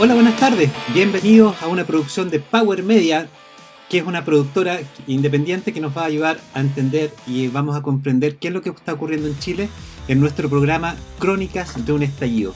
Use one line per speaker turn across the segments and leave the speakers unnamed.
Hola, buenas tardes. Bienvenidos a una producción de Power Media, que es una productora independiente que nos va a ayudar a entender y vamos a comprender qué es lo que está ocurriendo en Chile en nuestro programa Crónicas de un Estallido.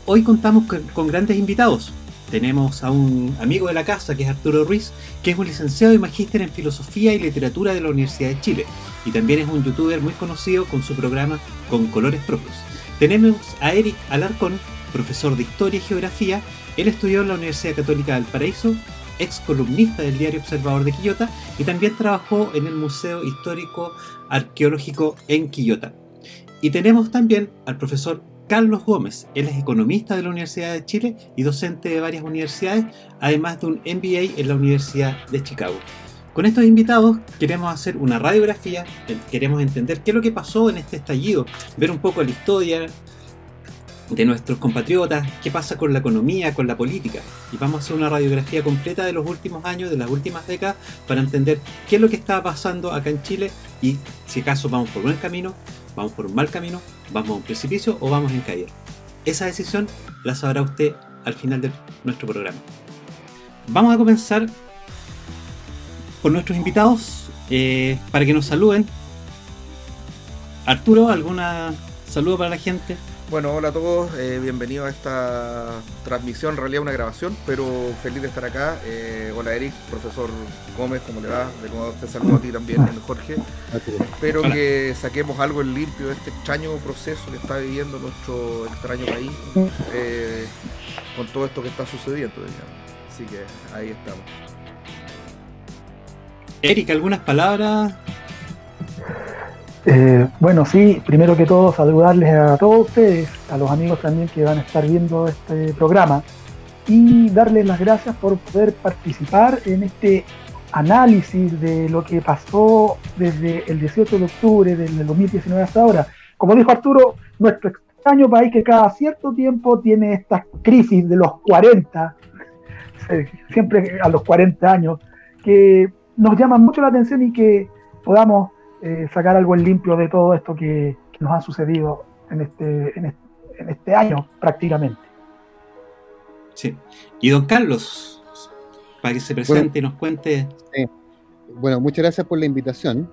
Hoy contamos con grandes invitados. Tenemos a un amigo de la casa, que es Arturo Ruiz, que es un licenciado y magíster en Filosofía y Literatura de la Universidad de Chile, y también es un youtuber muy conocido con su programa Con Colores Propios. Tenemos a Eric Alarcón, profesor de Historia y Geografía. Él estudió en la Universidad Católica de Valparaíso, ex columnista del diario Observador de Quillota, y también trabajó en el Museo Histórico Arqueológico en Quillota. Y tenemos también al profesor Carlos Gómez. Él es economista de la Universidad de Chile y docente de varias universidades, además de un MBA en la Universidad de Chicago. Con estos invitados queremos hacer una radiografía, queremos entender qué es lo que pasó en este estallido, ver un poco la historia de nuestros compatriotas, qué pasa con la economía, con la política, y vamos a hacer una radiografía completa de los últimos años, de las últimas décadas, para entender qué es lo que está pasando acá en Chile y si acaso vamos por buen camino, vamos por un mal camino, vamos a un precipicio o vamos en caída. Esa decisión la sabrá usted al final de nuestro programa. Vamos a comenzar con nuestros invitados para que nos saluden. Arturo, ¿alguna saludo para la gente?
Bueno, hola a todos, bienvenidos a esta transmisión, en realidad una grabación, pero feliz de estar acá. Hola Eric, profesor Gómez, ¿cómo le va? De nuevo te saludo a ti también, Jorge. Espero que saquemos algo en limpio de este extraño proceso que está viviendo nuestro extraño país, con todo esto que está sucediendo, digamos. Así que ahí estamos.
Eric, ¿algunas palabras?
Bueno, sí, primero que todo saludarles a todos ustedes, a los amigos también que van a estar viendo este programa, y darles las gracias por poder participar en este análisis de lo que pasó desde el 18 de octubre del 2019 hasta ahora. Como dijo Arturo, nuestro extraño país que cada cierto tiempo tiene esta crisis de los 40, siempre a los 40 años, que nos llaman mucho la atención y que podamos sacar algo en limpio de todo esto que nos ha sucedido en este año prácticamente.
Sí. Y don Carlos, para que se presente y nos cuente.
Bueno, muchas gracias por la invitación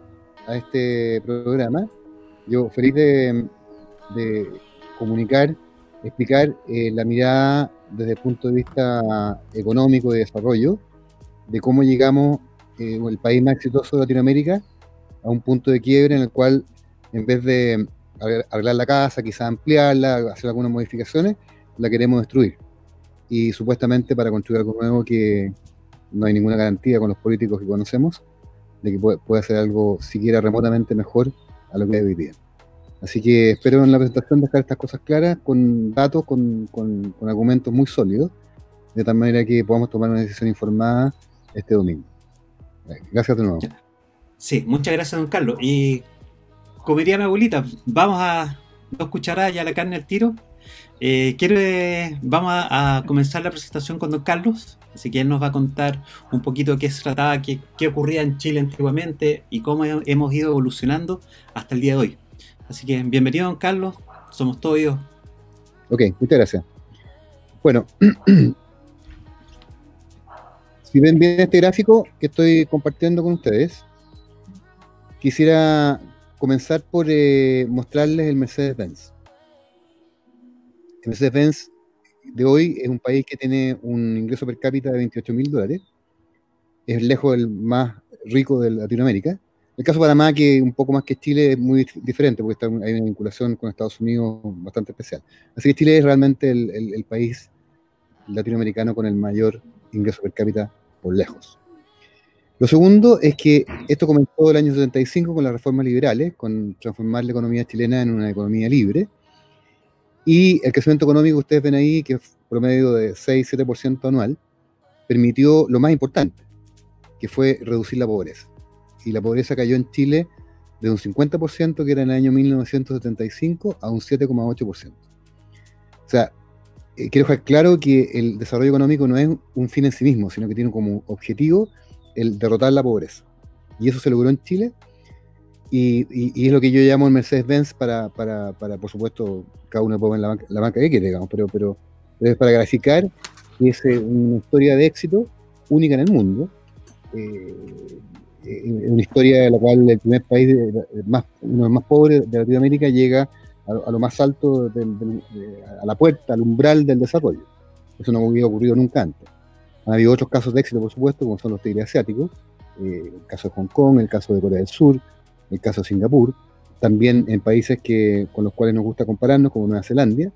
a este programa. Yo feliz de comunicar, explicar la mirada desde el punto de vista económico y de desarrollo, de cómo llegamos, el país más exitoso de Latinoamérica, a un punto de quiebre en el cual, en vez de arreglar la casa, quizás ampliarla, hacer algunas modificaciones, la queremos destruir. Y supuestamente para construir algo nuevo que no hay ninguna garantía con los políticos que conocemos de que puede hacer algo siquiera remotamente mejor a lo que hay hoy día. Así que espero en la presentación dejar estas cosas claras, con datos, con argumentos muy sólidos, de tal manera que podamos tomar una decisión informada este domingo. Gracias de nuevo.
Sí, muchas gracias, don Carlos. Y como diría mi abuelita, vamos a 2 cucharadas y a la carne al tiro. Vamos a comenzar la presentación con don Carlos, así que él nos va a contar un poquito de qué se trataba, qué ocurría en Chile antiguamente y cómo hemos ido evolucionando hasta el día de hoy. Así que bienvenido, don Carlos, somos todos oídos.
Ok, muchas gracias. Bueno, si ven bien este gráfico que estoy compartiendo con ustedes, quisiera comenzar por mostrarles el Mercedes-Benz. El Mercedes-Benz de hoy es un país que tiene un ingreso per cápita de $28.000. Es lejos el más rico de Latinoamérica. El caso de Panamá, que un poco más que Chile, es muy diferente porque hay una vinculación con Estados Unidos bastante especial. Así que Chile es realmente el país latinoamericano con el mayor ingreso per cápita por lejos. Lo segundo es que esto comenzó el año 75 con las reformas liberales, con transformar la economía chilena en una economía libre. Y el crecimiento económico que ustedes ven ahí, que es promedio de 6-7% anual, permitió lo más importante, que fue reducir la pobreza. Y la pobreza cayó en Chile de un 50%, que era en el año 1975, a un 7,8%. O sea, quiero dejar claro que el desarrollo económico no es un fin en sí mismo, sino que tiene como objetivo el derrotar la pobreza. Y eso se logró en Chile, y es lo que yo llamo el Mercedes-Benz para, por supuesto, cada uno puede ver la marca que quiere, digamos, pero es para graficar que es una historia de éxito única en el mundo. Una historia de la cual el primer país, uno de los más pobres de Latinoamérica, llega a lo más alto, a la puerta, al umbral del desarrollo. Eso no había ocurrido nunca antes. Han habido otros casos de éxito, por supuesto, como son los tigres asiáticos, el caso de Hong Kong, el caso de Corea del Sur, el caso de Singapur, también en países con los cuales nos gusta compararnos, como Nueva Zelanda,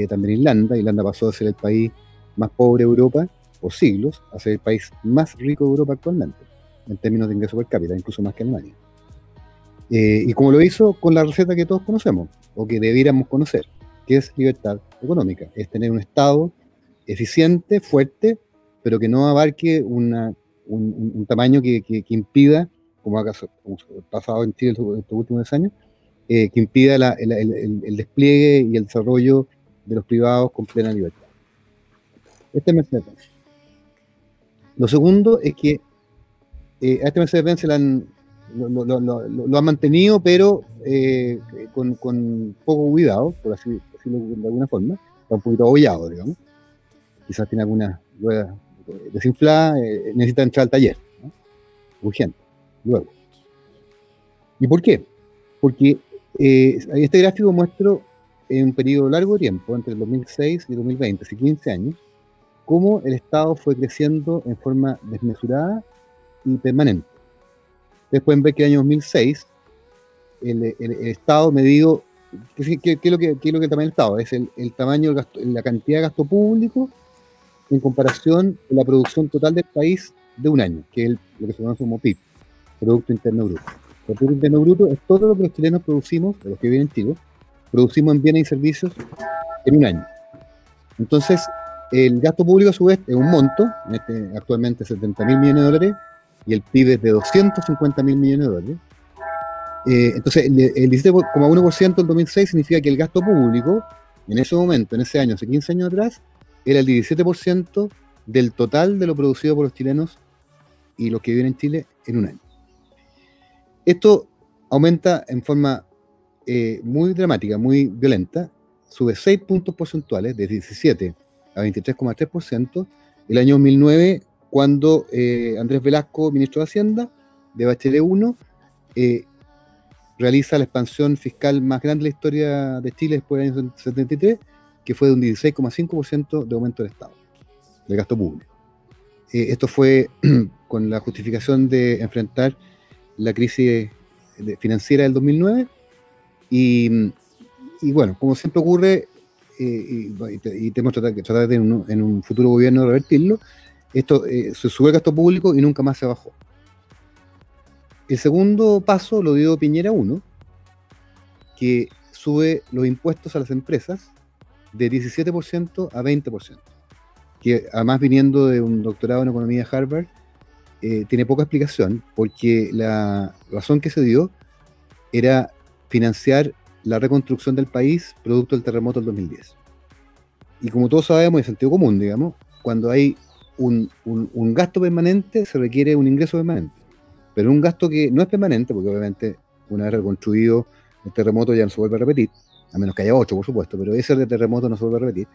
también Irlanda. Irlanda pasó de ser el país más pobre de Europa por siglos a ser el país más rico de Europa actualmente, en términos de ingreso per cápita, incluso más que Alemania. Y como lo hizo con la receta que todos conocemos, o que debiéramos conocer, que es libertad económica, es tener un Estado eficiente, fuerte, pero que no abarque un tamaño que impida, como ha pasado en Chile en estos últimos años, que impida el despliegue y el desarrollo de los privados con plena libertad. Este es Mercedes-Benz. Lo segundo es que a este Mercedes-Benz lo han mantenido, pero con poco cuidado, por así decirlo de alguna forma. Está un poquito abollado, digamos. Quizás tiene algunas ruedas desinfladas, necesita entrar al taller, ¿no? Urgente, luego. ¿Y por qué? Porque este gráfico muestra en un periodo largo de tiempo, entre el 2006 y el 2020, hace 15 años, cómo el Estado fue creciendo en forma desmesurada y permanente. Ustedes pueden ver que en el año 2006 el Estado medido, ¿qué es lo que el tamaño del Estado? Es el tamaño, la cantidad de gasto público en comparación con la producción total del país de un año, que es lo que se conoce como PIB, Producto Interno Bruto. El Producto Interno Bruto es todo lo que los chilenos producimos, de los que viven en Chile, producimos en bienes y servicios en un año. Entonces, el gasto público a su vez es un monto, actualmente 70.000 millones de dólares, y el PIB es de 250.000 millones de dólares. Entonces, el 17,1% del 2006 significa que el gasto público, en ese momento, en ese año, hace 15 años atrás, era el 17% del total de lo producido por los chilenos y los que viven en Chile en un año. Esto aumenta en forma muy dramática, muy violenta, sube 6 puntos porcentuales, de 17 a 23,3%, el año 2009, cuando Andrés Velasco, ministro de Hacienda, de Bachelet 1, realiza la expansión fiscal más grande de la historia de Chile después del año 73, que fue de un 16,5% de aumento del Estado, del gasto público. Esto fue con la justificación de enfrentar la crisis financiera del 2009, y bueno, como siempre ocurre, y tenemos que tratar de en un futuro gobierno revertirlo, esto se sube el gasto público y nunca más se bajó. El segundo paso lo dio Piñera 1, que sube los impuestos a las empresas de 17% a 20%, que además, viniendo de un doctorado en economía de Harvard, tiene poca explicación, porque la razón que se dio era financiar la reconstrucción del país producto del terremoto del 2010. Y como todos sabemos, de sentido común, digamos, cuando hay un gasto permanente, se requiere un ingreso permanente. Pero un gasto que no es permanente, porque obviamente una vez reconstruido el terremoto ya no se vuelve a repetir, a menos que haya 8, por supuesto, pero ese de terremoto no se vuelve a repetir.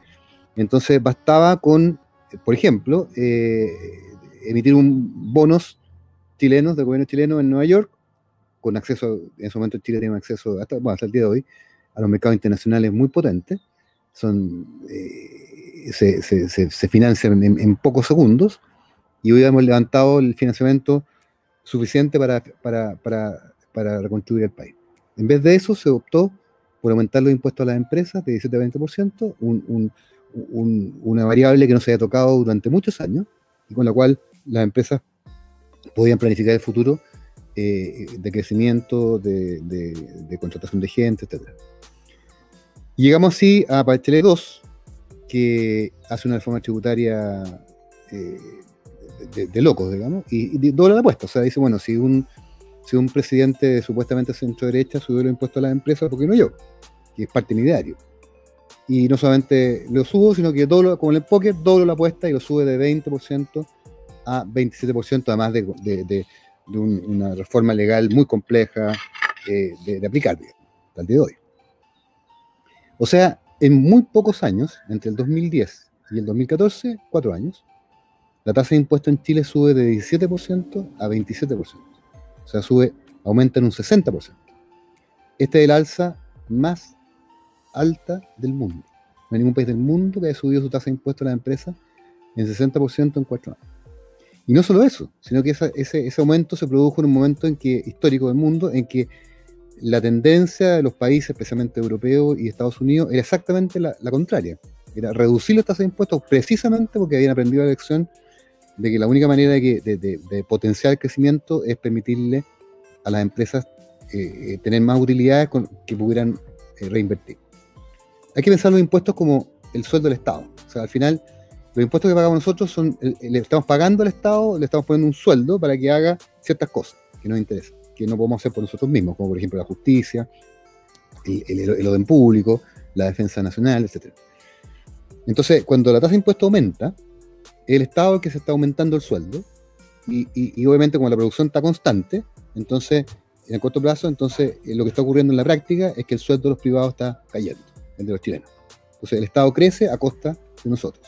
Entonces bastaba con, por ejemplo, emitir bonos chilenos, del gobierno chileno en Nueva York, con acceso, en ese momento Chile tiene acceso, hasta el día de hoy, a los mercados internacionales muy potentes. Se financian en pocos segundos, y hoy hemos levantado el financiamiento suficiente para reconstruir el país. En vez de eso, se optó por aumentar los impuestos a las empresas de 17 a 20%, una variable que no se había tocado durante muchos años, y con la cual las empresas podían planificar el futuro de crecimiento, de contratación de gente, etc. Y llegamos así a Bachelet 2, que hace una reforma tributaria de locos, digamos, y dobla la apuesta. O sea, dice, bueno, si un presidente supuestamente centro-derecha subió los impuestos a las empresas, ¿por qué no yo? Que es parte de mi diario. Y no solamente lo subo, sino que como en el póker, doblo la apuesta y lo sube de 20% a 27%, además de una reforma legal muy compleja de aplicar, digamos, al día de hoy. O sea, en muy pocos años, entre el 2010 Y el 2014, 4 años, la tasa de impuesto en Chile sube de 17% a 27%. O sea, aumenta en un 60%. Este es el alza más alta del mundo. No hay ningún país del mundo que haya subido su tasa de impuesto a las empresas en 60% en 4 años. Y no solo eso, sino que ese aumento se produjo en un momento histórico del mundo en que la tendencia de los países, especialmente europeos y Estados Unidos, era exactamente la contraria. Era reducir las tasas de impuestos precisamente porque habían aprendido la lección de que la única manera de potenciar el crecimiento es permitirle a las empresas tener más utilidades que pudieran reinvertir. Hay que pensar los impuestos como el sueldo del Estado. O sea, al final, los impuestos que pagamos nosotros le estamos pagando al Estado, le estamos poniendo un sueldo para que haga ciertas cosas que nos interesan, que no podemos hacer por nosotros mismos, como por ejemplo la justicia, el orden público, la defensa nacional, etc. Entonces, cuando la tasa de impuesto aumenta, el Estado es el que se está aumentando el sueldo, y obviamente como la producción está constante, entonces, en el corto plazo, entonces lo que está ocurriendo en la práctica es que el sueldo de los privados está cayendo, el de los chilenos. Entonces, el Estado crece a costa de nosotros.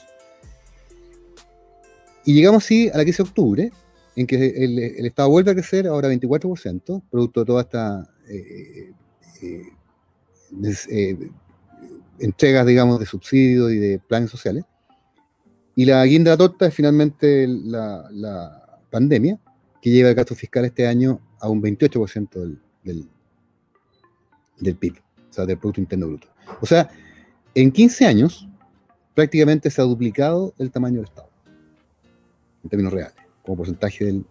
Y llegamos así a la crisis de octubre, en que el Estado vuelve a crecer ahora 24%, producto de toda esta entregas, digamos, de subsidios y de planes sociales. Y la guinda de la torta es finalmente la pandemia, que lleva el gasto fiscal este año a un 28% del PIB, o sea, del Producto Interno Bruto. O sea, en 15 años prácticamente se ha duplicado el tamaño del Estado, en términos reales, como porcentaje del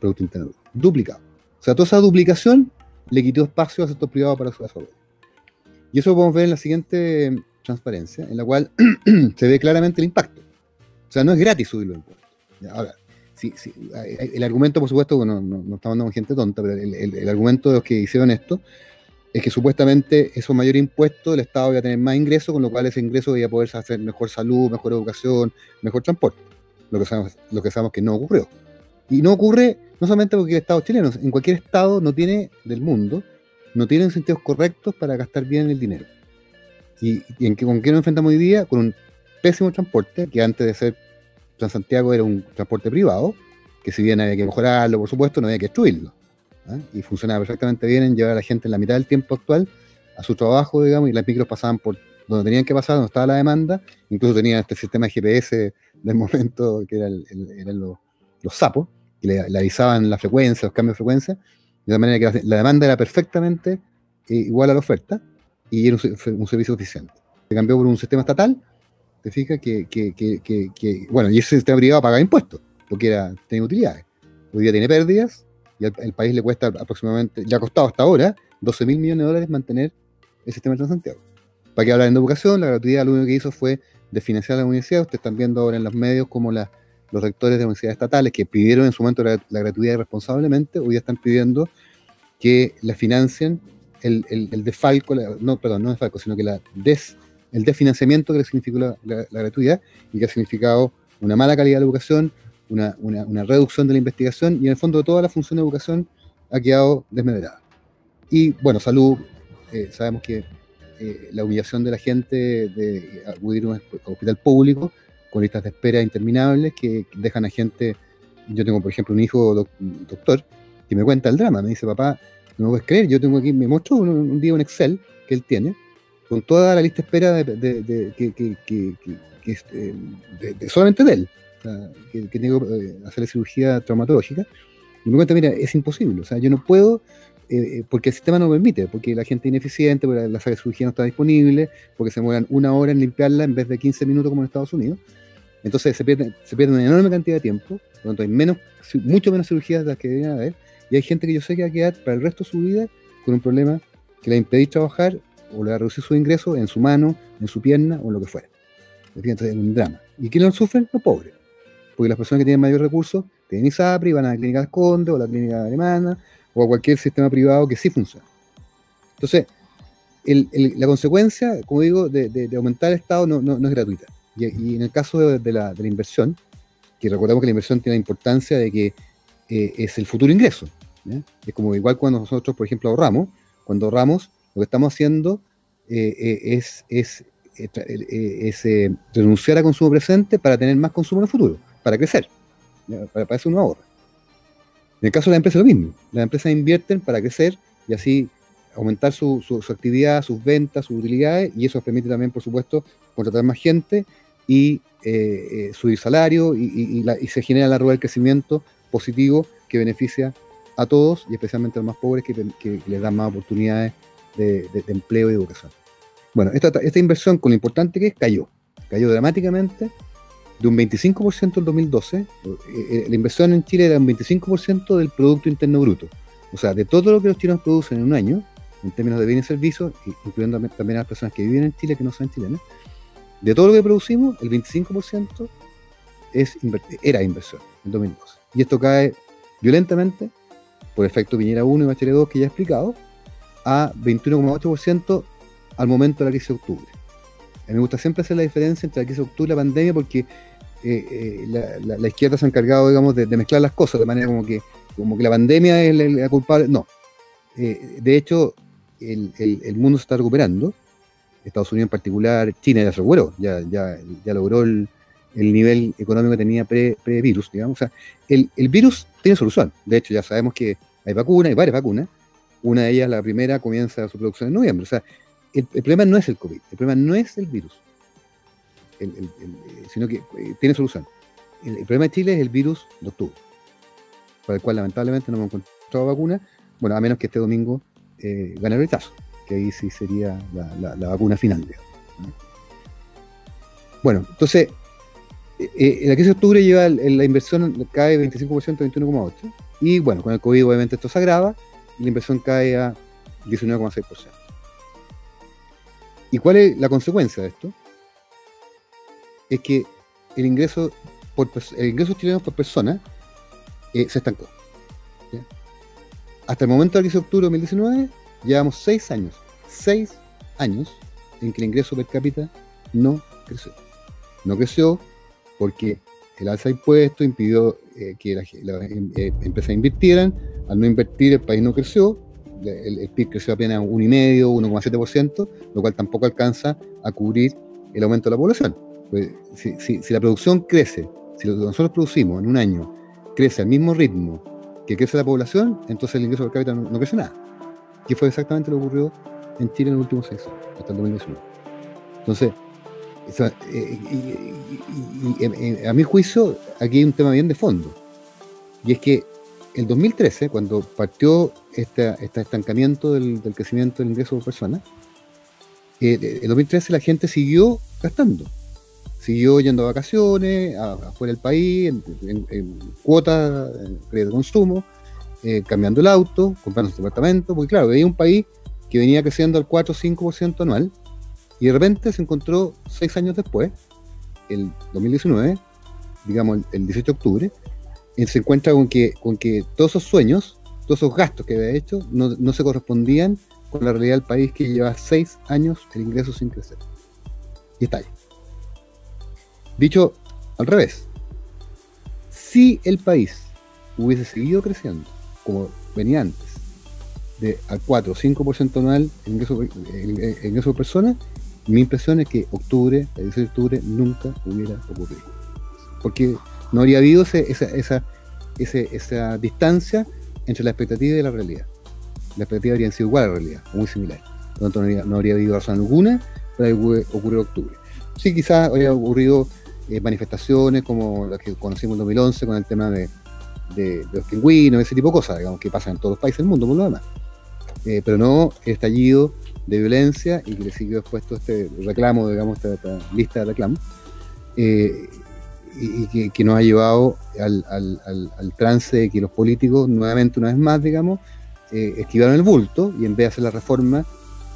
Producto Interno Bruto. Duplicado. O sea, toda esa duplicación le quitó espacio al sector privado para su desarrollo. Y eso lo podemos ver en la siguiente transparencia, en la cual se ve claramente el impacto. O sea, no es gratis subir los impuestos. Ahora, sí, el argumento, por supuesto, bueno, no estamos hablando de gente tonta, pero el argumento de los que hicieron esto es que supuestamente esos mayores impuestos el Estado iba a tener más ingresos, con lo cual ese ingreso iba a poder hacer mejor salud, mejor educación, mejor transporte. Lo que sabemos que no ocurrió. Y no ocurre no solamente porque el Estado chileno, en cualquier Estado del mundo, no tiene incentivos correctos para gastar bien el dinero. ¿Y con qué nos enfrentamos hoy día? Con un pésimo transporte, que antes de ser Transantiago era un transporte privado, que si bien había que mejorarlo, por supuesto, no había que destruirlo. Y funcionaba perfectamente bien en llevar a la gente en la mitad del tiempo actual a su trabajo, digamos, y las micros pasaban por donde tenían que pasar, donde estaba la demanda. Incluso tenían este sistema de GPS del momento, que eran los sapos, que le avisaban la frecuencia, los cambios de frecuencia, de manera que la demanda era perfectamente igual a la oferta, y era un servicio eficiente. Se cambió por un sistema estatal, te fijas bueno, y ese sistema privado paga impuestos, porque tenía utilidades. Hoy día tiene pérdidas, y al país le cuesta aproximadamente, ya ha costado hasta ahora, 12.000 millones de dólares mantener el sistema de Transantiago. ¿Para qué hablar de educación? La gratuidad lo único que hizo fue desfinanciar la universidad. Ustedes están viendo ahora en los medios como los rectores de universidades estatales, que pidieron en su momento la gratuidad irresponsablemente, hoy día están pidiendo que la financien el desfalco, no desfalco, sino que el desfinanciamiento que le significó la gratuidad, y que ha significado una mala calidad de la educación, una reducción de la investigación, y en el fondo toda la función de educación ha quedado desmedrada. Y bueno, salud, sabemos que la humillación de la gente de acudir a un hospital público con listas de espera interminables que dejan a gente. Yo tengo, por ejemplo, un hijo doctor que me cuenta el drama. Me dice: papá, no me puedes creer, yo tengo aquí, me mostró un día un Excel que él tiene con toda la lista de espera solamente de él, o sea, que tengo que hacerle cirugía traumatológica, y me cuenta: mira, es imposible, o sea, yo no puedo, porque el sistema no me permite, porque la gente es ineficiente, porque la sala de cirugía no está disponible, porque se demoran 1 hora en limpiarla en vez de 15 minutos como en Estados Unidos. Entonces se pierde una enorme cantidad de tiempo, por lo tanto hay mucho menos cirugías de las que deberían haber, y hay gente que yo sé que va a quedar para el resto de su vida con un problema que le va a impedir trabajar, o le va a reducir sus ingresos en su mano, en su pierna, o en lo que fuera. Entonces es un drama. ¿Y quiénes lo sufren? Los pobres. Porque las personas que tienen mayor recursos tienen ISAPRE, van a la clínica Las Condes, o a la clínica alemana, o a cualquier sistema privado que sí funcione. Entonces, la consecuencia, como digo, de aumentar el Estado no es gratuita. Y en el caso de la inversión, que recordemos que la inversión tiene la importancia de que es el futuro ingreso, ¿ya? Es como igual cuando nosotros, por ejemplo, ahorramos. Cuando ahorramos, lo que estamos haciendo es renunciar a consumo presente para tener más consumo en el futuro, para crecer, para eso uno ahorra. En el caso de la empresa es lo mismo, las empresas invierten para crecer y así aumentar su actividad, sus ventas, sus utilidades, y eso permite también, por supuesto, contratar más gente y subir salario y se genera la rueda del crecimiento positivo que beneficia a todos y especialmente a los más pobres que les da más oportunidades de empleo y educación. Bueno, esta inversión, con lo importante que es, cayó dramáticamente de un 25% en 2012. La inversión en Chile era un 25% del Producto Interno Bruto. O sea, de todo lo que los chilenos producen en un año, en términos de bienes y servicios, incluyendo también a las personas que viven en Chile, que no son chilenas, de todo lo que producimos, el 25% era inversión en 2012. Y esto cae violentamente, por efecto Piñera 1 y Bachelet 2, que ya he explicado, a 21,8% al momento de la crisis de octubre. A mí me gusta siempre hacer la diferencia entre la crisis de octubre y la pandemia, porque la izquierda se ha encargado, digamos, de mezclar las cosas, de manera como que la pandemia es la culpable. No. De hecho, el mundo se está recuperando. Estados Unidos en particular, China ya se recuperó, ya logró el nivel económico que tenía pre-virus, digamos. O sea, el virus tiene solución. De hecho, ya sabemos que hay vacunas, hay varias vacunas. Una de ellas, la primera, comienza su producción en noviembre. O sea, el problema no es el COVID, el problema no es el virus, sino que tiene solución. El problema de Chile es el virus de octubre, para el cual lamentablemente no hemos encontrado vacuna, bueno, a menos que este domingo gane el rechazo, que ahí sí sería la vacuna final, digamos. Bueno, entonces, la crisis de octubre lleva la inversión cae 25% a 21,8%, y bueno, con el COVID obviamente esto se agrava, y la inversión cae a 19,6%. ¿Y cuál es la consecuencia de esto? Es que el ingreso chileno por persona se estancó. ¿Ya? Hasta el momento de la crisis de octubre de 2019, llevamos 6 años en que el ingreso per cápita no creció. No creció porque el alza de impuestos impidió que las empresas invirtieran. Al no invertir, el país no creció. El PIB creció apenas 1,5%, 1,7%, lo cual tampoco alcanza a cubrir el aumento de la población. Pues, si la producción crece, si lo que nosotros producimos en un año crece al mismo ritmo que crece la población, entonces el ingreso per cápita no crece nada. Que fue exactamente lo que ocurrió en Chile en los últimos 6 años, hasta el 2019. Entonces, a mi juicio, aquí hay un tema bien de fondo, y es que el 2013, cuando partió este estancamiento del crecimiento del ingreso por persona, en 2013 la gente siguió gastando, siguió yendo a vacaciones, afuera del país, en cuotas de consumo, cambiando el auto, comprando su departamento, porque claro, veía un país que venía creciendo al 4 o 5% anual, y de repente se encontró 6 años después, el 2019, digamos el 18 de octubre, se encuentra con que todos esos sueños, todos esos gastos que había hecho, no se correspondían con la realidad del país, que lleva 6 años el ingreso sin crecer. Y está ahí. Dicho al revés, si el país hubiese seguido creciendo como venía antes, al 4 o 5% anual el ingreso por persona, mi impresión es que el 16 de octubre nunca hubiera ocurrido. Porque no habría habido esa distancia entre la expectativa y la realidad. La expectativa habría sido igual a la realidad, muy similar. Por lo tanto, no habría habido razón alguna para que ocurriera en octubre. Sí, quizás habría ocurrido manifestaciones como las que conocimos en 2011 con el tema de los pingüinos, ese tipo de cosas, digamos, que pasan en todos los países del mundo, por lo demás. Pero no el estallido de violencia, y que le siguió expuesto este reclamo, digamos, esta lista de reclamos, y que nos ha llevado al trance de que los políticos, nuevamente, una vez más, digamos, esquivaron el bulto, y en vez de hacer las reformas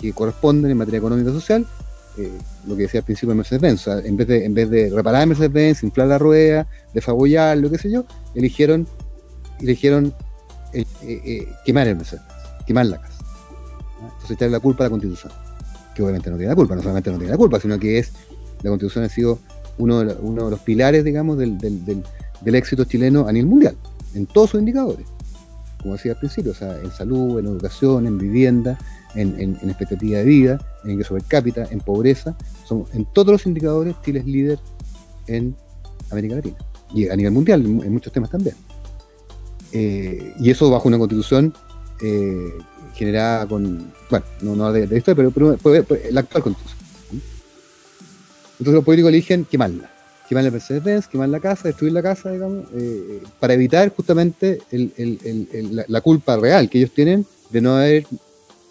que corresponden en materia económica y social, lo que decía al principio de Mercedes-Benz, o sea, en vez de reparar a Mercedes-Benz, inflar la rueda, desfagollar, lo que sé yo, eligieron quemar el Mercedes-Benz, quemar la casa. Entonces echarle la culpa a la Constitución, que obviamente no tiene la culpa, no solamente no tiene la culpa, sino que la Constitución ha sido uno de los pilares, digamos, del éxito chileno a nivel mundial, en todos sus indicadores, como decía al principio, o sea, en salud, en educación, en vivienda, en expectativa de vida, en ingreso per cápita, en pobreza. En todos los indicadores Chile es líder en América Latina y a nivel mundial en muchos temas también. Y eso bajo una constitución generada con, bueno, no de historia, pero la actual constitución. Entonces los políticos eligen quemarla Mercedes-Benz, quemar la casa, destruir la casa, digamos, para evitar justamente la culpa real que ellos tienen de no haber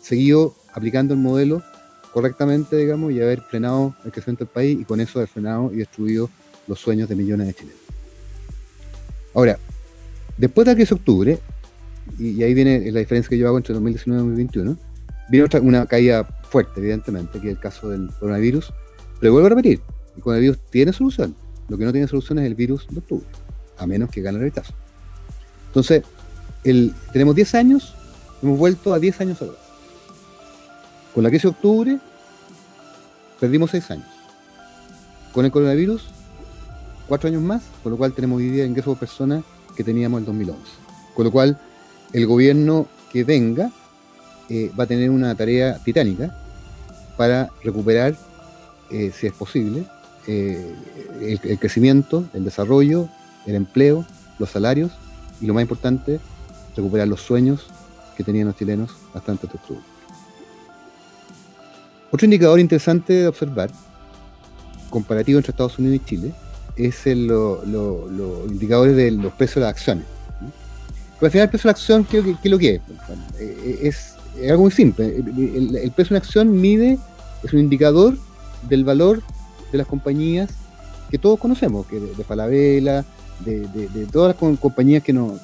seguido aplicando el modelo correctamente, digamos, y haber frenado el crecimiento del país, y con eso haber frenado y destruido los sueños de millones de chilenos. Ahora, después del 10 de octubre, y ahí viene la diferencia que yo hago entre 2019 y 2021, viene una caída fuerte, evidentemente, que es el caso del coronavirus, pero vuelvo a repetir, el coronavirus tiene solución. Lo que no tiene solución es el virus de octubre, a menos que gane el rechazo. Entonces, tenemos 10 años, hemos vuelto a 10 años atrás. Con la crisis de octubre, perdimos 6 años. Con el coronavirus, 4 años más, con lo cual tenemos hoy día ingresos por persona que teníamos en 2011. Con lo cual, el gobierno que venga va a tener una tarea titánica para recuperar, si es posible, el crecimiento, el desarrollo, el empleo, los salarios y, lo más importante, recuperar los sueños que tenían los chilenos hasta antes de octubre. Otro indicador interesante de observar, comparativo entre Estados Unidos y Chile, es los indicadores de los precios de las acciones. Pero al final el precio de la acción, ¿qué es lo que es? Es algo muy simple. El precio de una acción es un indicador del valor de las compañías que todos conocemos, que de Falabella, de todas las compañías que nos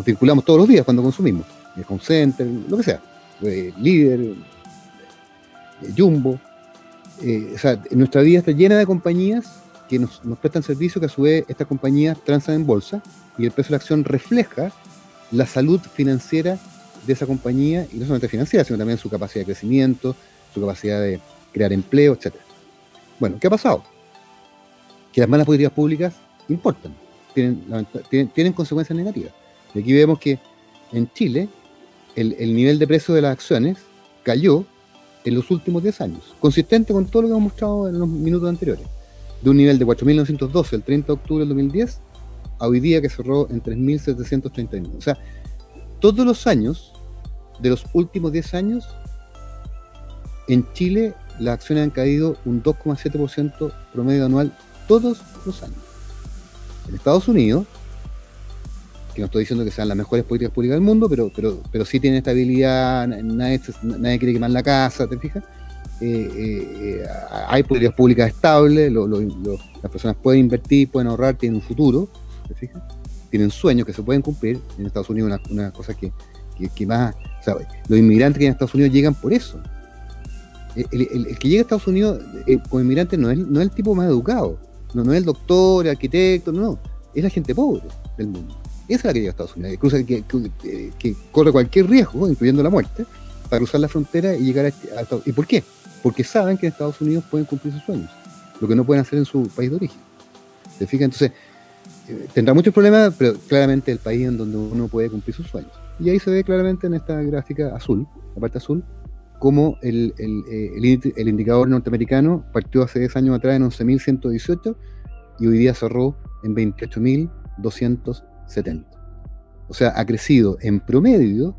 vinculamos todos los días cuando consumimos, el Home Center, lo que sea, Líder, Jumbo. O sea, nuestra vida está llena de compañías que nos prestan servicios, que a su vez estas compañías transan en bolsa, y el precio de la acción refleja la salud financiera de esa compañía, y no solamente financiera, sino también su capacidad de crecimiento, su capacidad de crear empleo, etc. Bueno, ¿qué ha pasado? Que las malas políticas públicas importan, tienen consecuencias negativas. Y aquí vemos que en Chile el nivel de precio de las acciones cayó en los últimos 10 años, consistente con todo lo que hemos mostrado en los minutos anteriores, de un nivel de 4.912 el 30 de octubre del 2010 a hoy día, que cerró en 3.739. O sea, todos los años de los últimos 10 años en Chile las acciones han caído un 2,7% promedio anual todos los años. En Estados Unidos, que no estoy diciendo que sean las mejores políticas públicas del mundo, pero sí tienen estabilidad, nadie quiere quemar la casa, ¿te fijas? Hay políticas públicas estables, las personas pueden invertir, pueden ahorrar, tienen un futuro, ¿te fijas? Tienen sueños que se pueden cumplir. En Estados Unidos una cosa que más, o sea, los inmigrantes que en Estados Unidos llegan por eso. El que llega a Estados Unidos como inmigrante no es el tipo más educado, no es el doctor, el arquitecto, no, es la gente pobre del mundo. Esa es la que llega a Estados Unidos, que corre cualquier riesgo, incluyendo la muerte, para cruzar la frontera y llegar a Estados Unidos. ¿Y por qué? Porque saben que en Estados Unidos pueden cumplir sus sueños, lo que no pueden hacer en su país de origen. ¿Se fijan? Entonces, tendrá muchos problemas, pero claramente el país en donde uno puede cumplir sus sueños. Y ahí se ve claramente en esta gráfica azul, la parte azul, como el indicador norteamericano partió hace 10 años atrás en 11.118 y hoy día cerró en 28.270. O sea, ha crecido en promedio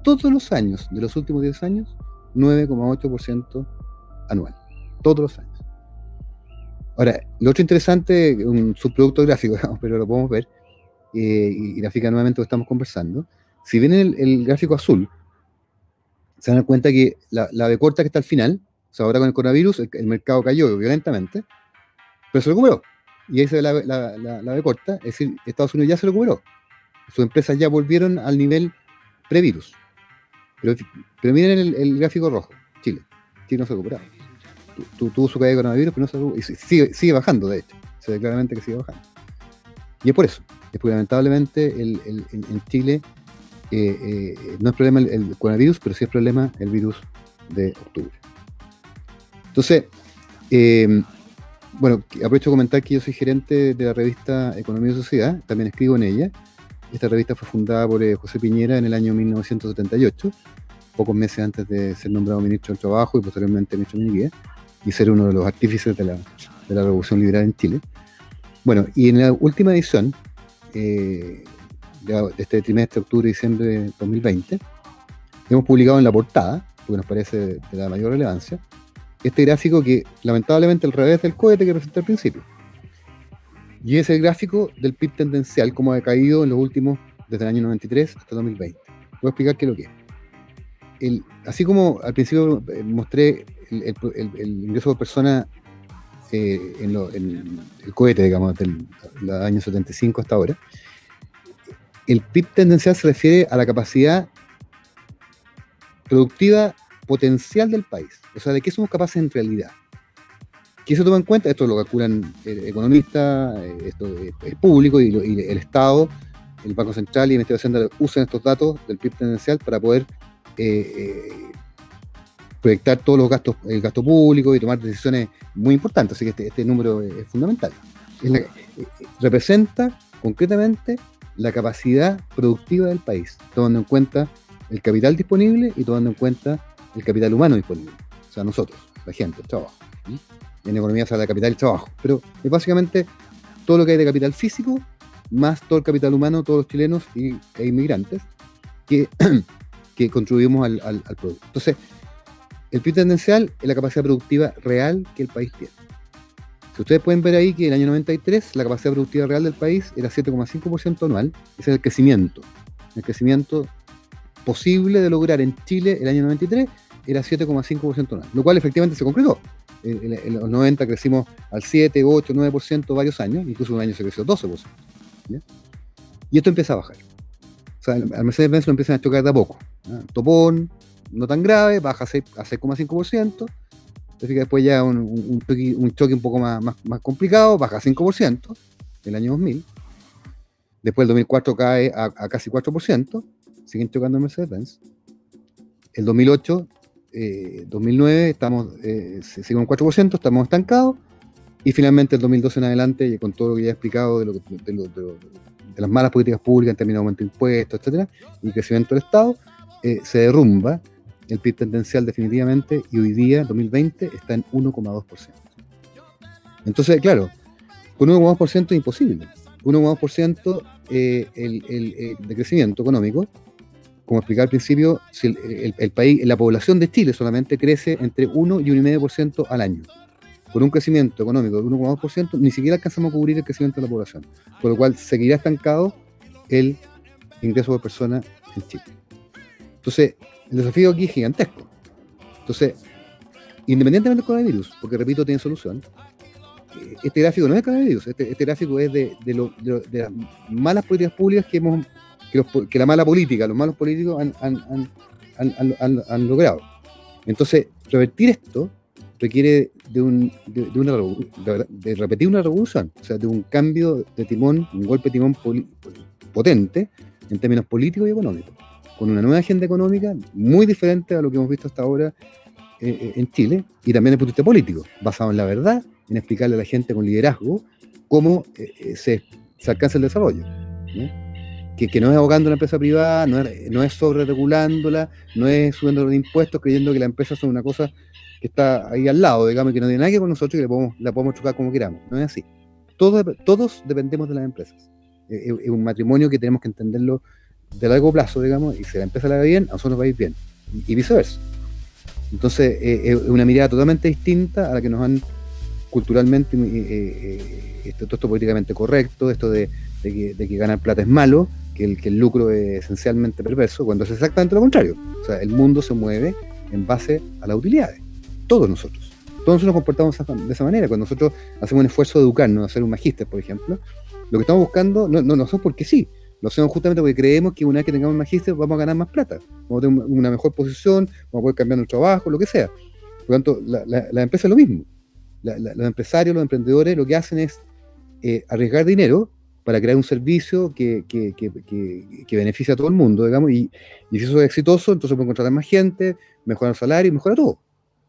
todos los años, de los últimos 10 años, 9,8% anual. Todos los años. Ahora, lo otro interesante, un subproducto gráfico, digamos, pero lo podemos ver, y gráfica nuevamente lo estamos conversando. Si ven el gráfico azul, se dan cuenta que la B corta que está al final, o sea, ahora con el coronavirus, el mercado cayó violentamente, pero se recuperó. Y ahí se ve la B corta, es decir, Estados Unidos ya se recuperó. Sus empresas ya volvieron al nivel previrus. Pero miren el gráfico rojo, Chile. Chile no se ha recuperado. Tuvo su caída de coronavirus, pero no se recuperó. Y sigue bajando, de hecho. Se ve claramente que sigue bajando. Y es por eso. Es porque lamentablemente en Chile no es problema el coronavirus, pero sí es problema el virus de octubre. Entonces, bueno, aprovecho de comentar que yo soy gerente de la revista Economía y Sociedad, también escribo en ella. Esta revista fue fundada por José Piñera en el año 1978 pocos meses antes de ser nombrado ministro del Trabajo y posteriormente ministro de Minería, y ser uno de los artífices de la Revolución Liberal en Chile. Bueno, y en la última edición de este trimestre, octubre-diciembre de 2020, hemos publicado en la portada, porque nos parece de la mayor relevancia, este gráfico que lamentablemente al revés del cohete que presenté al principio. Y es el gráfico del PIB tendencial, como ha caído en los últimos, desde el año 93 hasta 2020. Voy a explicar qué es lo que es. Así como al principio mostré el ingreso por persona en el cohete, digamos, del año 75 hasta ahora, el PIB tendencial se refiere a la capacidad productiva potencial del país, o sea, de qué somos capaces en realidad. ¿Qué se toma en cuenta? Esto lo calculan economistas, esto es público, y el Estado, el Banco Central y el Ministerio de Hacienda usan estos datos del PIB tendencial para poder proyectar todos los gastos, el gasto público, y tomar decisiones muy importantes. Así que este número es fundamental. Representa concretamente la capacidad productiva del país, tomando en cuenta el capital disponible y tomando en cuenta el capital humano disponible. O sea, nosotros, la gente, el trabajo. ¿Sí? En economía se habla de capital y trabajo, pero es básicamente todo lo que hay de capital físico, más todo el capital humano, todos los chilenos e inmigrantes que contribuimos al producto. Entonces, el PIB tendencial es la capacidad productiva real que el país tiene. Si ustedes pueden ver ahí que en el año 93 la capacidad productiva real del país era 7,5% anual, ese es el crecimiento. El crecimiento posible de lograr en Chile el año 93 era 7,5% anual, lo cual efectivamente se concretó. En los 90 crecimos al 7, 8, 9% varios años, incluso un año se creció 12%. ¿Ya? Y esto empieza a bajar. O sea, al Mercedes-Benz lo empiezan a chocar de a poco. ¿Ya? Topón, no tan grave, baja a 6,5%. Entonces después ya un choque un poco más complicado, baja a 5% el año 2000. Después el 2004 cae a casi 4%. Siguen chocando el Mercedes-Benz. El 2008, 2009, estamos, seguimos en 4%, estamos estancados. Y finalmente el 2012 en adelante, y con todo lo que ya he explicado de las malas políticas públicas en términos de aumento de impuestos, etcétera, y crecimiento del Estado, se derrumba el PIB tendencial definitivamente, y hoy día, 2020, está en 1,2%. Entonces, claro, con 1,2% es imposible. 1,2% de crecimiento económico, como explicaba al principio, si el país, la población de Chile solamente crece entre 1 y 1,5% al año. Con un crecimiento económico de 1,2%, ni siquiera alcanzamos a cubrir el crecimiento de la población, por lo cual seguirá estancado el ingreso por persona en Chile. Entonces, el desafío aquí es gigantesco. Entonces, independientemente del coronavirus, porque repito, tiene solución, este gráfico no es coronavirus, este gráfico es de las malas políticas públicas que la mala política, los malos políticos han logrado. Entonces, revertir esto requiere de repetir una revolución, o sea, de un cambio de timón, un golpe de timón potente en términos políticos y económicos, con una nueva agenda económica muy diferente a lo que hemos visto hasta ahora en Chile, y también desde el punto de vista político, basado en la verdad, en explicarle a la gente con liderazgo cómo se alcanza el desarrollo, ¿no? Que no es ahogando la empresa privada, no es sobre-regulándola, no es subiendo los impuestos creyendo que la empresa son una cosa que está ahí al lado, digamos, que no tiene nada que ver con nosotros y que la podemos chocar como queramos. No es así. Todos dependemos de las empresas. Es un matrimonio que tenemos que entenderlo de largo plazo, digamos, y si la empresa la ve bien, a nosotros nos va a ir bien, y viceversa. Entonces, es una mirada totalmente distinta a la que nos han culturalmente, todo esto políticamente correcto, esto de que ganar plata es malo, que el lucro es esencialmente perverso, cuando es exactamente lo contrario. O sea, el mundo se mueve en base a las utilidades. Todos nosotros nos comportamos de esa manera. Cuando nosotros hacemos un esfuerzo de educarnos, hacer un magíster, por ejemplo, lo que estamos buscando no hacemos porque sí, lo hacemos justamente porque creemos que una vez que tengamos un magíster vamos a ganar más plata, vamos a tener una mejor posición, vamos a poder cambiar nuestro trabajo, lo que sea. Por lo tanto, la empresa es lo mismo. Los empresarios, los emprendedores, lo que hacen es arriesgar dinero para crear un servicio que beneficia a todo el mundo, digamos, y si eso es exitoso, entonces pueden contratar más gente, mejorar el salario y mejora todo.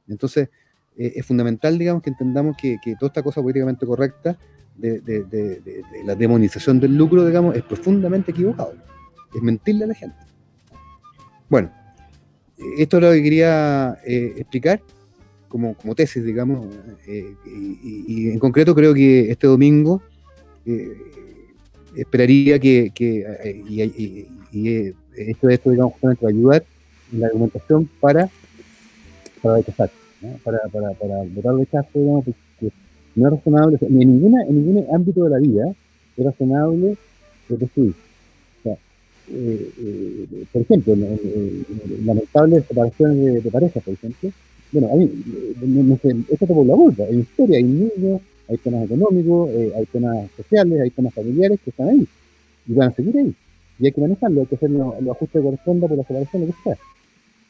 Entonces, es fundamental, digamos, que entendamos que toda esta cosa políticamente correcta de la demonización del lucro, digamos, es profundamente equivocado. Es mentirle a la gente. Bueno, esto es lo que quería explicar como tesis, digamos, y en concreto creo que este domingo esperaría que esto, digamos, justamente va a ayudar en la argumentación para rechazar, ¿no? Para votar rechazo, digamos, porque no es razonable, ni en ningún ámbito de la vida es razonable destruir. O sea, por ejemplo, lamentables separaciones de parejas, por ejemplo. Bueno, esto por la vuelta, hay historia, hay niños, hay temas económicos, hay temas sociales, hay temas familiares que están ahí y van a seguir ahí. Y hay que manejarlo, hay que hacer los ajustes que correspondan por la separación, lo que sea.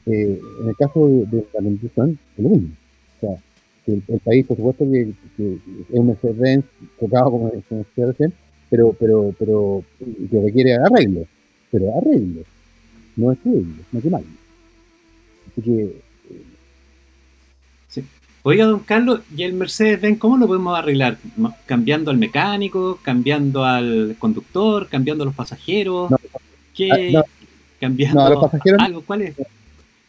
En el caso de la constitución, es lo mismo. O sea, que el país, por supuesto, que es un Mercedes-Benz tocado, como decía recién, pero que requiere arreglo. Pero arreglo, no destruirlo, no quemarlo. Así que.
Sí. Oiga, don Carlos, ¿y el Mercedes-Benz cómo lo podemos arreglar? ¿Cambiando al mecánico? ¿Cambiando al conductor? ¿Cambiando a los pasajeros? ¿Qué?
No,
¿Cambiando
a los pasajeros,
algo? ¿Cuál es?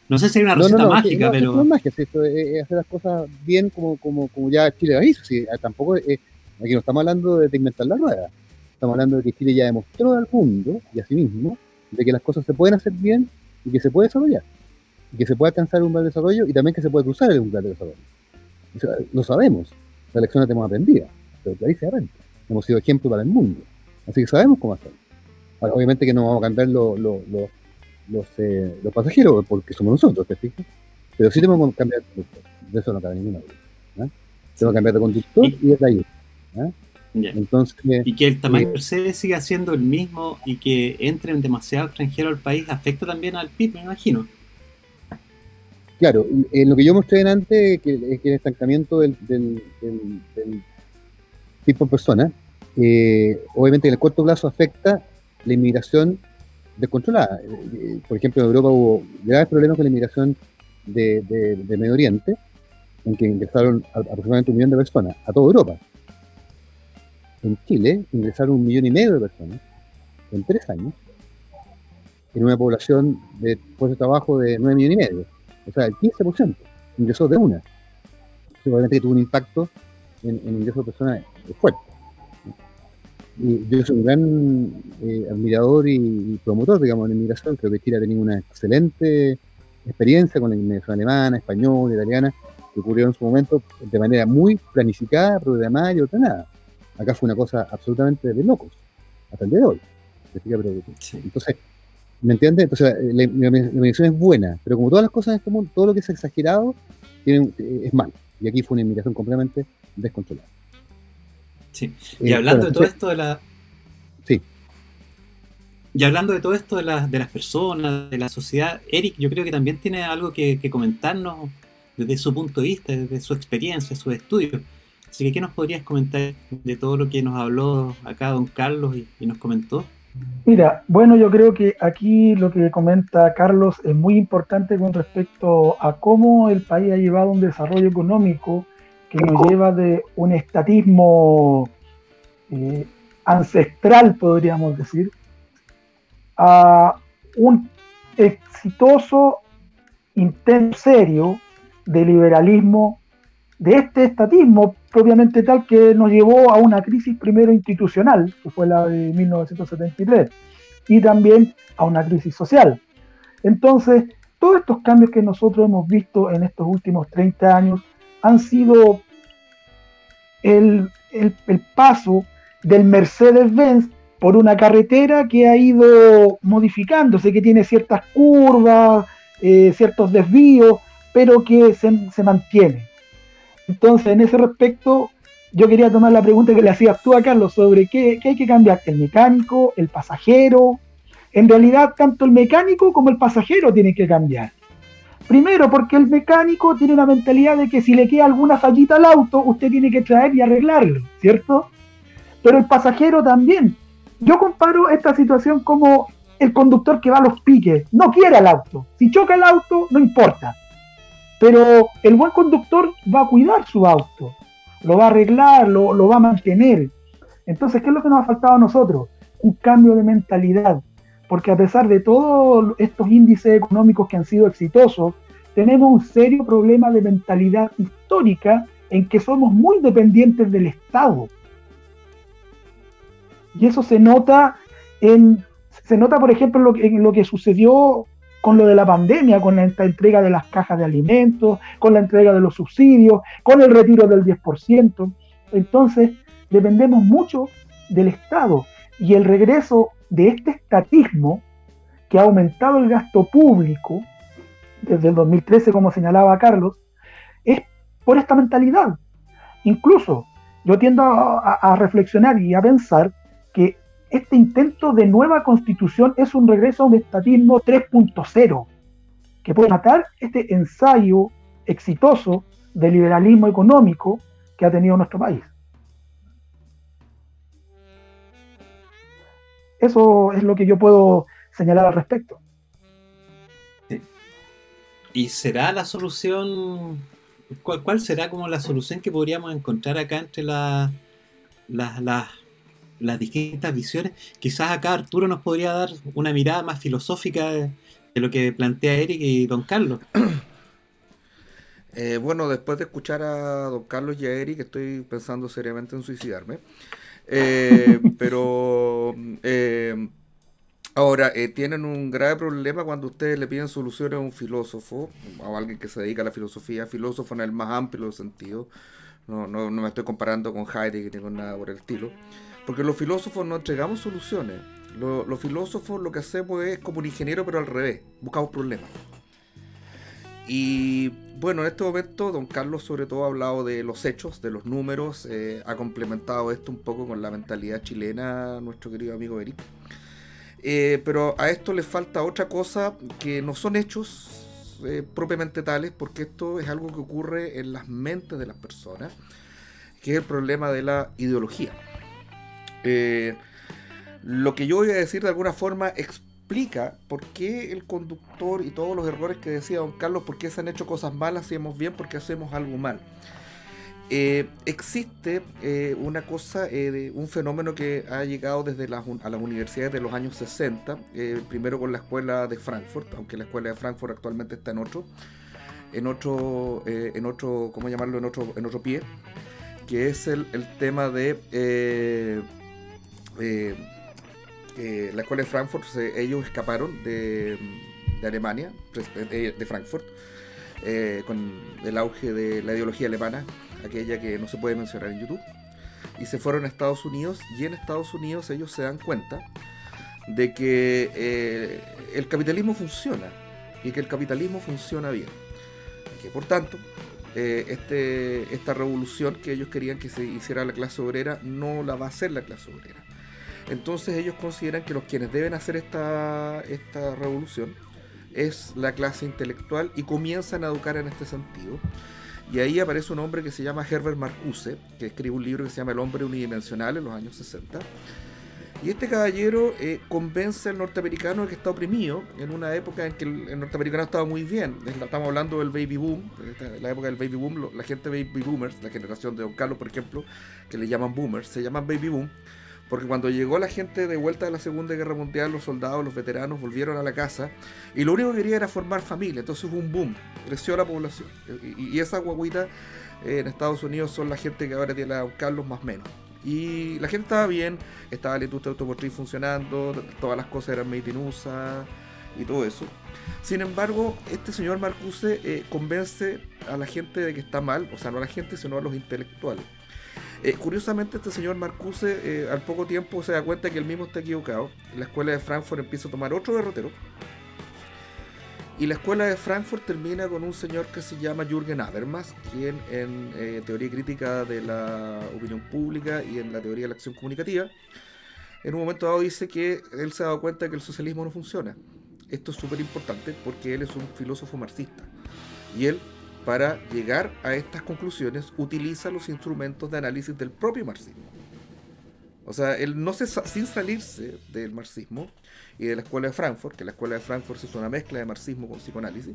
No sé si hay una receta mágica, pero...
No es magia, esto es hacer las cosas bien como ya Chile lo hizo. ¿Sí? Tampoco aquí no estamos hablando de inventar la rueda. Estamos hablando de que Chile ya demostró al mundo y a sí mismo de que las cosas se pueden hacer bien y que se puede desarrollar. Y que se puede alcanzar un umbral de desarrollo y también que se puede cruzar el umbral de desarrollo. O sea, lo sabemos. La lección la tenemos aprendida, pero clarísimamente. Hemos sido ejemplo para el mundo. Así que sabemos cómo hacerlo. Ahora, obviamente que no vamos a cambiar los pasajeros porque somos nosotros, ¿te fijas? Pero sí tenemos que cambiar de conductor. De eso no cabe ninguna duda. Tenemos que cambiar de conductor y de taller. Entonces,
y que el tamaño Mercedes siga siendo el mismo y que entren demasiado extranjeros al país afecta también al PIB, me imagino.
Claro, lo que yo mostré antes, que es que el estancamiento del PIB por persona, obviamente en el corto plazo afecta la inmigración descontrolada. Por ejemplo, en Europa hubo graves problemas con la inmigración de Medio Oriente, en que ingresaron aproximadamente 1 millón de personas a toda Europa. En Chile ingresaron 1,5 millones de personas en 3 años, en una población de puestos de trabajo de 9,5 millones. O sea, el 15% ingresó de una. Entonces, obviamente que tuvo un impacto en ingresos de personas fuerte. Y yo soy un gran admirador y promotor, digamos, de la inmigración. Creo que Chile ha tenido una excelente experiencia con la inmigración alemana, española, italiana, que ocurrió en su momento de manera muy planificada, programada y ordenada. Acá fue una cosa absolutamente de locos, hasta el día de hoy.
Sí.
Entonces, ¿me entiendes? Entonces, la inmigración es buena, pero como todas las cosas en este mundo, todo lo que es exagerado es malo. Y aquí fue una inmigración completamente descontrolada.
Sí. Y hablando de todo esto de la...
Sí.
Y hablando de todo esto de las personas, de la sociedad, Eric, yo creo que también tiene algo que comentarnos desde su punto de vista, desde su experiencia, sus estudios. Así que, ¿qué nos podrías comentar de todo lo que nos habló acá don Carlos y nos comentó?
Mira, bueno, yo creo que aquí lo que comenta Carlos es muy importante con respecto a cómo el país ha llevado un desarrollo económico que nos lleva de un estatismo ancestral, podríamos decir, a un exitoso intento serio de liberalismo, de este estatismo propiamente tal, que nos llevó a una crisis primero institucional, que fue la de 1973, y también a una crisis social. Entonces, todos estos cambios que nosotros hemos visto en estos últimos 30 años han sido el paso del Mercedes-Benz por una carretera que ha ido modificándose, que tiene ciertas curvas, ciertos desvíos, pero que se mantiene. Entonces, en ese respecto, yo quería tomar la pregunta que le hacías tú a Carlos sobre qué hay que cambiar, el mecánico, el pasajero. En realidad, tanto el mecánico como el pasajero tienen que cambiar. Primero, porque el mecánico tiene una mentalidad de que si le queda alguna fallita al auto, usted tiene que traer y arreglarlo, ¿cierto? Pero el pasajero también. Yo comparo esta situación como el conductor que va a los piques. No quiere el auto. Si choca el auto, no importa. Pero el buen conductor va a cuidar su auto, lo va a arreglar, lo va a mantener. Entonces, ¿qué es lo que nos ha faltado a nosotros? Un cambio de mentalidad. porque a pesar de todos estos índices económicos que han sido exitosos, tenemos un serio problema de mentalidad histórica en que somos muy dependientes del Estado. Y eso se nota, por ejemplo, en lo que sucedió con lo de la pandemia, con la entrega de las cajas de alimentos, con la entrega de los subsidios, con el retiro del 10%. Entonces, dependemos mucho del Estado. Y el regreso de este estatismo, que ha aumentado el gasto público desde el 2013, como señalaba Carlos, es por esta mentalidad. Incluso, yo tiendo a reflexionar y a pensar que este intento de nueva constitución es un regreso a un estatismo 3.0, que puede matar este ensayo exitoso de liberalismo económico que ha tenido nuestro país. Eso es lo que yo puedo señalar al respecto.
¿Y será la solución? ¿Cuál será como la solución que podríamos encontrar acá entre las distintas visiones? Quizás acá Arturo nos podría dar una mirada más filosófica de lo que plantea Eric y don Carlos.
Bueno, después de escuchar a don Carlos y a Eric, estoy pensando seriamente en suicidarme. Ahora, tienen un grave problema cuando ustedes le piden soluciones a un filósofo o a alguien que se dedica a la filosofía, filósofo en el más amplio sentido. No me estoy comparando con Heidegger ni con nada por el estilo, porque los filósofos no entregamos soluciones. Los filósofos lo que hacemos es como un ingeniero, pero al revés, buscamos problemas. Y bueno, en este momento don Carlos sobre todo ha hablado de los hechos, de los números, ha complementado esto un poco con la mentalidad chilena, nuestro querido amigo Eric. Pero a esto le falta otra cosa que no son hechos propiamente tales, porque esto es algo que ocurre en las mentes de las personas, que es el problema de la ideología. Lo que yo voy a decir de alguna forma explica por qué el conductor y todos los errores que decía don Carlos, por qué se han hecho cosas malas, hacemos bien, porque hacemos algo mal. Existe una cosa, un fenómeno que ha llegado desde a las universidades de los años 60, primero con la escuela de Frankfurt, aunque la escuela de Frankfurt actualmente está en otro, ¿cómo llamarlo? En otro pie, que es el tema de la escuela de Frankfurt. Ellos escaparon de Alemania, de Frankfurt, con el auge de la ideología alemana, aquella que no se puede mencionar en YouTube, y se fueron a Estados Unidos, y en Estados Unidos ellos se dan cuenta de que el capitalismo funciona, y que el capitalismo funciona bien, y que por tanto esta revolución que ellos querían que se hiciera la clase obrera no la va a hacer la clase obrera. Entonces ellos consideran que quienes deben hacer esta revolución es la clase intelectual, y comienzan a educar en este sentido. Y ahí aparece un hombre que se llama Herbert Marcuse, que escribe un libro que se llama El hombre unidimensional en los años 60. Y este caballero convence al norteamericano de que está oprimido en una época en que el norteamericano estaba muy bien. Estamos hablando del baby boom, la época del baby boom. La gente baby boomers, la generación de don Carlos, por ejemplo, que le llaman boomers, se llaman baby boom, porque cuando llegó la gente de vuelta de la Segunda Guerra Mundial, los soldados, los veteranos volvieron a la casa, y lo único que quería era formar familia. Entonces hubo un boom, creció la población, y esa guaguita en Estados Unidos son la gente que ahora tiene a don Carlos más o menos. Y la gente estaba bien, estaba la industria automotriz funcionando, todas las cosas eran made in USA y todo eso. Sin embargo, este señor Marcuse convence a la gente de que está mal, o sea, no a la gente, sino a los intelectuales. Curiosamente, este señor Marcuse al poco tiempo se da cuenta que él mismo está equivocado. La escuela de Frankfurt empieza a tomar otro derrotero, y la escuela de Frankfurt termina con un señor que se llama Jürgen Habermas, quien en teoría crítica de la opinión pública y en la teoría de la acción comunicativa, en un momento dado dice que él se ha dado cuenta de que el socialismo no funciona. Esto es súper importante porque él es un filósofo marxista, y él, para llegar a estas conclusiones, utiliza los instrumentos de análisis del propio marxismo. O sea, él no sin salirse del marxismo y de la escuela de Frankfurt, que la escuela de Frankfurt es una mezcla de marxismo con psicoanálisis,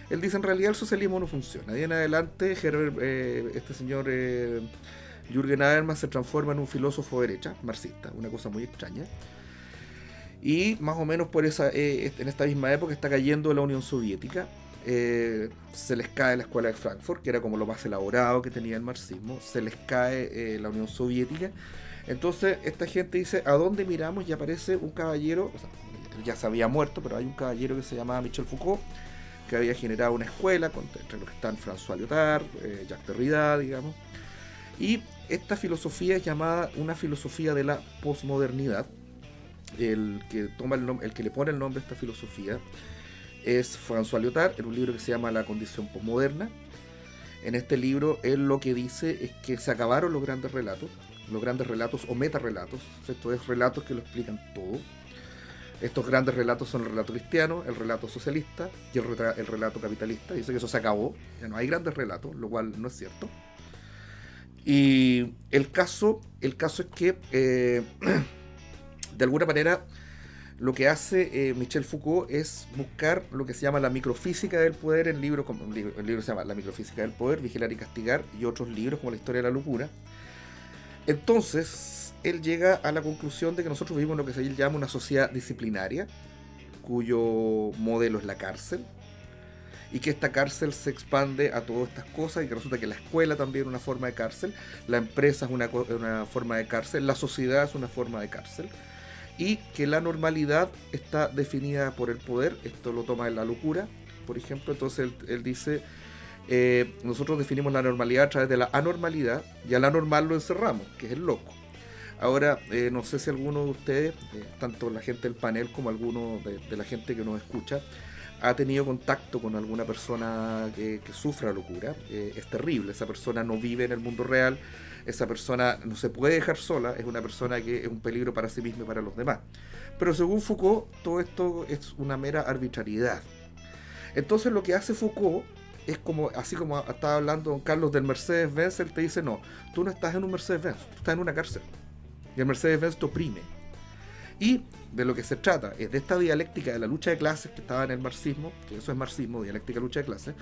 él dice en realidad el socialismo no funciona. De ahí en adelante este señor Jürgen Habermas se transforma en un filósofo de derecha, marxista, una cosa muy extraña. Y más o menos por en esta misma época está cayendo la Unión Soviética. Se les cae la escuela de Frankfurt, que era como lo más elaborado que tenía el marxismo. Se les cae la Unión Soviética. Entonces esta gente dice, ¿a dónde miramos? Y aparece un caballero, o sea, él ya se había muerto, pero hay un caballero que se llamaba Michel Foucault, que había generado una escuela entre los que están François Lyotard, Jacques Derrida, digamos. Y esta filosofía es llamada una filosofía de la posmodernidad. El que le pone el nombre a esta filosofía es François Lyotard, en un libro que se llama La condición posmoderna. En este libro él lo que dice es que se acabaron los grandes relatos o metarrelatos, esto es relatos que lo explican todo. Estos grandes relatos son el relato cristiano, el relato socialista y el relato capitalista. Dice que eso se acabó, ya no hay grandes relatos, lo cual no es cierto. Y el caso es que de alguna manera lo que hace Michel Foucault es buscar lo que se llama la microfísica del poder en libros como el libro se llama La microfísica del poder, Vigilar y castigar, y otros libros como La historia de la locura. Entonces él llega a la conclusión de que nosotros vivimos en lo que se llama una sociedad disciplinaria, cuyo modelo es la cárcel, y que esta cárcel se expande a todas estas cosas, y que resulta que la escuela también es una forma de cárcel, la empresa es una forma de cárcel, la sociedad es una forma de cárcel, y que la normalidad está definida por el poder. Esto lo toma en La locura, por ejemplo. Entonces él dice, nosotros definimos la normalidad a través de la anormalidad, y al anormal lo encerramos, que es el loco. Ahora, no sé si alguno de ustedes, tanto la gente del panel como alguno de la gente que nos escucha, ha tenido contacto con alguna persona que sufra locura. Es terrible, esa persona no vive en el mundo real, esa persona no se puede dejar sola, es una persona que es un peligro para sí misma y para los demás. Pero según Foucault, todo esto es una mera arbitrariedad. Entonces lo que hace Foucault es como, así como estaba hablando don Carlos del Mercedes-Benz, él te dice, no, tú no estás en un Mercedes-Benz, tú estás en una cárcel. Y el Mercedes-Benz te oprime. Y de lo que se trata es de esta dialéctica de la lucha de clases que estaba en el marxismo, que eso es marxismo, dialéctica de lucha de clases,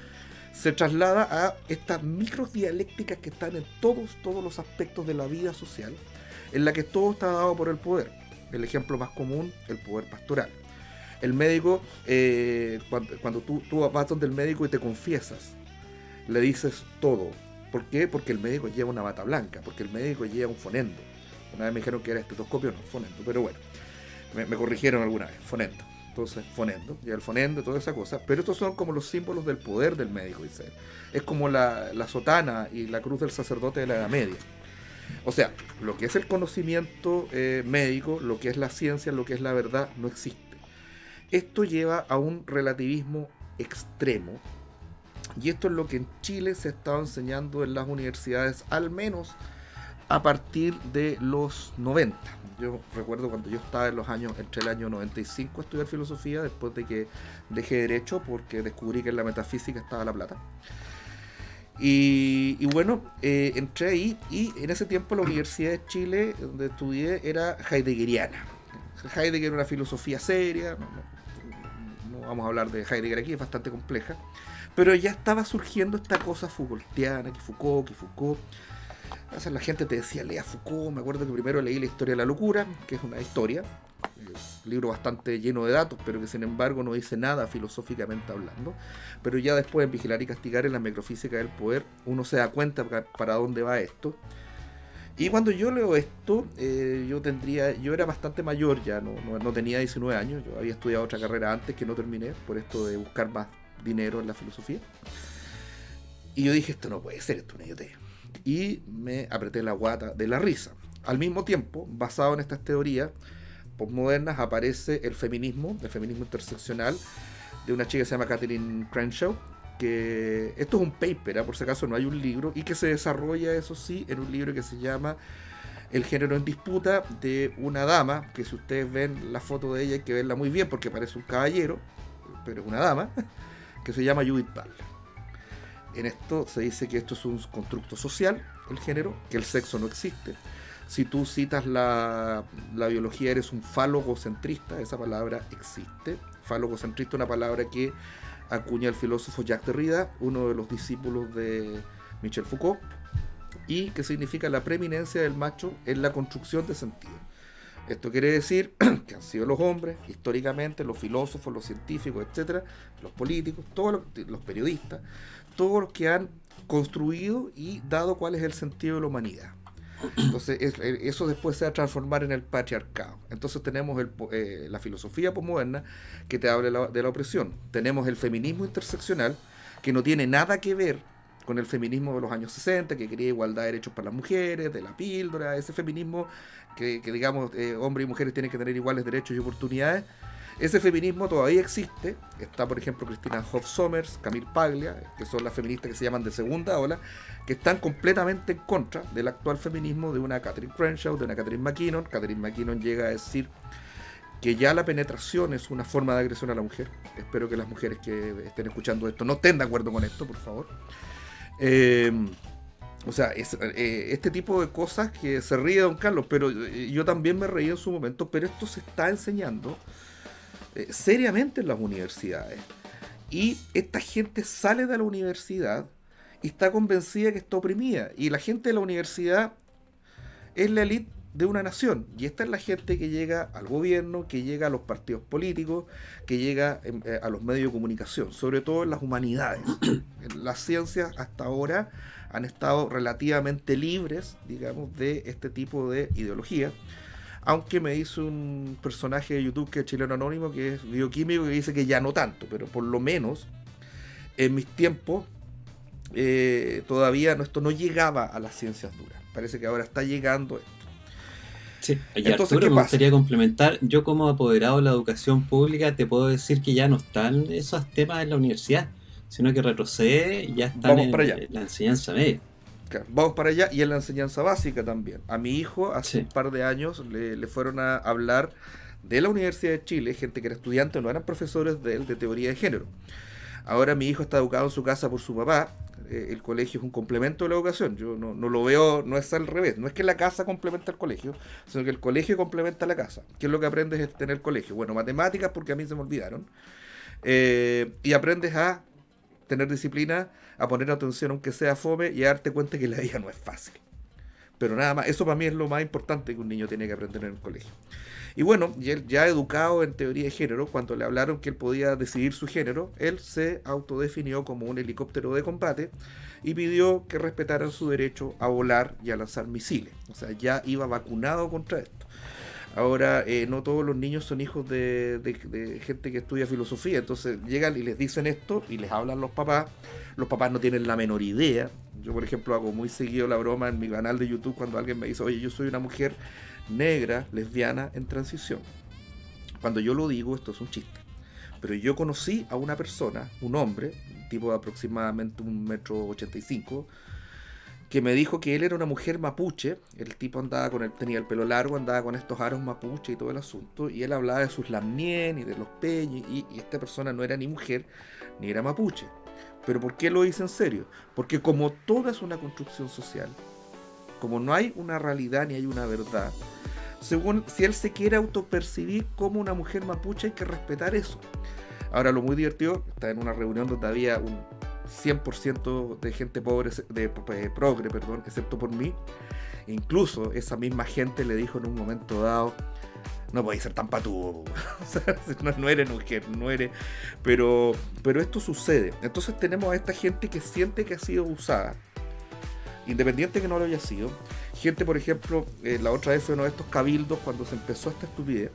se traslada a estas microdialécticas que están en todos los aspectos de la vida social, en la que todo está dado por el poder. El ejemplo más común, el poder pastoral. El médico, cuando tú vas donde el médico y te confiesas, le dices todo. ¿Por qué? Porque el médico lleva una bata blanca, porque el médico lleva un fonendo. Una vez me dijeron que era estetoscopio, no, fonendo, pero bueno, me corrigieron alguna vez, fonendo. Entonces, fonendo, ya el fonendo, toda esa cosa. Pero estos son como los símbolos del poder del médico, dice él. Es como la sotana y la cruz del sacerdote de la Edad Media. O sea, lo que es el conocimiento médico, lo que es la ciencia, lo que es la verdad, no existe. Esto lleva a un relativismo extremo. Y esto es lo que en Chile se ha estado enseñando en las universidades, al menos a partir de los 90. Yo recuerdo cuando yo estaba entre el año 95 a estudiar filosofía, después de que dejé derecho porque descubrí que en la metafísica estaba la plata. Y bueno, entré ahí, y en ese tiempo la Universidad de Chile, donde estudié, era heideggeriana. Heidegger era una filosofía seria, no vamos a hablar de Heidegger aquí, es bastante compleja, pero ya estaba surgiendo esta cosa Foucaultiana, que Foucault. O sea, la gente te decía, lea Foucault. Me acuerdo que primero leí La historia de la locura, que es una historia, un libro bastante lleno de datos, pero que sin embargo no dice nada filosóficamente hablando. Pero ya después en Vigilar y castigar, en la microfísica del poder, uno se da cuenta para dónde va esto. Y cuando yo leo esto, yo era bastante mayor ya, no tenía 19 años, yo había estudiado otra carrera antes que no terminé, por esto de buscar más dinero en la filosofía. Y yo dije, esto no puede ser, esto es una idiotez. Y me apreté la guata de la risa. Al mismo tiempo, basado en estas teorías postmodernas, aparece el feminismo interseccional, de una chica que se llama Catherine Crenshaw, que esto es un paper, por si acaso no hay un libro, y que se desarrolla, eso sí, en un libro que se llama El género en disputa, de una dama, que si ustedes ven la foto de ella hay que verla muy bien porque parece un caballero, pero es una dama, que se llama Judith Butler. En esto se dice que esto es un constructo social, el género, que el sexo no existe. Si tú citas la biología, eres un falogocentrista, esa palabra existe. Falogocentrista es una palabra que acuña el filósofo Jacques Derrida, uno de los discípulos de Michel Foucault, y que significa la preeminencia del macho en la construcción de sentido. Esto quiere decir que han sido los hombres, históricamente, los filósofos, los científicos, etcétera, los políticos, todos los periodistas, todos los que han construido y dado cuál es el sentido de la humanidad. Entonces eso después se va a transformar en el patriarcado. Entonces tenemos la filosofía posmoderna que te habla de la opresión. Tenemos el feminismo interseccional, que no tiene nada que ver con el feminismo de los años 60, que quería igualdad de derechos para las mujeres, de la píldora, ese feminismo que digamos, hombres y mujeres tienen que tener iguales derechos y oportunidades. Ese feminismo todavía existe. Está, por ejemplo, Cristina Hoff Sommers, Camille Paglia, que son las feministas que se llaman de segunda ola, que están completamente en contra del actual feminismo de una Catherine Crenshaw, de una Catherine McKinnon. Catherine McKinnon llega a decir que ya la penetración es una forma de agresión a la mujer. Espero que las mujeres que estén escuchando esto no estén de acuerdo con esto, por favor. O sea, este tipo de cosas que se ríe don Carlos, pero yo también me reí en su momento, pero esto se está enseñando seriamente en las universidades. Y esta gente sale de la universidad y está convencida que está oprimida. Y la gente de la universidad es la élite de una nación. Y esta es la gente que llega al gobierno, que llega a los partidos políticos, que llega a los medios de comunicación, sobre todo en las humanidades. Las ciencias hasta ahora han estado relativamente libres, digamos, de este tipo de ideología. Aunque me hizo un personaje de YouTube que es chileno anónimo, que es bioquímico, que dice que ya no tanto, pero por lo menos en mis tiempos todavía esto no llegaba a las ciencias duras. Parece que ahora está llegando esto.
Sí, y entonces, Arturo, me gustaría complementar. Yo, como apoderado de la educación pública, te puedo decir que ya no están esos temas en la universidad, sino que retrocede y ya están en la enseñanza media.
Claro, vamos para allá, y en la enseñanza básica también. A mi hijo hace un par de años le fueron a hablar de la Universidad de Chile, gente que era estudiante, no eran profesores de teoría de género. Ahora mi hijo está educado en su casa por su papá. El colegio es un complemento de la educación. Yo no lo veo, no es al revés. No es que la casa complementa el colegio, sino que el colegio complementa la casa. ¿Qué es lo que aprendes en el colegio? Bueno, matemáticas, porque a mí se me olvidaron. Y aprendes a tener disciplina, a poner atención aunque sea fome, y a darte cuenta que la vida no es fácil. Pero nada más, eso para mí es lo más importante que un niño tiene que aprender en el colegio. Y bueno, y él ya educado en teoría de género, cuando le hablaron que él podía decidir su género, él se autodefinió como un helicóptero de combate y pidió que respetaran su derecho a volar y a lanzar misiles. O sea, ya iba vacunado contra esto. Ahora, no todos los niños son hijos de gente que estudia filosofía, entonces llegan y les dicen esto y les hablan los papás no tienen la menor idea. Yo, por ejemplo, hago muy seguido la broma en mi canal de YouTube cuando alguien me dice, oye, yo soy una mujer negra, lesbiana, en transición. Cuando yo lo digo, esto es un chiste. Pero yo conocí a una persona, un hombre, un tipo de aproximadamente 1,85 m, que me dijo que él era una mujer mapuche. El tipo tenía el pelo largo, andaba con estos aros mapuche y todo el asunto, y él hablaba de sus lamnien y de los peñes, y esta persona no era ni mujer ni era mapuche. ¿Pero por qué lo dice en serio? Porque como todo es una construcción social, como no hay una realidad ni hay una verdad, si él se quiere autopercibir como una mujer mapuche, hay que respetar eso. Ahora, lo muy divertido, está en una reunión donde había un 100% de gente pobre, progre, excepto por mí. Incluso esa misma gente le dijo en un momento dado, no podéis ser tan patudo, o sea, no eres mujer, no eres. Pero esto sucede. Entonces tenemos a esta gente que siente que ha sido usada, independiente que no lo haya sido. Gente, por ejemplo, la otra vez fue uno de estos cabildos cuando se empezó esta estupidez,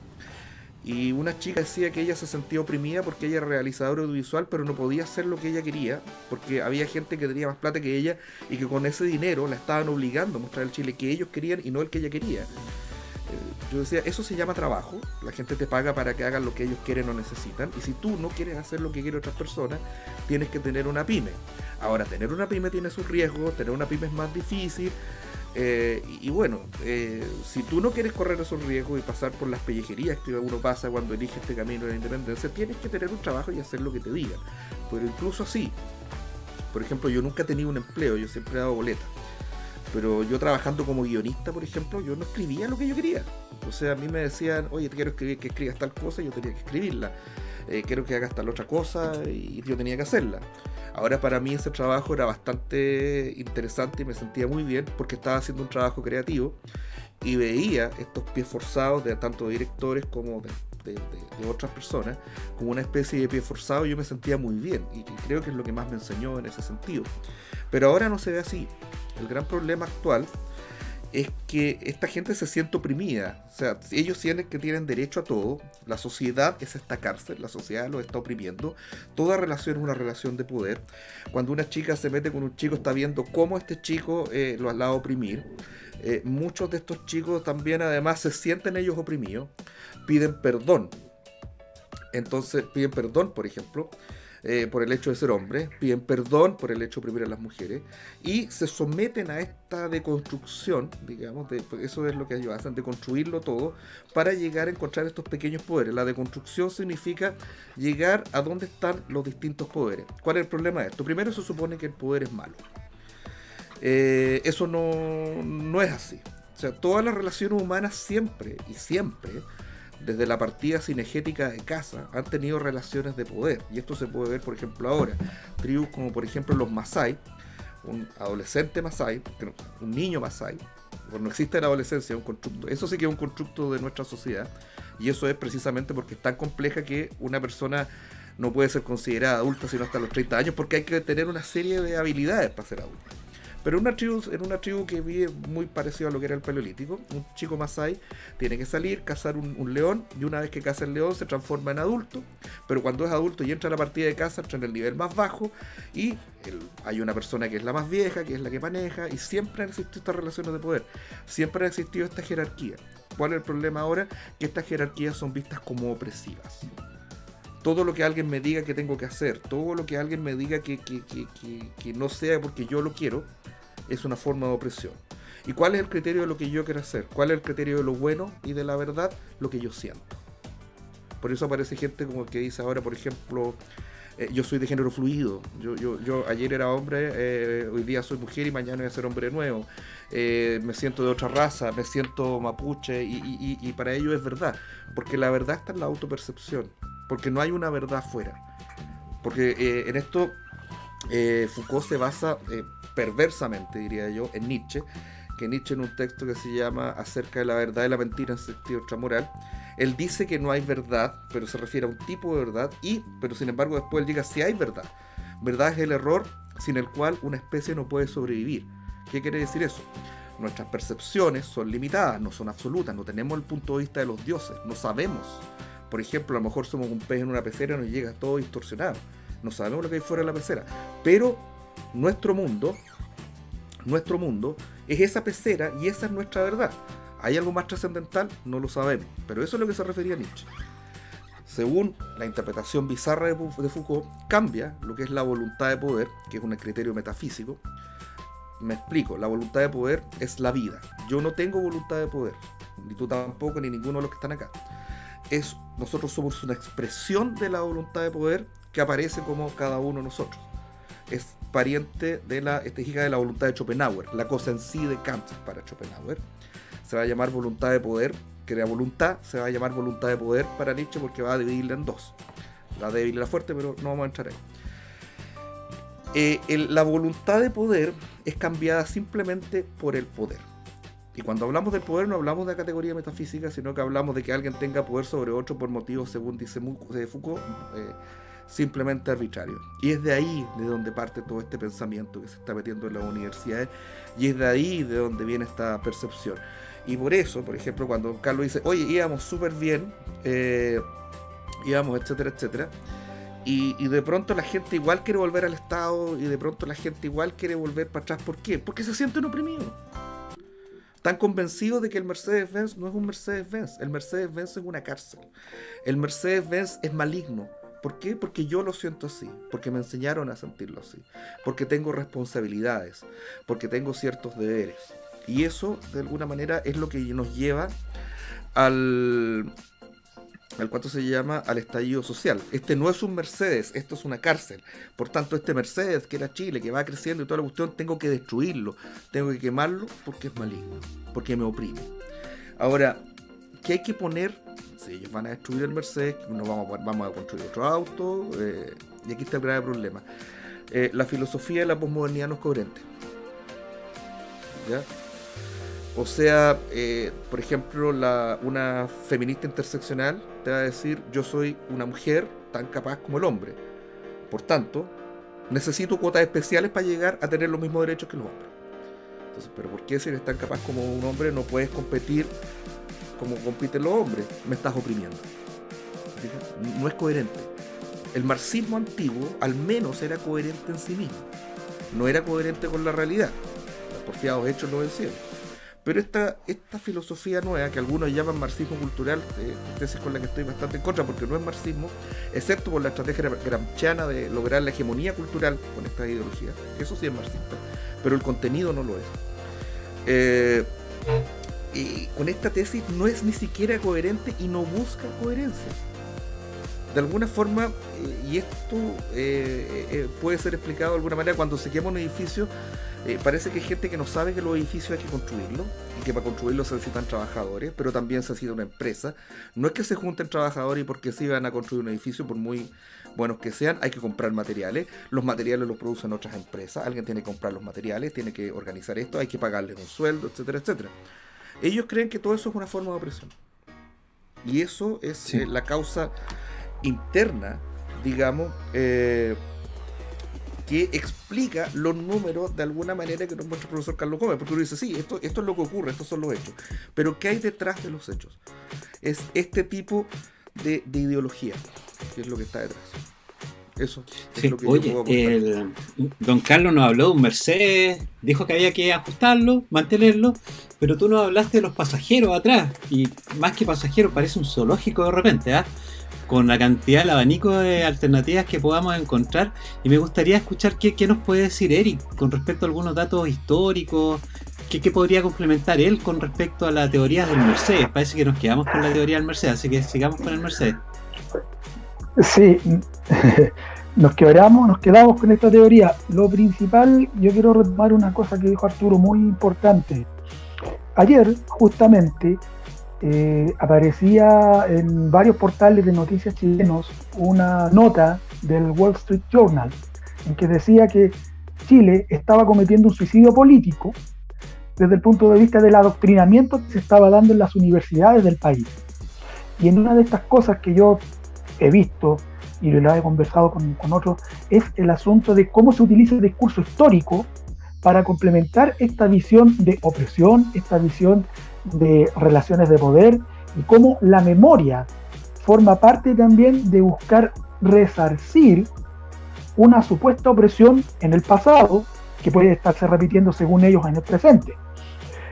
y una chica decía que ella se sentía oprimida porque ella era realizadora audiovisual, pero no podía hacer lo que ella quería porque había gente que tenía más plata que ella y que con ese dinero la estaban obligando a mostrar el Chile que ellos querían y no el que ella quería. Yo decía, eso se llama trabajo. La gente te paga para que hagan lo que ellos quieren o necesitan, y si tú no quieres hacer lo que quieren otras personas, tienes que tener una pyme. Ahora, tener una pyme tiene sus riesgos, tener una pyme es más difícil. Y bueno, si tú no quieres correr esos riesgos y pasar por las pellejerías que uno pasa cuando elige este camino de la independencia, tienes que tener un trabajo y hacer lo que te digan. Pero incluso así, por ejemplo, yo nunca he tenido un empleo, yo siempre he dado boletas. Pero yo trabajando como guionista, por ejemplo, yo no escribía lo que yo quería. O sea, a mí me decían, oye, te quiero que escribas tal cosa, y yo tenía que escribirla. Quiero que hagas tal otra cosa, y yo tenía que hacerla. Ahora, para mí ese trabajo era bastante interesante y me sentía muy bien porque estaba haciendo un trabajo creativo y veía estos pies forzados de tanto de directores como de otras personas, como una especie de pie forzado, yo me sentía muy bien, y creo que es lo que más me enseñó en ese sentido. Pero ahora no se ve así. El gran problema actual es que esta gente se siente oprimida. O sea, ellos sienten que tienen derecho a todo. La sociedad es esta cárcel, la sociedad los está oprimiendo. Toda relación es una relación de poder. Cuando una chica se mete con un chico, está viendo cómo este chico lo va a oprimir. Muchos de estos chicos también además se sienten ellos oprimidos, piden perdón. Entonces piden perdón, por ejemplo, por el hecho de ser hombres, piden perdón por el hecho de oprimir a las mujeres, y se someten a esta deconstrucción, digamos, eso es lo que ellos hacen, de construirlo todo para llegar a encontrar estos pequeños poderes. La deconstrucción significa llegar a dónde están los distintos poderes. ¿Cuál es el problema de esto? Primero, se supone que el poder es malo. Eso no es así. O sea, todas las relaciones humanas siempre, desde la partida cinegética de casa, han tenido relaciones de poder. Y esto se puede ver, por ejemplo, ahora. Tribus como, por ejemplo, los Masái, un adolescente Masái, un niño Masái, porque no existe la adolescencia, es un constructo. Eso sí que es un constructo de nuestra sociedad. Y eso es precisamente porque es tan compleja que una persona no puede ser considerada adulta sino hasta los 30 años, porque hay que tener una serie de habilidades para ser adulto. Pero en una tribu que vive muy parecido a lo que era el Paleolítico, un chico Masái tiene que salir, cazar un león, y una vez que caza el león se transforma en adulto, pero cuando es adulto y entra a la partida de caza, entra en el nivel más bajo, y hay una persona que es la más vieja, que es la que maneja, y siempre han existido estas relaciones de poder, siempre ha existido esta jerarquía. ¿Cuál es el problema ahora? Que estas jerarquías son vistas como opresivas. Todo lo que alguien me diga que tengo que hacer, todo lo que alguien me diga que no sea porque yo lo quiero, es una forma de opresión. ¿Y cuál es el criterio de lo que yo quiero hacer? ¿Cuál es el criterio de lo bueno y de la verdad? Lo que yo siento. Por eso aparece gente como el que dice ahora, por ejemplo, yo soy de género fluido. Yo ayer era hombre, hoy día soy mujer y mañana voy a ser hombre de nuevo. Me siento de otra raza, me siento mapuche, y para ello es verdad. Porque la verdad está en la autopercepción. Porque no hay una verdad afuera. Porque en esto Foucault se basa perversamente, diría yo, en Nietzsche, que Nietzsche, en un texto que se llama Acerca de la verdad y la mentira en sentido extramoral, él dice que no hay verdad, pero se refiere a un tipo de verdad, pero sin embargo después él diga si hay verdad. Verdad es el error sin el cual una especie no puede sobrevivir. ¿Qué quiere decir eso? Nuestras percepciones son limitadas, no son absolutas, no tenemos el punto de vista de los dioses, no sabemos. Por ejemplo, a lo mejor somos un pez en una pecera y nos llega todo distorsionado. No sabemos lo que hay fuera de la pecera. Pero nuestro mundo es esa pecera y esa es nuestra verdad. ¿Hay algo más trascendental? No lo sabemos. Pero eso es lo que se refería a Nietzsche. Según la interpretación bizarra de Foucault, cambia lo que es la voluntad de poder, que es un criterio metafísico. Me explico, la voluntad de poder es la vida. Yo no tengo voluntad de poder, ni tú tampoco, ni ninguno de los que están acá. Nosotros somos una expresión de la voluntad de poder que aparece como cada uno de nosotros. Es pariente de la estética de la voluntad de Schopenhauer, la cosa en sí de Kant para Schopenhauer. Se va a llamar voluntad de poder, que la voluntad se va a llamar voluntad de poder para Nietzsche porque va a dividirla en dos. La débil y la fuerte, pero no vamos a entrar ahí. La voluntad de poder es cambiada simplemente por el poder. Y cuando hablamos del poder no hablamos de la categoría metafísica, sino que hablamos de que alguien tenga poder sobre otro por motivos, según dice Foucault, simplemente arbitrario. Y es de ahí de donde parte todo este pensamiento que se está metiendo en las universidades, y es de ahí de donde viene esta percepción. Y por eso, por ejemplo, cuando Carlos dice, oye, íbamos súper bien, íbamos, etcétera, etcétera, y de pronto la gente igual quiere volver al Estado, y de pronto la gente igual quiere volver para atrás. ¿Por qué? Porque se sienten oprimidos. Están convencidos de que el Mercedes-Benz no es un Mercedes-Benz. El Mercedes-Benz es una cárcel. El Mercedes-Benz es maligno. ¿Por qué? Porque yo lo siento así. Porque me enseñaron a sentirlo así. Porque tengo responsabilidades. Porque tengo ciertos deberes. Y eso, de alguna manera, es lo que nos lleva al ¿cuánto se llama? Al estallido social. Este no es un Mercedes, esto es una cárcel. Por tanto, este Mercedes, que era Chile, que va creciendo y toda la cuestión, tengo que destruirlo, tengo que quemarlo porque es maligno, porque me oprime. Ahora, ¿qué hay que poner? Si ellos van a destruir el Mercedes, vamos a construir otro auto, y aquí está el grave problema. La filosofía de la posmodernidad no es coherente. ¿Ya? O sea, por ejemplo, una feminista interseccional te va a decir: yo soy una mujer tan capaz como el hombre, por tanto, necesito cuotas especiales para llegar a tener los mismos derechos que los hombres. Entonces, ¿pero por qué si eres tan capaz como un hombre no puedes competir como compiten los hombres? Me estás oprimiendo. No es coherente. El marxismo antiguo al menos era coherente en sí mismo, no era coherente con la realidad. Los porfiados hechos lo vencieron. Pero esta filosofía nueva, que algunos llaman marxismo cultural, tesis con la que estoy bastante en contra, porque no es marxismo, excepto por la estrategia gramsciana de lograr la hegemonía cultural con esta ideología. Eso sí es marxista, pero el contenido no lo es. Y con esta tesis no es ni siquiera coherente y no busca coherencia. De alguna forma, y esto puede ser explicado de alguna manera, cuando se quema un edificio, parece que hay gente que no sabe que los edificios hay que construirlos, y que para construirlos se necesitan trabajadores, pero también se necesita una empresa. No es que se junten trabajadores y porque sí van a construir un edificio, por muy buenos que sean, hay que comprar materiales. Los materiales los producen otras empresas, alguien tiene que comprar los materiales, tiene que organizar esto, hay que pagarles un sueldo, etcétera, etcétera. Ellos creen que todo eso es una forma de opresión. Y eso es la causa interna, digamos, que explica los números de alguna manera que nos muestra el profesor Carlos Gómez, porque uno dice: sí, esto es lo que ocurre, estos son los hechos, pero ¿qué hay detrás de los hechos? Es este tipo de ideología que es lo que está detrás. Eso es lo que yo puedo aportar.
Don Carlos nos habló de un Mercedes, dijo que había que ajustarlo, mantenerlo, pero tú nos hablaste de los pasajeros atrás, y más que pasajeros parece un zoológico de repente, ¿ah? Con la cantidad, el abanico de alternativas que podamos encontrar, y me gustaría escuchar qué nos puede decir Eric con respecto a algunos datos históricos, qué podría complementar él con respecto a la teoría del Mercedes. Parece que nos quedamos con la teoría del Mercedes, así que sigamos con el Mercedes.
Sí, nos quedamos con esta teoría. Lo principal, yo quiero retomar una cosa que dijo Arturo, muy importante. Ayer, justamente, aparecía en varios portales de noticias chilenos una nota del Wall Street Journal en que decía que Chile estaba cometiendo un suicidio político desde el punto de vista del adoctrinamiento que se estaba dando en las universidades del país. Y en una de estas cosas que yo he visto y lo he conversado con otros, es el asunto de cómo se utiliza el discurso histórico para complementar esta visión de opresión, esta visión de relaciones de poder, y cómo la memoria forma parte también de buscar resarcir una supuesta opresión en el pasado que puede estarse repitiendo según ellos en el presente.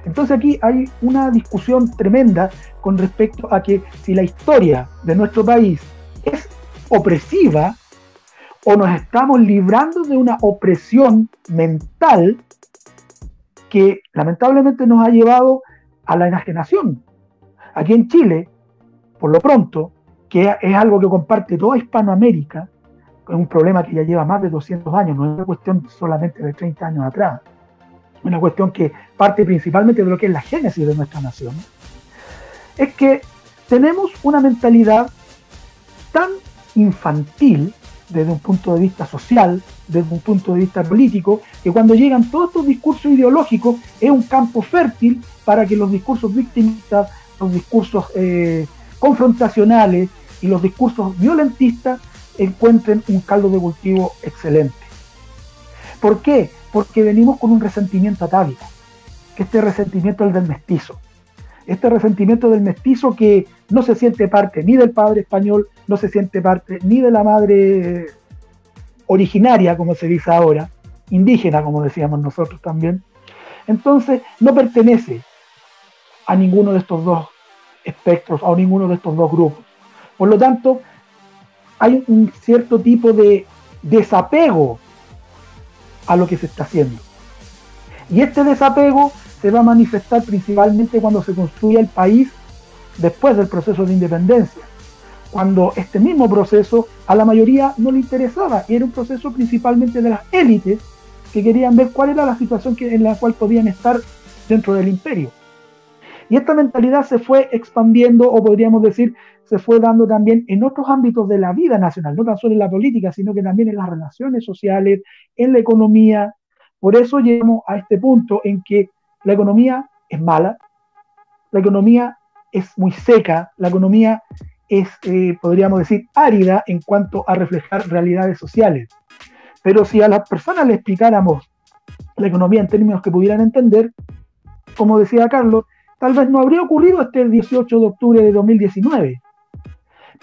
Entonces aquí hay una discusión tremenda con respecto a que si la historia de nuestro país es opresiva o nos estamos librando de una opresión mental que lamentablemente nos ha llevado a la enajenación. Aquí en Chile, por lo pronto, que es algo que comparte toda Hispanoamérica, es un problema que ya lleva más de 200 años, no es una cuestión solamente de 30 años atrás, es una cuestión que parte principalmente de lo que es la génesis de nuestra nación, es que tenemos una mentalidad tan infantil desde un punto de vista social, desde un punto de vista político, que cuando llegan todos estos discursos ideológicos es un campo fértil para que los discursos victimistas, los discursos confrontacionales y los discursos violentistas encuentren un caldo de cultivo excelente. ¿Por qué? Porque venimos con un resentimiento atávico, que este resentimiento es el del mestizo. Este resentimiento del mestizo que no se siente parte ni del padre español, no se siente parte ni de la madre originaria, como se dice ahora, indígena, como decíamos nosotros también. Entonces, no pertenece a ninguno de estos dos espectros, a ninguno de estos dos grupos. Por lo tanto, hay un cierto tipo de desapego a lo que se está haciendo. Y este desapego se va a manifestar principalmente cuando se construya el país después del proceso de independencia, cuando este mismo proceso a la mayoría no le interesaba, y era un proceso principalmente de las élites que querían ver cuál era la situación en la cual podían estar dentro del imperio. Y esta mentalidad se fue expandiendo, o podríamos decir, se fue dando también en otros ámbitos de la vida nacional, no tan solo en la política, sino que también en las relaciones sociales, en la economía. Por eso llegamos a este punto en que la economía es mala, la economía es muy seca, la economía es, podríamos decir, árida en cuanto a reflejar realidades sociales. Pero si a las personas le explicáramos la economía en términos que pudieran entender, como decía Carlos, tal vez no habría ocurrido este 18 de octubre de 2019.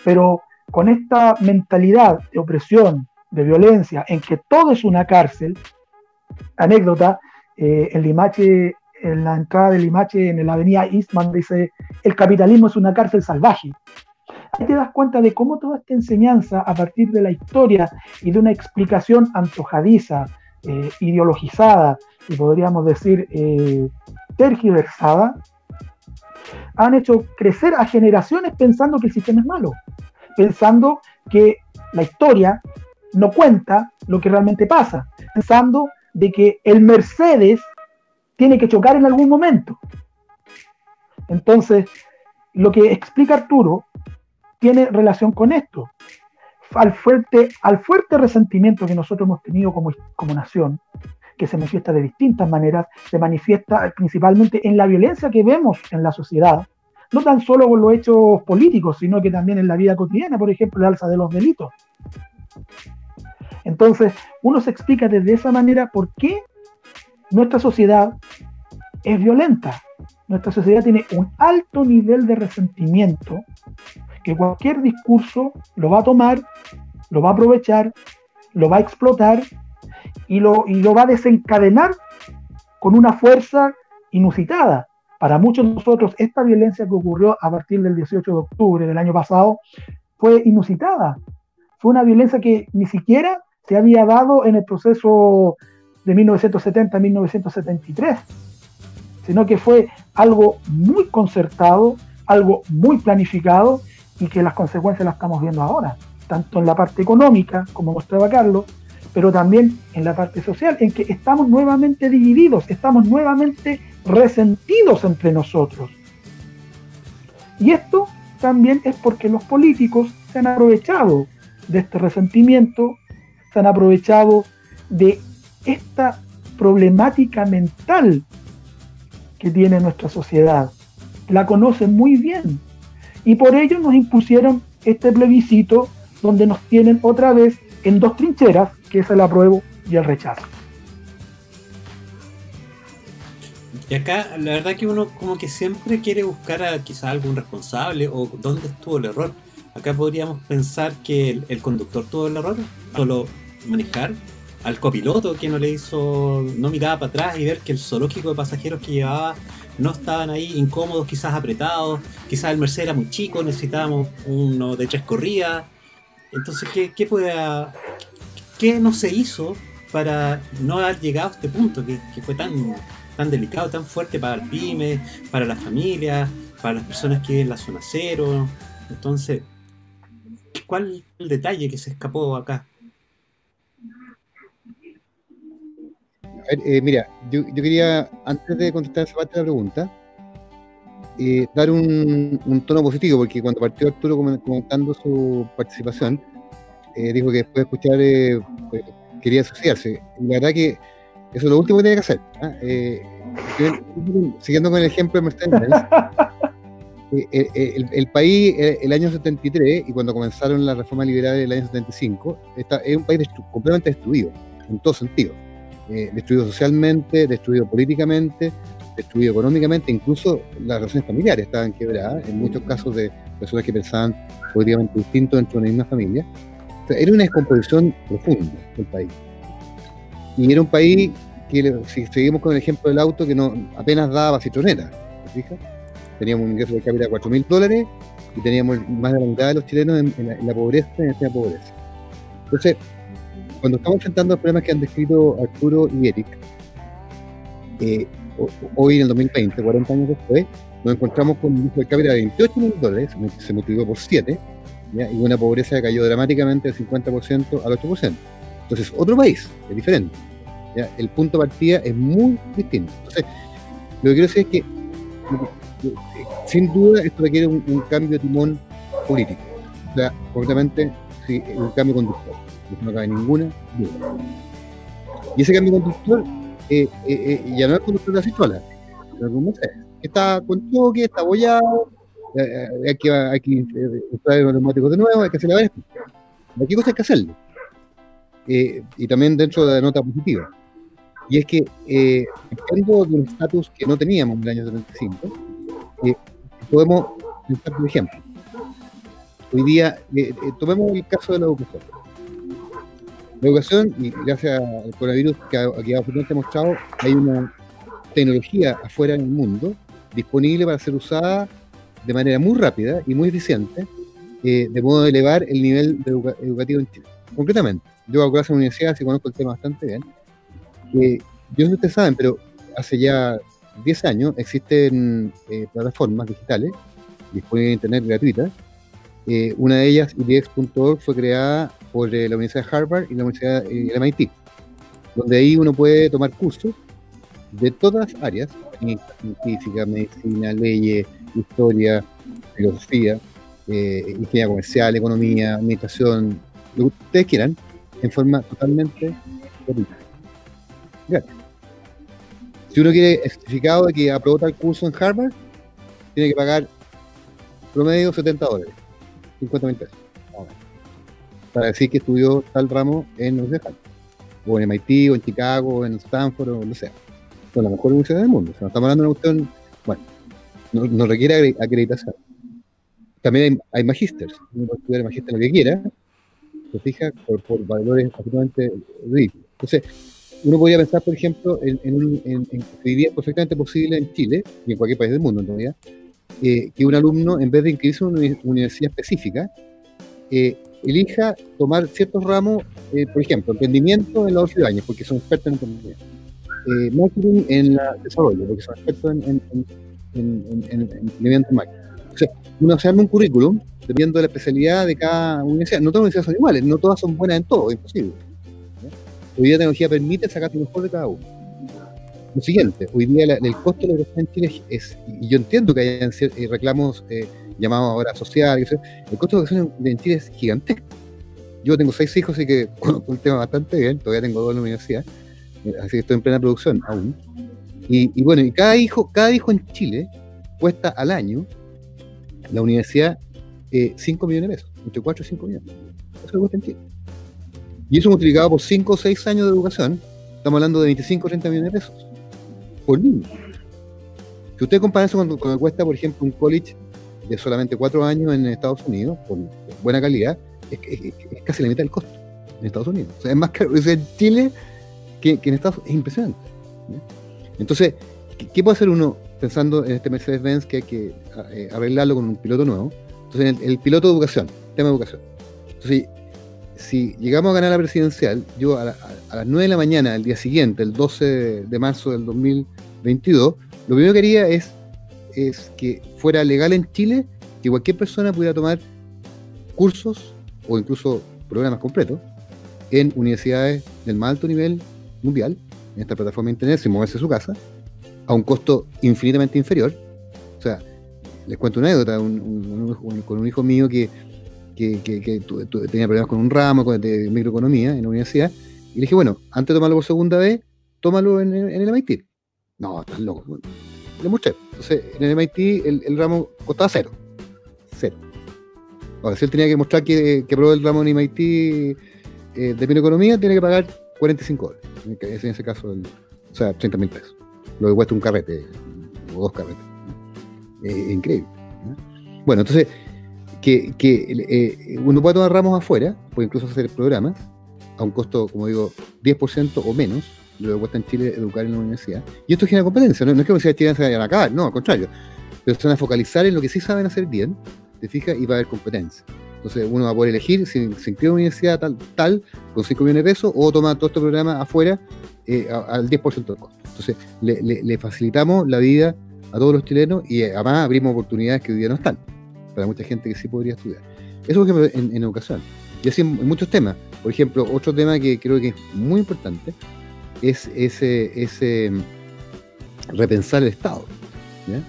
Pero con esta mentalidad de opresión, de violencia, en que todo es una cárcel, anécdota, en Limache, en la entrada de Limache, en la avenida Eastman, dice, el capitalismo es una cárcel salvaje. Ahí te das cuenta de cómo toda esta enseñanza, a partir de la historia y de una explicación antojadiza, ideologizada, y podríamos decir tergiversada, han hecho crecer a generaciones pensando que el sistema es malo, pensando que la historia no cuenta lo que realmente pasa, pensando de que el Mercedes tiene que chocar en algún momento. Entonces, lo que explica Arturo tiene relación con esto. Al fuerte resentimiento que nosotros hemos tenido como nación, que se manifiesta de distintas maneras, se manifiesta principalmente en la violencia que vemos en la sociedad, no tan solo con los hechos políticos, sino que también en la vida cotidiana, por ejemplo, el alza de los delitos. Entonces, uno se explica desde esa manera por qué nuestra sociedad es violenta. Nuestra sociedad tiene un alto nivel de resentimiento que cualquier discurso lo va a tomar, lo va a aprovechar, lo va a explotar y lo va a desencadenar con una fuerza inusitada. Para muchos de nosotros, esta violencia que ocurrió a partir del 18 de octubre del año pasado fue inusitada. Fue una violencia que ni siquiera se había dado en el proceso de 1970-1973, sino que fue algo muy concertado, algo muy planificado, y que las consecuencias las estamos viendo ahora, tanto en la parte económica, como mostraba Carlos, pero también en la parte social, en que estamos nuevamente divididos, estamos nuevamente resentidos entre nosotros. Y esto también es porque los políticos se han aprovechado de este resentimiento, se han aprovechado de esta problemática mental que tiene nuestra sociedad. La conocen muy bien. Y por ello nos impusieron este plebiscito donde nos tienen otra vez en dos trincheras, que es el apruebo y el rechazo.
Y acá la verdad que uno como que siempre quiere buscar a quizá algún responsable o dónde estuvo el error. Acá podríamos pensar que el conductor tuvo el error, solo manejar, al copiloto que no miraba para atrás y ver que el zoológico de pasajeros que llevaba no estaban ahí incómodos, quizás apretados, quizás el Mercedes era muy chico, necesitábamos uno de 3 corridas. Entonces, ¿qué no se hizo para no haber llegado a este punto que fue tan delicado, tan fuerte para el pyme, para las familias, para las personas que viven en la zona cero? Entonces, ¿cuál es el detalle que se escapó acá?
A ver, mira, yo quería, antes de contestar esa parte de la pregunta, dar un tono positivo, porque cuando partió Arturo comentando su participación, dijo que después de escuchar quería asociarse. La verdad que eso es lo último que tiene que hacer. Siguiendo con el ejemplo de Mercedes-Benz, el país, el año 73, y cuando comenzaron la reforma liberal el año 75, es un país completamente destruido, en todo sentido. Destruido socialmente, destruido políticamente, destruido económicamente, incluso las relaciones familiares estaban quebradas, en muchos casos de personas que pensaban políticamente distinto dentro de una misma familia. O sea, era una descomposición profunda del país. Y era un país que, si seguimos con el ejemplo del auto, que no apenas daba citroneras, ¿te fijas? Teníamos un ingreso per cápita de $4.000 y teníamos más de la mitad de los chilenos en la pobreza, en extrema pobreza. Entonces, cuando estamos enfrentando los problemas que han descrito Arturo y Eric, hoy en el 2020, 40 años después, nos encontramos con un ingreso per cápita de $28.000, se multiplicó por 7, ¿ya? Y una pobreza que cayó dramáticamente del 50% al 8%. Entonces, otro país, es diferente, ¿ya? El punto de partida es muy distinto. Entonces, lo que quiero decir es que, sin duda, esto requiere un cambio de timón político. O sea, concretamente, sí, un cambio conductor. No cabe ninguna duda. Y ese cambio conductor ya no es conductor de la citrola, como Mercedes, que está con choque, está abollado, hay que instalar los neumáticos de nuevo, hay que hacer la esto. Aquí cosa hay que hacerlo. Y también dentro de la nota positiva. Y es que, partiendo de un estatus que no teníamos en el año 75, podemos pensar, por ejemplo, hoy día, tomemos el caso de la educación. La educación, y gracias al coronavirus que ha quedado absolutamente demostrado, hay una tecnología afuera en el mundo disponible para ser usada de manera muy rápida y muy eficiente, de modo de elevar el nivel educativo en Chile. Concretamente, yo hago clases en la universidad, así conozco el tema bastante bien. Yo no sé si ustedes saben, pero hace ya 10 años existen plataformas digitales disponibles en internet gratuitas. Una de ellas, edX.org, fue creada por la Universidad de Harvard y la Universidad del MIT, donde ahí uno puede tomar cursos de todas las áreas: física, medicina, leyes, historia, filosofía, ingeniería comercial, economía, administración, lo que ustedes quieran, en forma totalmente gratuita. Gracias. Si uno quiere el certificado de que aprobó tal curso en Harvard, tiene que pagar promedio $70, 50.000 pesos, para decir que estudió tal ramo en la Universidad de Harvard, o en MIT, o en Chicago, o en Stanford, o donde sea. Son las mejores universidades del mundo. O sea, estamos hablando de una cuestión, bueno, no requiere acreditación. También hay magísteres. Uno puede estudiar magíster lo que quiera, se fija por valores absolutamente ridículos. Entonces, uno podría pensar, por ejemplo, en que hoy día es perfectamente posible en Chile, y en cualquier país del mundo en realidad, que un alumno, en vez de inscribirse en una universidad específica, elija tomar ciertos ramos, por ejemplo, emprendimiento en los 12 años, porque son expertos en emprendimiento, marketing en la desarrollo, porque son expertos en emprendimiento máquina. O sea, uno se arma un currículum dependiendo de la especialidad de cada universidad. No todas las universidades son iguales, no todas son buenas en todo, es imposible. Hoy día la tecnología permite sacar lo mejor de cada uno. Lo siguiente, hoy día el costo de la educación en Chile es, y yo entiendo que hayan reclamos llamados ahora sociales, el costo de la educación en Chile es gigantesco. Yo tengo 6 hijos, así que conozco el tema bastante bien, todavía tengo 2 en la universidad, así que estoy en plena producción aún. Y bueno, y cada hijo en Chile cuesta al año la universidad 5 millones de pesos, entre 4 y 5 millones. Eso es lo que cuesta en Chile. Y eso multiplicado por 5 o 6 años de educación, estamos hablando de 25 o 30 millones de pesos por niño. Si usted compara eso con lo que cuesta, por ejemplo, un college de solamente 4 años en Estados Unidos, con buena calidad, es casi la mitad del costo en Estados Unidos. O sea, es más caro en Chile que en Estados Unidos. Es impresionante, ¿no? Entonces, ¿qué puede hacer uno pensando en este Mercedes-Benz que hay que arreglarlo con un piloto nuevo? Entonces, el piloto de educación, tema de educación. Entonces, si llegamos a ganar la presidencial, yo a las 9 de la mañana, el día siguiente, el 12 de marzo del 2022, lo primero que haría es que fuera legal en Chile que cualquier persona pudiera tomar cursos o incluso programas completos en universidades del más alto nivel mundial, en esta plataforma de internet, sin moverse de su casa, a un costo infinitamente inferior. O sea, les cuento una anécdota con un hijo mío que tenía problemas con un ramo de microeconomía en la universidad, y le dije, bueno, antes de tomarlo por segunda vez, tómalo en el MIT. No, estás loco. Bueno, le mostré. Entonces, en el MIT el ramo costaba cero. Ahora, si él tenía que mostrar que aprobó el ramo en MIT de microeconomía, tiene que pagar $45. En ese caso, o sea, 30.000 pesos. Lo que cuesta un carrete, o 2 carretes. Increíble, ¿no? Bueno, entonces, uno puede tomar ramos afuera, puede incluso hacer programas a un costo, como digo, 10% o menos de lo que cuesta en Chile educar en la universidad. Y esto genera competencia, no es que las universidades chilenas se vayan a acabar, no, al contrario. Pero se van a focalizar en lo que sí saben hacer bien, te fijas, y va a haber competencia. Entonces uno va a poder elegir si se inscribe en una universidad tal, con 5 millones de pesos, o toma todo este programa afuera al 10% del costo. Entonces le facilitamos la vida a todos los chilenos y además abrimos oportunidades que hoy día no están para mucha gente que sí podría estudiar. Eso, por ejemplo, en educación. Y así en muchos temas. Por ejemplo, otro tema que creo que es muy importante es ese repensar el Estado, ¿ya?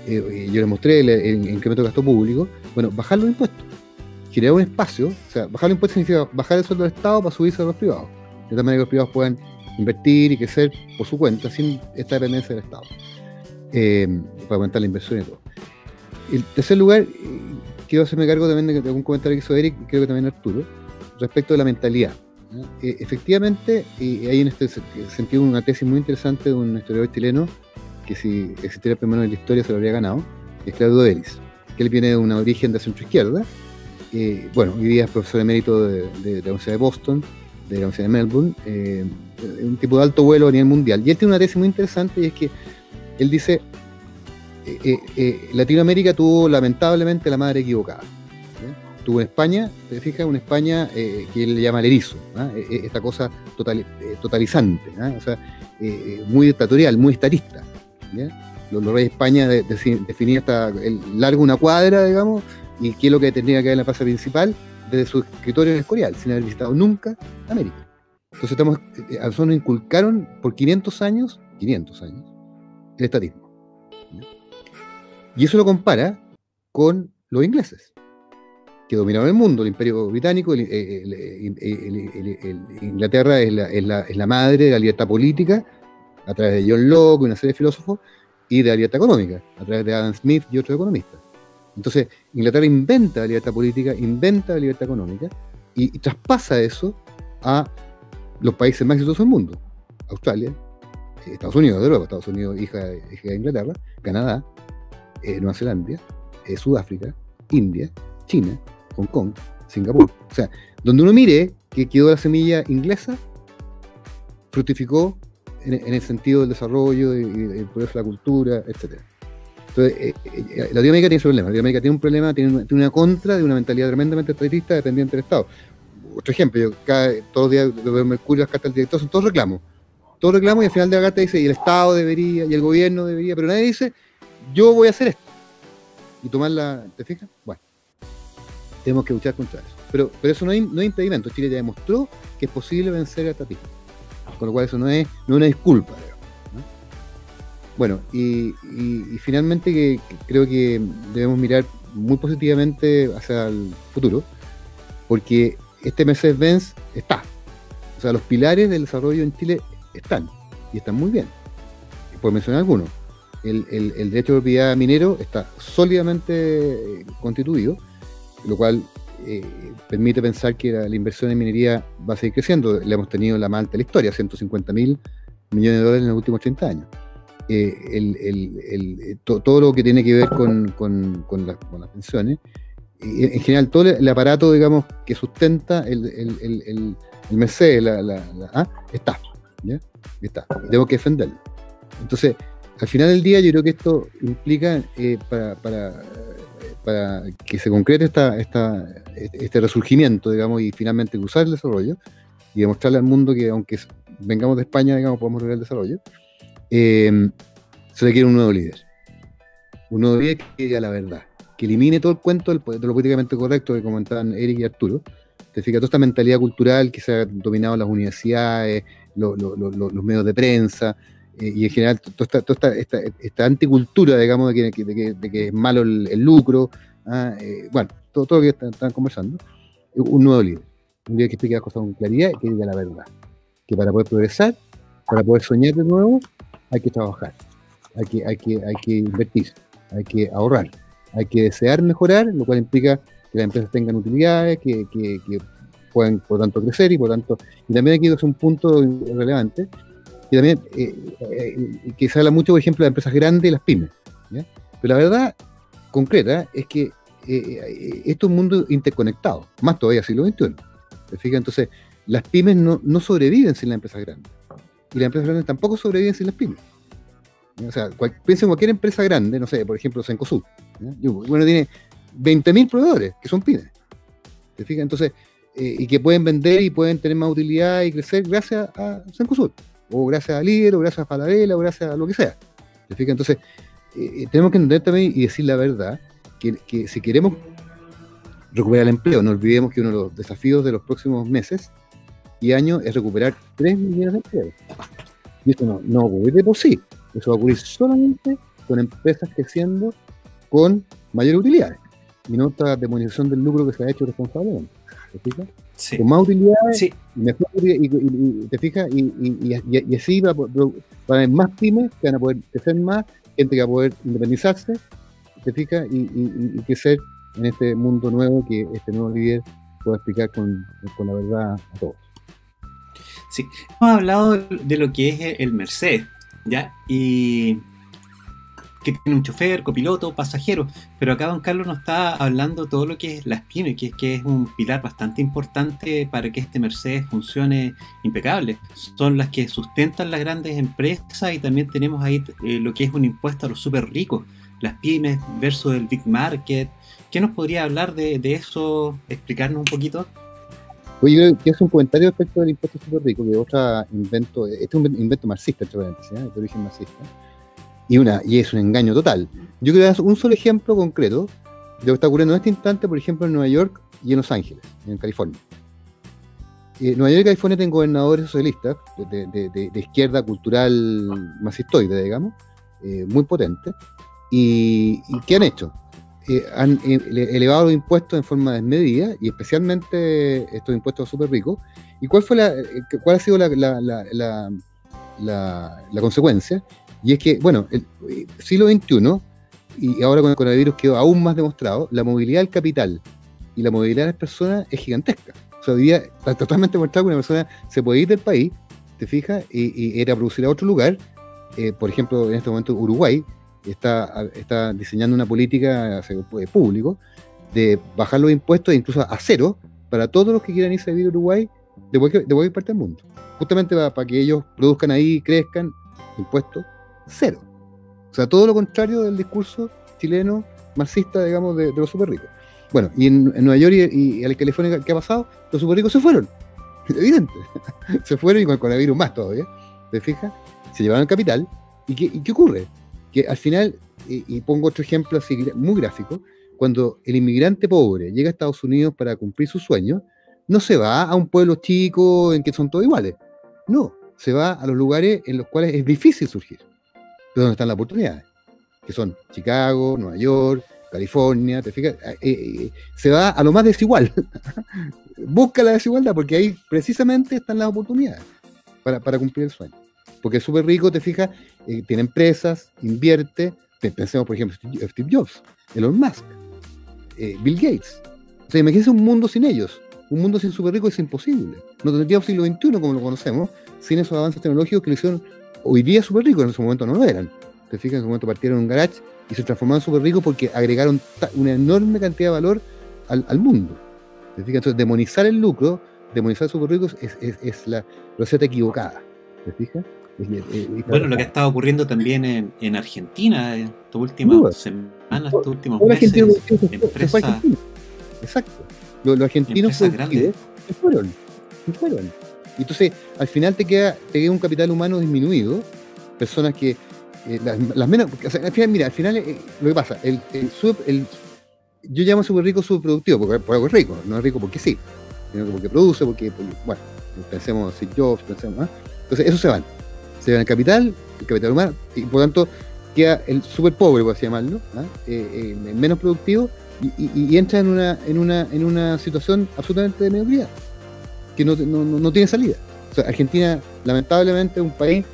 Yo les mostré el incremento de gasto público. Bueno, bajar los impuestos, generar un espacio. O sea, bajar los impuestos significa bajar el sueldo del Estado para subirse a los privados, de tal manera que los privados puedan invertir y crecer por su cuenta sin esta dependencia del Estado. para aumentar la inversión y todo. En tercer lugar, quiero hacerme cargo también de algún comentario que hizo Eric, creo que también Arturo, respecto de la mentalidad. Efectivamente, y hay en este sentido una tesis muy interesante de un historiador chileno, que si existiera primero en la historia se lo habría ganado, que es Claudio Delis, que él viene de un origen de centro-izquierda. Bueno, hoy día es profesor emérito de la Universidad de Boston, de la Universidad de Melbourne, un tipo de alto vuelo a nivel mundial. Y él tiene una tesis muy interesante, y es que él dice, Latinoamérica tuvo lamentablemente la madre equivocada. Tuvo en España, te fijas, una España que él le llama el erizo, esta cosa totalizante, o sea, muy dictatorial, muy estatista. Los reyes de España definían hasta el largo una cuadra, digamos, y qué es lo que tendría que haber en la plaza principal desde su escritorio en el Escorial, sin haber visitado nunca América. Entonces a nosotros nos inculcaron por 500 años, el estatismo. Y eso lo compara con los ingleses, que dominaron el mundo, el Imperio Británico. Inglaterra es la madre de la libertad política, a través de John Locke y una serie de filósofos, y de la libertad económica, a través de Adam Smith y otros economistas. Entonces, Inglaterra inventa la libertad política, inventa la libertad económica, y traspasa eso a los países más exitosos del mundo. Australia, Estados Unidos, de luego, Estados Unidos, hija de Inglaterra, Canadá, Nueva Zelanda, Sudáfrica, India, China, Hong Kong, Singapur. O sea, donde uno mire que quedó la semilla inglesa, fructificó en el sentido del desarrollo y el progreso de la cultura, etc. Entonces, Latinoamérica tiene ese problema. Latinoamérica tiene un problema, tiene una contra de una mentalidad tremendamente estatista dependiente del Estado. Otro ejemplo, todos los días veo Mercurio, las cartas del director, son todos reclamos. Todos reclamos, y al final de la carta dice, y el Estado debería, y el gobierno debería, pero nadie dice, yo voy a hacer esto. Y tomarla, ¿te fijas? Bueno, tenemos que luchar contra eso. Pero eso no es impedimento. Chile ya demostró que es posible vencer al estatismo. Con lo cual eso no es una disculpa, digamos, ¿no? Bueno, y finalmente que creo que debemos mirar muy positivamente hacia el futuro, porque este Mercedes-Benz está. O sea, los pilares del desarrollo en Chile están, y están muy bien. Por mencionar algunos, el derecho de propiedad minero está sólidamente constituido, lo cual permite pensar que la inversión en minería va a seguir creciendo. Le hemos tenido la más alta de la historia, 150.000 millones de dólares en los últimos 30 años. Todo lo que tiene que ver con las pensiones, en general todo el aparato, digamos, que sustenta el Mercedes, está, ¿ya? Está. Y tenemos que defenderlo. Entonces, al final del día, yo creo que esto implica, para que se concrete este resurgimiento, digamos, y finalmente cruzar el desarrollo y demostrarle al mundo que aunque vengamos de España, digamos, podemos lograr el desarrollo, se requiere un nuevo líder. Un nuevo líder que diga la verdad, que elimine todo el cuento de lo políticamente correcto que comentaban Eric y Arturo. Te fijas, toda esta mentalidad cultural que se ha dominado en las universidades, los medios de prensa, y en general toda esta anticultura, digamos, de que es malo el lucro, bueno, todo lo que están conversando. Un nuevo líder, un líder que explique las cosas con claridad y que diga la verdad, que para poder progresar, para poder soñar de nuevo, hay que trabajar, hay que invertir, hay que ahorrar, hay que desear mejorar, lo cual implica que las empresas tengan utilidades, que puedan, por tanto, crecer, y también aquí es un punto relevante, y también que se habla mucho, por ejemplo, de empresas grandes y las pymes, ¿ya? Pero la verdad concreta es que esto es un mundo interconectado, más todavía siglo XXI. ¿Te fijas? Entonces, las pymes no sobreviven sin las empresas grandes, y las empresas grandes tampoco sobreviven sin las pymes. O sea, piensen en cualquier empresa grande, no sé, por ejemplo, Cencosud, bueno, tiene 20.000 proveedores que son pymes. ¿Te fijas? Entonces, y que pueden vender y pueden tener más utilidad y crecer gracias a Cencosud, o gracias a Líder, o gracias a Falabella, o gracias a lo que sea. ¿Te fijas? Entonces, tenemos que entender también y decir la verdad, que si queremos recuperar el empleo, no olvidemos que uno de los desafíos de los próximos meses y años es recuperar 3 millones de empleos. Y esto no va a ocurrir de por sí. Eso va a ocurrir solamente con empresas creciendo con mayores utilidades, y no esta demonización del lucro que se ha hecho responsablemente. ¿Te fijas? Sí. Con más utilidades, sí. Mejor, y te fijas, y así va a haber más pymes que van a poder crecer más, gente que va a poder independizarse, ¿te fijas? Y crecer en este mundo nuevo que este nuevo líder pueda explicar con la verdad a todos.
Sí, hemos hablado de lo que es el Mercedes, ¿ya? Y que tiene un chofer, copiloto, pasajero, pero acá don Carlos nos está hablando todo lo que es las pymes, que es un pilar bastante importante para que este Mercedes funcione impecable. Son las que sustentan las grandes empresas y también tenemos ahí lo que es un impuesto a los súper ricos, las pymes versus el Big Market. ¿Qué nos podría hablar de eso? Explicarnos un poquito.
Oye, yo quiero hacer un comentario respecto del impuesto súper rico, que es otro invento, este es un invento marxista, entre paréntesis, de origen marxista. Y es un engaño total. Yo quiero dar un solo ejemplo concreto de lo que está ocurriendo en este instante, por ejemplo, en Nueva York y en Los Ángeles, en California. Nueva York y California tienen gobernadores socialistas de izquierda cultural marxistoide, digamos, muy potentes. ¿Y qué han hecho? Han elevado los impuestos en forma desmedida, y especialmente estos impuestos súper ricos. ¿Y cuál ha sido la consecuencia? Y es que, bueno, el siglo XXI, y ahora con el coronavirus quedó aún más demostrado, la movilidad del capital y la movilidad de las personas es gigantesca. O sea, hoy día está totalmente demostrado que una persona se puede ir del país, te fijas, y ir a producir a otro lugar. Por ejemplo, en este momento Uruguay está diseñando una política público de bajar los impuestos incluso a cero para todos los que quieran irse a vivir a Uruguay de cualquier parte del mundo. Justamente para que ellos produzcan ahí, crezcan, impuestos cero. O sea, todo lo contrario del discurso chileno marxista, digamos, de los súper ricos. Bueno, y en Nueva York y en California, ¿qué ha pasado? Los súper ricos se fueron. Evidente. Se fueron, y con el coronavirus más todavía. ¿Te fijas? Se llevaron el capital. ¿Y qué ocurre? Que al final, y pongo otro ejemplo así muy gráfico, cuando el inmigrante pobre llega a Estados Unidos para cumplir sus sueños, no se va a un pueblo chico en que son todos iguales. No, se va a los lugares en los cuales es difícil surgir, pero donde están las oportunidades, que son Chicago, Nueva York, California, ¿te fijas? Se va a lo más desigual. Busca la desigualdad, porque ahí precisamente están las oportunidades para cumplir el sueño. Porque es súper rico, te fijas, tiene empresas, invierte. Pensemos, por ejemplo, Steve Jobs, Elon Musk, Bill Gates. O sea, imagínense un mundo sin ellos. Un mundo sin súper rico es imposible. No tendríamos siglo XXI como lo conocemos, sin esos avances tecnológicos que lo hicieron hoy día súper ricos. En ese momento no lo eran. Te fijas, en ese momento partieron en un garage y se transformaron súper ricos porque agregaron una enorme cantidad de valor al mundo. ¿Te fijas? Entonces, demonizar el lucro, demonizar a súper ricos es la receta equivocada. ¿Te fijas?
Bueno, lo que ha estado ocurriendo también en Argentina estas últimas semanas, estos últimos meses, empresas.
Exacto. Los argentinos se fueron. Y entonces, al final te queda un capital humano disminuido, personas que las menos, o sea, al final lo que pasa, yo llamo súper rico superproductivo, porque es rico, no es rico porque sí, sino porque produce, porque bueno, pensemos en Steve Jobs, entonces esos se van el capital humano, y por tanto queda el súper pobre, por así llamarlo, menos productivo, y entra en una situación absolutamente de mediocridad, que no tiene salida. O sea, Argentina, lamentablemente, es un país,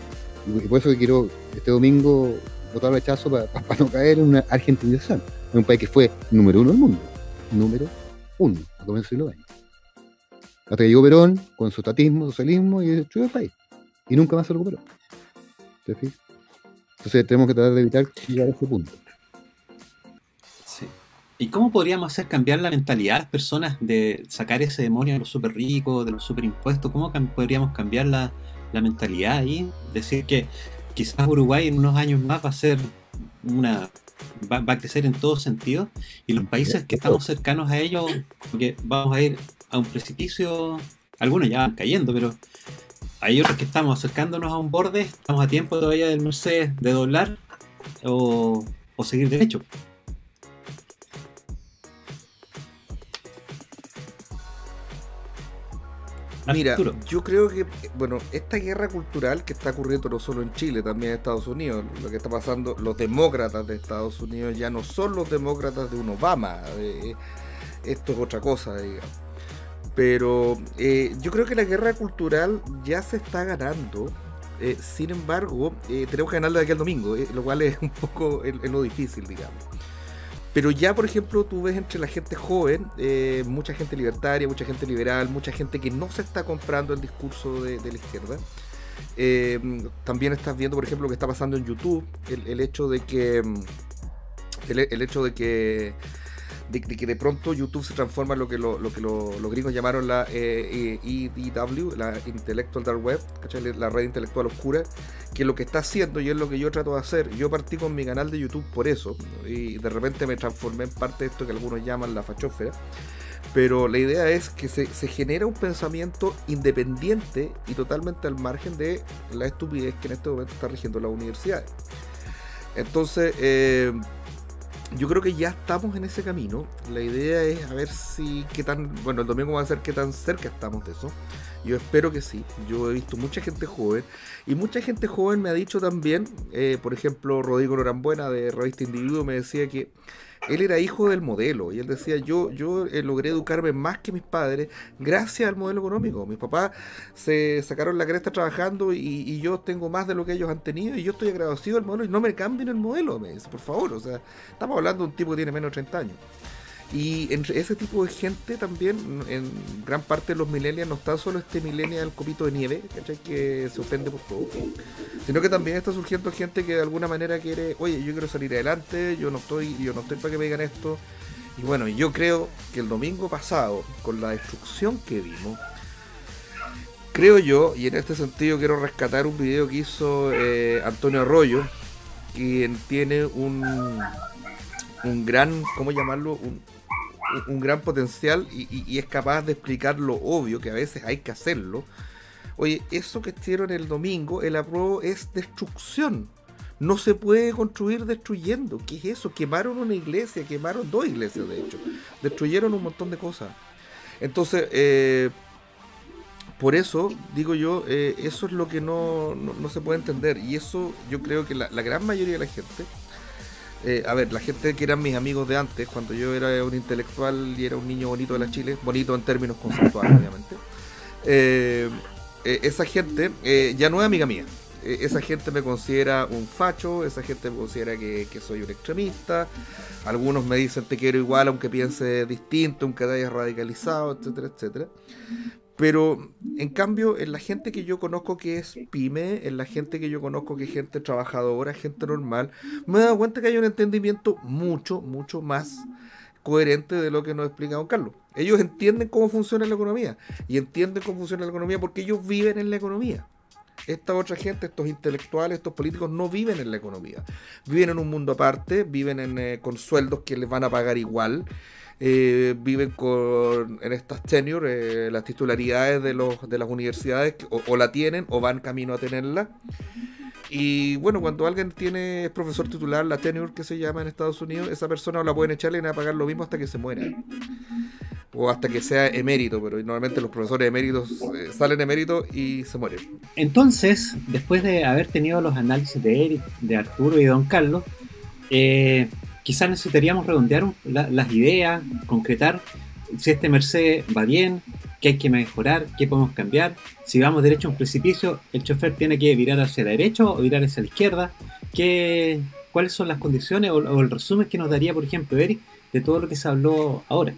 y por eso que quiero este domingo votar rechazo para no caer en una argentinización. Es un país que fue número 1 del mundo, número 1 a comienzos del siglo XX. Hasta que llegó Perón con su estatismo, socialismo, y destruyó el país. Y nunca más se recuperó. ¿Te fijas? Entonces tenemos que tratar de evitar llegar a ese punto.
Sí. ¿Y cómo podríamos hacer cambiar la mentalidad de las personas de sacar ese demonio de los súper ricos, de los súper impuestos? ¿Cómo podríamos cambiar la mentalidad ahí? Decir que quizás Uruguay en unos años más va a ser va a crecer en todo sentido, y los países que estamos cercanos a ellos, porque vamos a ir a un precipicio, algunos ya van cayendo, pero hay otros que estamos acercándonos a un borde. Estamos a tiempo todavía del Mercedes de doblar o seguir derecho.
Mira, yo creo que, bueno, esta guerra cultural que está ocurriendo no solo en Chile, también en Estados Unidos, lo que está pasando, los demócratas de Estados Unidos ya no son los demócratas de un Obama, esto es otra cosa, digamos. Pero yo creo que la guerra cultural ya se está ganando Sin embargo, tenemos que ganarlo de aquí al domingo, lo cual es un poco lo difícil, digamos. Pero ya, por ejemplo, tú ves entre la gente joven, mucha gente libertaria, mucha gente liberal, mucha gente que no se está comprando el discurso de la izquierda. También estás viendo, por ejemplo, lo que está pasando en YouTube, el hecho de que de pronto YouTube se transforma en lo que los gringos llamaron la EDW, la Intellectual Dark Web, ¿cachai? La red intelectual oscura, que lo que está haciendo, y es lo que yo trato de hacer. Yo partí con mi canal de YouTube por eso, y de repente me transformé en parte de esto que algunos llaman la fachósfera. Pero la idea es que se genera un pensamiento independiente y totalmente al margen de la estupidez que en este momento está rigiendo las universidades. Entonces, yo creo que ya estamos en ese camino. La idea es a ver si qué tan, bueno, el domingo va a ser qué tan cerca estamos de eso. Yo espero que sí. Yo he visto mucha gente joven, y mucha gente joven me ha dicho también, por ejemplo, Rodrigo Norambuena de Revista Individuo me decía que él era hijo del modelo, y él decía, yo logré educarme más que mis padres gracias al modelo económico. Mis papás se sacaron la cresta trabajando, y yo tengo más de lo que ellos han tenido, y yo estoy agradecido del modelo, y no me cambien el modelo, me dice, por favor. O sea, estamos hablando de un tipo que tiene menos de 30 años. Y entre ese tipo de gente también, en gran parte de los millennials, no está solo este millennial copito de nieve, ¿cachai? Que se ofende por todo, sino que también está surgiendo gente que de alguna manera quiere, oye, yo quiero salir adelante, yo no estoy para que me digan esto. Y bueno, yo creo que el domingo pasado, con la destrucción que vimos, creo yo, y en este sentido quiero rescatar un video que hizo Antonio Arroyo, quien tiene un gran, ¿cómo llamarlo? Un gran potencial, y es capaz de explicar lo obvio, que a veces hay que hacerlo. Oye, eso que hicieron el domingo, el apruebo, es destrucción. No se puede construir destruyendo. ¿Qué es eso? Quemaron una iglesia, quemaron 2 iglesias, de hecho. Destruyeron un montón de cosas. Entonces, por eso, digo yo, eso es lo que no se puede entender. Y eso yo creo que la gran mayoría de la gente... a ver, la gente que eran mis amigos de antes, cuando yo era un intelectual y era un niño bonito de la Chile, bonito en términos conceptuales, obviamente, esa gente ya no es amiga mía. Esa gente me considera un facho, esa gente me considera que soy un extremista. Algunos me dicen te quiero igual aunque piense distinto, aunque te hayas radicalizado, etcétera, etcétera. Pero, en cambio, en la gente que yo conozco que es pyme, en la gente que yo conozco que es gente trabajadora, gente normal, me he dado cuenta que hay un entendimiento mucho, mucho más coherente de lo que nos explica don Carlos. Ellos entienden cómo funciona la economía, y entienden cómo funciona la economía porque ellos viven en la economía. Esta otra gente, estos intelectuales, estos políticos, no viven en la economía. Viven en un mundo aparte, viven con sueldos que les van a pagar igual. Viven en estas tenure, las titularidades de las universidades, o la tienen o van camino a tenerla. Y bueno, cuando alguien es profesor titular, la tenure que se llama en Estados Unidos, esa persona la pueden echar y le van a pagar lo mismo hasta que se muera, o hasta que sea emérito, pero normalmente los profesores eméritos salen eméritos y se mueren.
Entonces, después de haber tenido los análisis de Eric, de Arturo y de don Carlos, quizás necesitaríamos redondear las ideas, concretar si este Mercedes va bien, qué hay que mejorar, qué podemos cambiar. Si vamos derecho a un precipicio, el chofer tiene que virar hacia la derecha o virar hacia la izquierda. ¿Cuáles son las condiciones o el resumen que nos daría, por ejemplo, Eric, de todo lo que se habló ahora?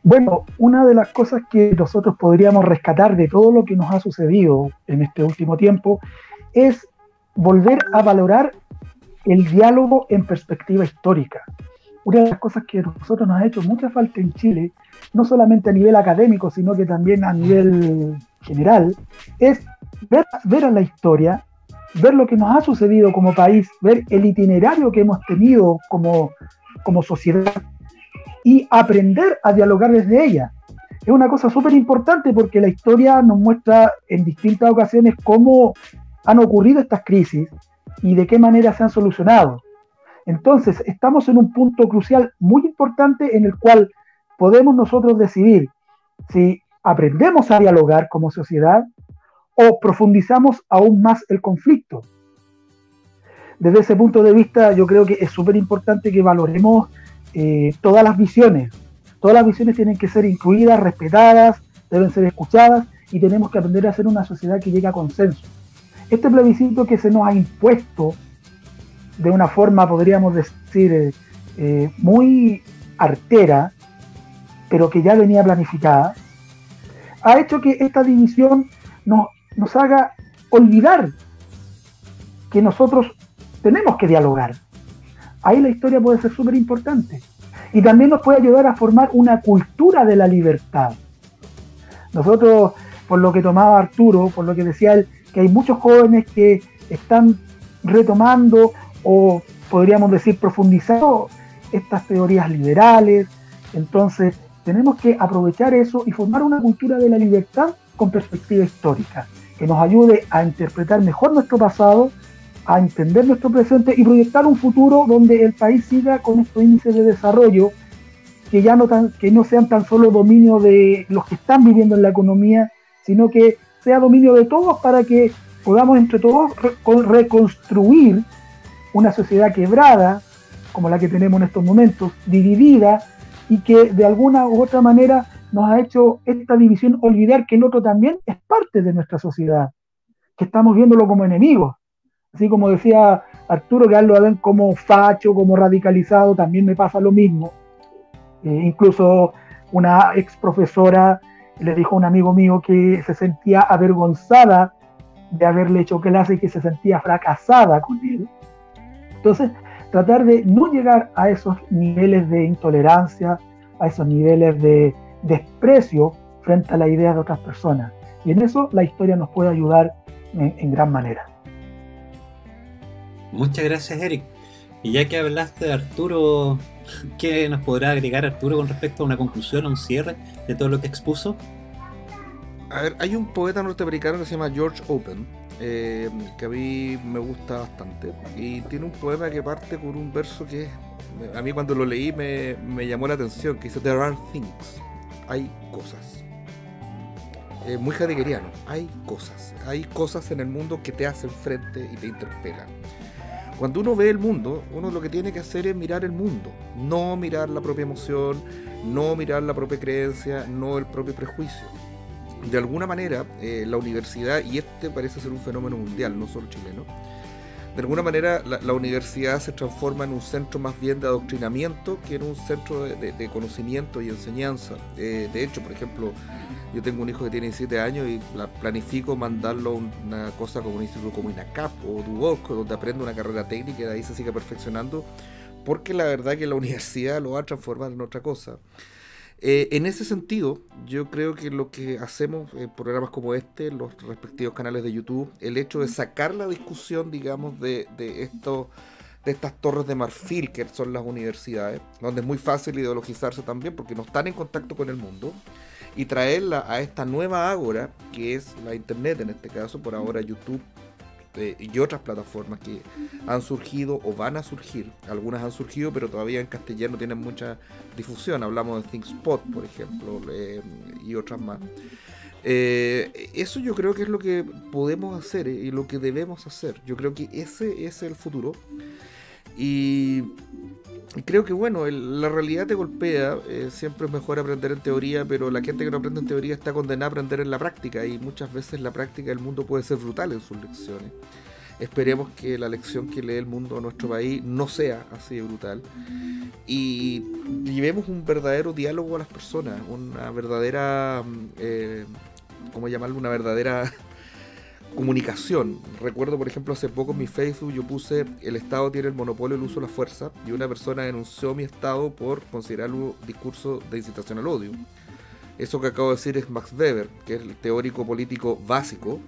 Bueno, una de las cosas que nosotros podríamos rescatar de todo lo que nos ha sucedido en este último tiempo es volver a valorar el diálogo en perspectiva histórica. Una de las cosas que a nosotros nos ha hecho mucha falta en Chile, no solamente a nivel académico, sino que también a nivel general, es ver a la historia, ver lo que nos ha sucedido como país, ver el itinerario que hemos tenido como sociedad y aprender a dialogar desde ella. Es una cosa súper importante porque la historia nos muestra en distintas ocasiones cómo han ocurrido estas crisis y de qué manera se han solucionado. Entonces, estamos en un punto crucial muy importante en el cual podemos nosotros decidir si aprendemos a dialogar como sociedad o profundizamos aún más el conflicto. Desde ese punto de vista, yo creo que es súper importante que valoremos todas las visiones. Todas las visiones tienen que ser incluidas, respetadas, deben ser escuchadas y tenemos que aprender a ser una sociedad que llegue a consenso. Este plebiscito que se nos ha impuesto de una forma, podríamos decir, muy artera, pero que ya venía planificada, ha hecho que esta división nos haga olvidar que nosotros tenemos que dialogar. Ahí la historia puede ser súper importante. Y también nos puede ayudar a formar una cultura de la libertad. Nosotros, por lo que tomaba Arturo, por lo que decía él, que hay muchos jóvenes que están retomando o podríamos decir profundizando estas teorías liberales. Entonces tenemos que aprovechar eso y formar una cultura de la libertad con perspectiva histórica, que nos ayude a interpretar mejor nuestro pasado, a entender nuestro presente y proyectar un futuro donde el país siga con estos índices de desarrollo que no sean tan solo dominio de los que están viviendo en la economía, sino que sea dominio de todos para que podamos entre todos reconstruir una sociedad quebrada, como la que tenemos en estos momentos, dividida, y que de alguna u otra manera nos ha hecho esta división olvidar que el otro también es parte de nuestra sociedad, que estamos viéndolo como enemigos. Así como decía Arturo, que a él lo ven como facho, como radicalizado, también me pasa lo mismo. Incluso una ex profesora le dijo a un amigo mío que se sentía avergonzada de haberle hecho clase y que se sentía fracasada con él. Entonces, tratar de no llegar a esos niveles de intolerancia, a esos niveles de desprecio frente a la idea de otras personas. Y en eso la historia nos puede ayudar en gran manera.
Muchas gracias, Eric. Y ya que hablaste de Arturo, ¿qué nos podrá agregar Arturo con respecto a una conclusión, a un cierre de todo lo que expuso?
A ver, hay un poeta norteamericano que se llama George Oppen, que a mí me gusta bastante, y tiene un poema que parte con un verso que a mí cuando lo leí me llamó la atención, que dice "There are things", hay cosas. Muy heideggeriano, hay cosas en el mundo que te hacen frente y te interpelan. Cuando uno ve el mundo, uno lo que tiene que hacer es mirar el mundo, no mirar la propia emoción, no mirar la propia creencia, no el propio prejuicio. De alguna manera, la universidad, y este parece ser un fenómeno mundial, no solo chileno, de alguna manera la universidad se transforma en un centro más bien de adoctrinamiento que en un centro de conocimiento y enseñanza. De hecho, por ejemplo, yo tengo un hijo que tiene 17 años y planifico mandarlo a una cosa como un instituto como INACAP o DUOC, donde aprende una carrera técnica y de ahí se sigue perfeccionando, porque la verdad que la universidad lo va a transformar en otra cosa. En ese sentido, yo creo que lo que hacemos en programas como este, los respectivos canales de YouTube, el hecho de sacar la discusión, digamos, de estas torres de marfil que son las universidades, donde es muy fácil ideologizarse también porque no están en contacto con el mundo, y traerla a esta nueva ágora que es la internet, en este caso, por ahora YouTube, y otras plataformas que han surgido o van a surgir. Algunas han surgido, pero todavía en castellano tienen mucha difusión. Hablamos de ThinkSpot, por ejemplo, y otras más. Eso yo creo que es lo que podemos hacer y lo que debemos hacer. Yo creo que ese es el futuro. Y creo que bueno, la realidad te golpea, siempre es mejor aprender en teoría, pero la gente que no aprende en teoría está condenada a aprender en la práctica, y muchas veces la práctica del mundo puede ser brutal en sus lecciones. Esperemos que la lección que lee el mundo a nuestro país no sea así de brutal, y llevemos un verdadero diálogo a las personas, una verdadera, ¿cómo llamarlo? Una verdadera comunicación. Recuerdo, por ejemplo, hace poco en mi Facebook yo puse: el Estado tiene el monopolio del uso de la fuerza, y una persona denunció mi Estado por considerarlo un discurso de incitación al odio. Eso que acabo de decir es Max Weber, que es el teórico político básico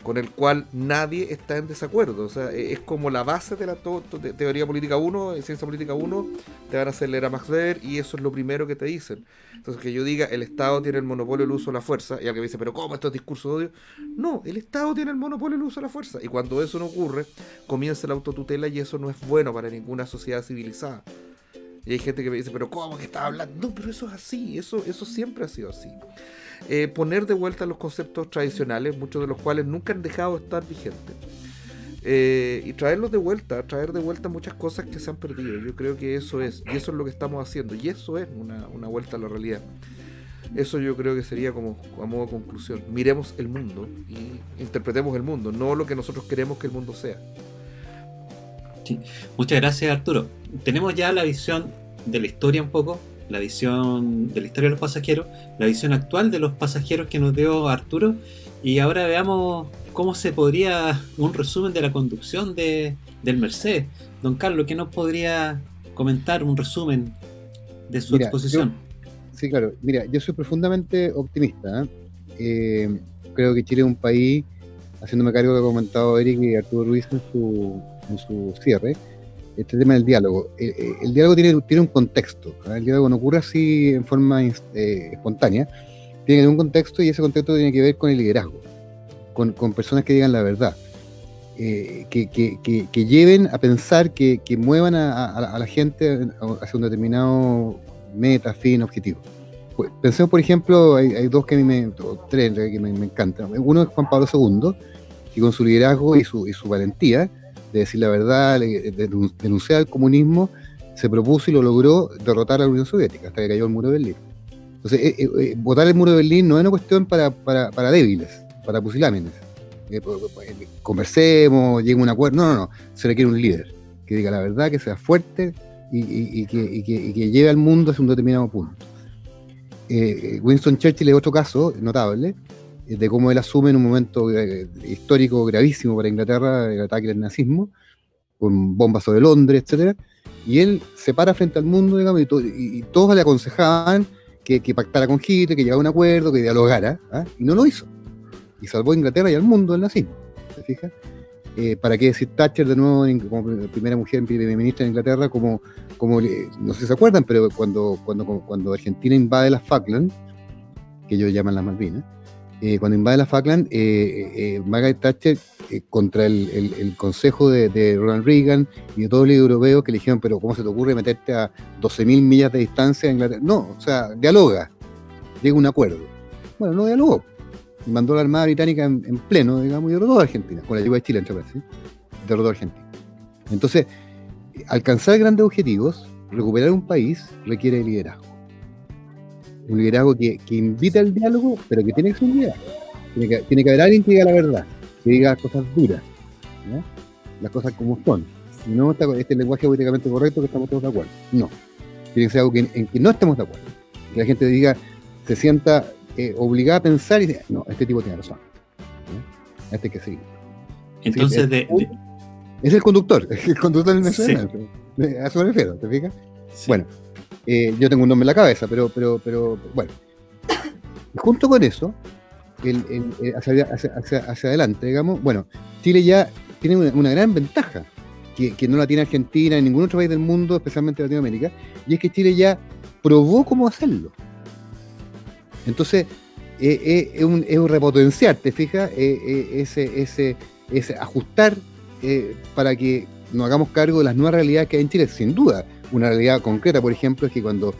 con el cual nadie está en desacuerdo. O sea, es como la base de la teoría política 1, ciencia política 1, te van a hacer leer a Max Weber, y eso es lo primero que te dicen. Entonces, que yo diga el Estado tiene el monopolio del uso de la fuerza, y alguien me dice, pero ¿cómo esto es discurso de odio? No, el Estado tiene el monopolio del uso de la fuerza, y cuando eso no ocurre, comienza la autotutela, y eso no es bueno para ninguna sociedad civilizada. Y hay gente que me dice, pero ¿cómo que estás hablando? No, pero eso es así, eso siempre ha sido así. Poner de vuelta los conceptos tradicionales, muchos de los cuales nunca han dejado de estar vigentes, y traer de vuelta muchas cosas que se han perdido. Yo creo que eso es, y eso es lo que estamos haciendo, y eso es una vuelta a la realidad. Eso yo creo que sería como a modo de conclusión. Miremos el mundo y interpretemos el mundo, no lo que nosotros queremos que el mundo sea.
Sí. Muchas gracias, Arturo. Tenemos ya la visión de la historia un poco, la visión de la historia de los pasajeros, la visión actual de los pasajeros que nos dio Arturo, y ahora veamos cómo se podría, un resumen de la conducción del Mercedes. Don Carlos, ¿qué nos podría comentar, un resumen de su exposición?
Sí, claro. Mira, yo soy profundamente optimista. Creo que Chile es un país, haciéndome cargo de lo que ha comentado Eric y Arturo Ruiz en su cierre, este tema del diálogo. El diálogo tiene un contexto, ¿verdad? El diálogo no ocurre así en forma espontánea. Tiene que tener un contexto, y ese contexto tiene que ver con el liderazgo, con personas que digan la verdad, que lleven a pensar, que muevan a la gente hacia un determinado meta, fin, objetivo. Pues, pensemos, por ejemplo, hay dos que a mí tres que me encantan. Uno es Juan Pablo II, que con su liderazgo y su valentía de decir la verdad, de denunciar el comunismo, se propuso y lo logró derrotar a la Unión Soviética hasta que cayó el muro de Berlín. Entonces, votar el muro de Berlín no es una cuestión para débiles, para pusilámines. Conversemos, lleguemos a un acuerdo. No. Se requiere un líder que diga la verdad, que sea fuerte y que lleve al mundo hacia un determinado punto. Winston Churchill es otro caso notable de cómo él asume en un momento histórico gravísimo para Inglaterra, el ataque del nazismo, con bombas sobre Londres, etcétera, y él se para frente al mundo, digamos, y todos le aconsejaban que pactara con Hitler, que llegara a un acuerdo, que dialogara, y no lo hizo. Y salvó a Inglaterra y al mundo del nazismo, ¿te fijas? ¿Para qué decir Thatcher de nuevo como primera mujer primer ministra de Inglaterra, como no sé si se acuerdan, pero cuando Argentina invade las Falklands, que ellos llaman las Malvinas, cuando invade las Falklands, Margaret Thatcher, contra el consejo de Ronald Reagan y de todos los europeos, que le dijeron, pero ¿cómo se te ocurre meterte a 12.000 millas de distancia a Inglaterra? No, o sea, dialoga, llega a un acuerdo. Bueno, no dialogó. Y mandó la Armada Británica en pleno, digamos, y derrotó a Argentina, con la ayuda de Chile, entre paréntesis, derrotó a Argentina. Entonces, alcanzar grandes objetivos, recuperar un país, requiere liderazgo. Un liderazgo que invita al diálogo, pero que tiene que ser un liderazgo. Tiene que haber alguien que diga la verdad, que diga cosas duras, ¿no? Las cosas como son. Y no este lenguaje políticamente correcto que estamos todos de acuerdo. No. Tiene que ser algo en que no estemos de acuerdo. Que la gente diga, se sienta obligada a pensar y dice, no, este tipo tiene razón, ¿no? Este hay que seguir.
Entonces,
es el conductor del Mercedes. Sí. A eso me refiero, ¿te fijas? Sí. Bueno, yo tengo un nombre en la cabeza, pero bueno. Y junto con eso, hacia adelante, digamos, bueno, Chile ya tiene una gran ventaja que no la tiene Argentina ni ningún otro país del mundo, especialmente Latinoamérica, y es que Chile ya probó cómo hacerlo. Entonces, es un repotenciar, ¿te fijas? Ese ajustar para que nos hagamos cargo de las nuevas realidades que hay en Chile, sin duda. Una realidad concreta, por ejemplo, es que cuando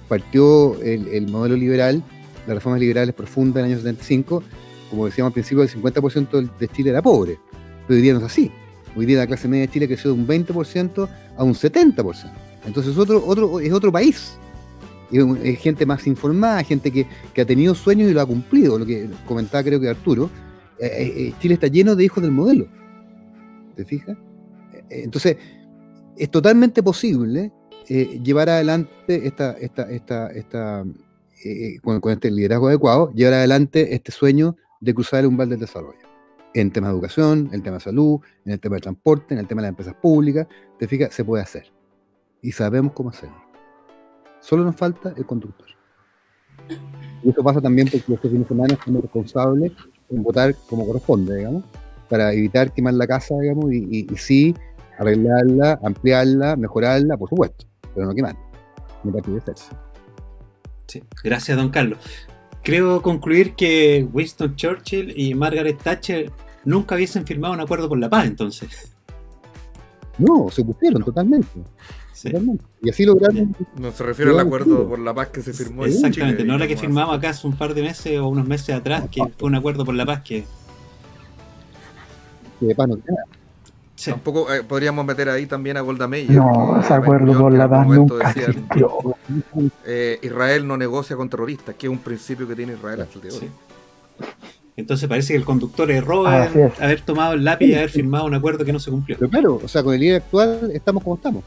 partió el modelo liberal, las reformas liberales profundas en el año 75, como decíamos al principio, el 50% de Chile era pobre. Pero hoy día no es así. Hoy día la clase media de Chile creció de un 20% a un 70%. Entonces es otro país. Es gente más informada, gente que ha tenido sueños y lo ha cumplido. Lo que comentaba creo que Arturo, Chile está lleno de hijos del modelo. ¿Te fijas? Entonces, es totalmente posible llevar adelante con este liderazgo adecuado, llevar adelante este sueño de cruzar el umbral del desarrollo. En temas de educación, en el tema de salud, en el tema de transporte, en el tema de las empresas públicas. ¿Te fijas? Se puede hacer. Y sabemos cómo hacerlo. Solo nos falta el conductor. Y eso pasa también porque este fin de semana somos responsables en votar como corresponde, digamos, para evitar quemar la casa, digamos, y sí arreglarla, ampliarla, mejorarla, por supuesto, pero no quemarla. Ni partidicerse.
Sí. Gracias, don Carlos. Creo concluir que Winston Churchill y Margaret Thatcher nunca hubiesen firmado un acuerdo por la paz, entonces.
No, se opusieron totalmente. Sí. Y así lograron.
No se refiere al acuerdo por la paz que se firmó en Chile.
Exactamente, no la que firmamos acá hace un par de meses o unos meses atrás, que fue un acuerdo por la paz que.
de paz no tiene nada.
Sí.
Tampoco podríamos meter ahí también a Golda Meir.
No, ese acuerdo por la paz nunca existió.
Israel no negocia con terroristas, que es un principio que tiene Israel hasta el día de hoy.
Sí. Entonces parece que el conductor erró haber tomado el lápiz y haber firmado un acuerdo que no se cumplió.
Pero claro, o sea, con el líder actual estamos como estamos.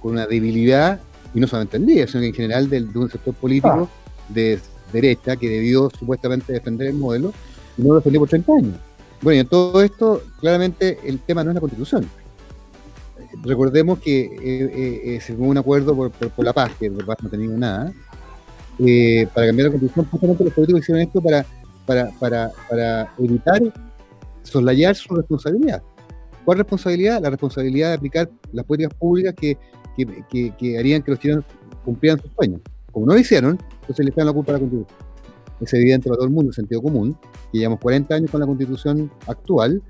Con una debilidad, y no solamente el líder, sino que en general de un sector político de derecha que debió supuestamente defender el modelo y no lo defendió por 30 años. Bueno, y en todo esto, claramente el tema no es la Constitución. Recordemos que se firmó un acuerdo por la paz, que por paz no ha tenido nada, para cambiar la Constitución. Justamente los políticos hicieron esto para evitar soslayar su responsabilidad. ¿Cuál responsabilidad? La responsabilidad de aplicar las políticas públicas que harían que los chilenos cumplieran sus sueños. Como no lo hicieron, entonces le echan la culpa a la Constitución. Es evidente para todo el mundo, sentido común, que llevamos 40 años con la Constitución actual,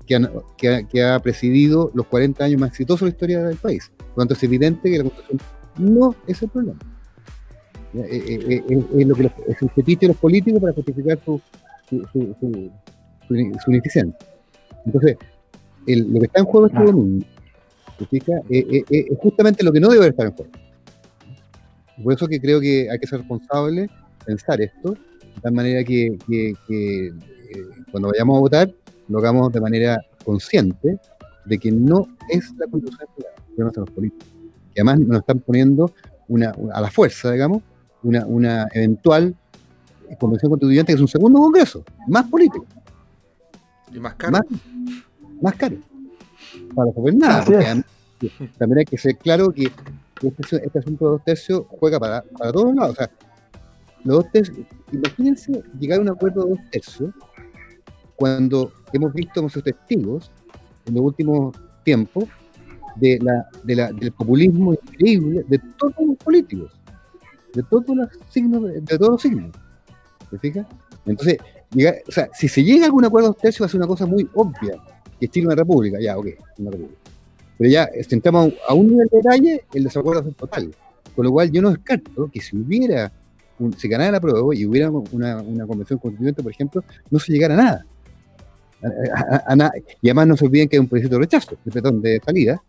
que ha presidido los 40 años más exitosos de la historia del país. Por lo tanto, es evidente que la Constitución no es el problema. Es lo que es el fetiche de los políticos para justificar su ineficiencia. Entonces, lo que está en juego este domingo, ¿te fijas? Es justamente lo que no debe estar en juego. Por eso que creo que hay que ser responsable, pensar esto, de tal manera que cuando vayamos a votar, lo hagamos de manera consciente de que no es la Constitución el problema de los políticos. Que además nos están poniendo a la fuerza, digamos, una eventual convención constituyente que es un segundo congreso, más político.
Y más caro.
Más caro. Para resolver nada. Porque además, también hay que ser claro que este asunto de 2 tercios juega para todos lados. O sea, los 2 tercios, imagínense llegar a un acuerdo de 2 tercios cuando hemos sido testigos en los últimos tiempos del populismo increíble de todos los políticos, de todos los signos, ¿te fijas? Entonces, si se llega a algún acuerdo de 2 tercios va a ser una cosa muy obvia, que es Chile una república, una república. Pero ya, si entramos a un nivel de detalle, el desacuerdo es total. Con lo cual yo no descarto que si se ganara la prueba y hubiera una convención constituyente, por ejemplo, no se llegara a nada. A nada. Y además no se olviden que hay un plebiscito de rechazo, de salida,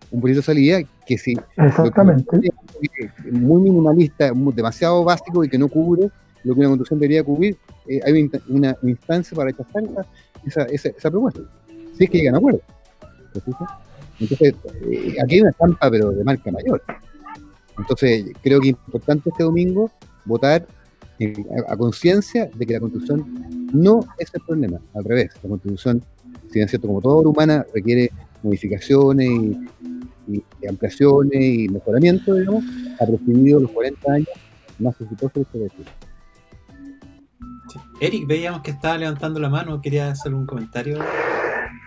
un plebiscito de salida que si
exactamente
muy minimalista, demasiado básico y que no cubre lo que una constitución debería cubrir, hay una instancia para rechazar esa propuesta, si es que llegan a acuerdo. Entonces, aquí hay una trampa, pero de marca mayor. Entonces, creo que es importante este domingo votar a conciencia de que la Constitución no es el problema, al revés. La Constitución, si bien es cierto, como toda obra humana, requiere modificaciones y ampliaciones y mejoramiento, digamos, ha presidido los 40 años más exitosos de este decir.
Sí. Eric, veíamos que estaba levantando la mano, quería hacer un comentario.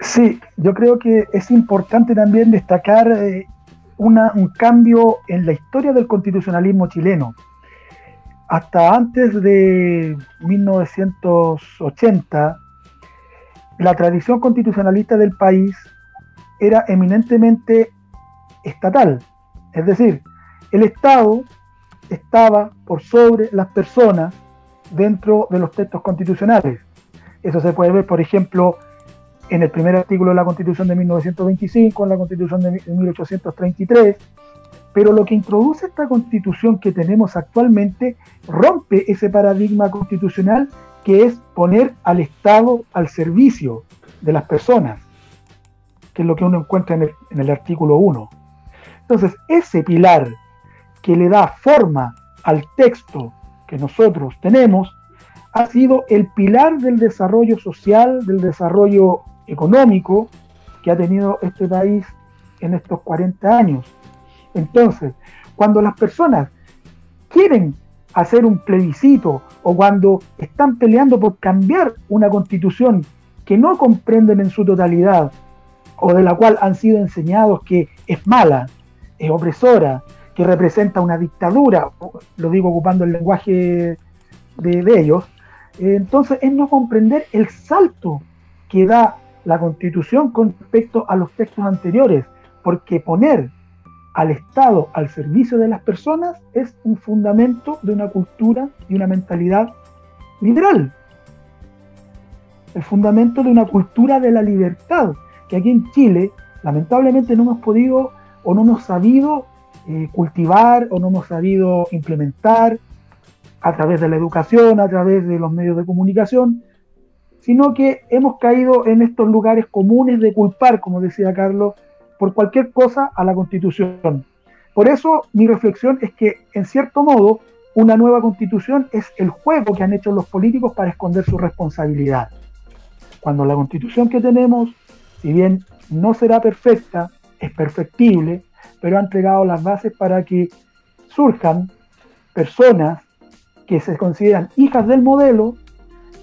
Sí, yo creo que es importante también destacar un cambio en la historia del constitucionalismo chileno. Hasta antes de 1980, la tradición constitucionalista del país era eminentemente estatal. Es decir, el Estado estaba por sobre las personas dentro de los textos constitucionales. Eso se puede ver, por ejemplo, en el primer artículo de la Constitución de 1925, en la Constitución de 1833, pero lo que introduce esta Constitución que tenemos actualmente rompe ese paradigma constitucional que es poner al Estado al servicio de las personas, que es lo que uno encuentra en el artículo 1. Entonces, ese pilar que le da forma al texto que nosotros tenemos ha sido el pilar del desarrollo social, del desarrollo económico que ha tenido este país en estos 40 años. Entonces, cuando las personas quieren hacer un plebiscito o cuando están peleando por cambiar una constitución que no comprenden en su totalidad o de la cual han sido enseñados que es mala, es opresora, que representa una dictadura, lo digo ocupando el lenguaje de ellos, entonces es no comprender el salto que da la Constitución con respecto a los textos anteriores, porque poner al Estado al servicio de las personas es un fundamento de una cultura y una mentalidad liberal. el fundamento de una cultura de la libertad, que aquí en Chile lamentablemente no hemos podido o no hemos sabido cultivar o no hemos sabido implementar a través de la educación, a través de los medios de comunicación, sino que hemos caído en estos lugares comunes de culpar, como decía Carlos, por cualquier cosa a la Constitución. Por eso mi reflexión es que, en cierto modo, una nueva Constitución es el juego que han hecho los políticos para esconder su responsabilidad. Cuando la Constitución que tenemos, si bien no será perfecta, es perfectible, pero ha entregado las bases para que surjan personas que se consideran hijas del modelo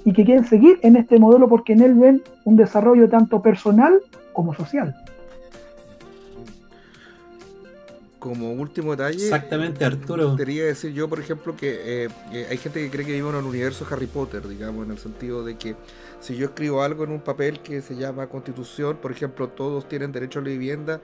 y que quieren seguir en este modelo porque en él ven un desarrollo tanto personal como social.
Como último detalle,
exactamente, Arturo,
quería decir yo, por ejemplo, que hay gente que cree que vivimos en el universo Harry Potter, digamos, en el sentido de que si yo escribo algo en un papel que se llama Constitución, por ejemplo, todos tienen derecho a la vivienda,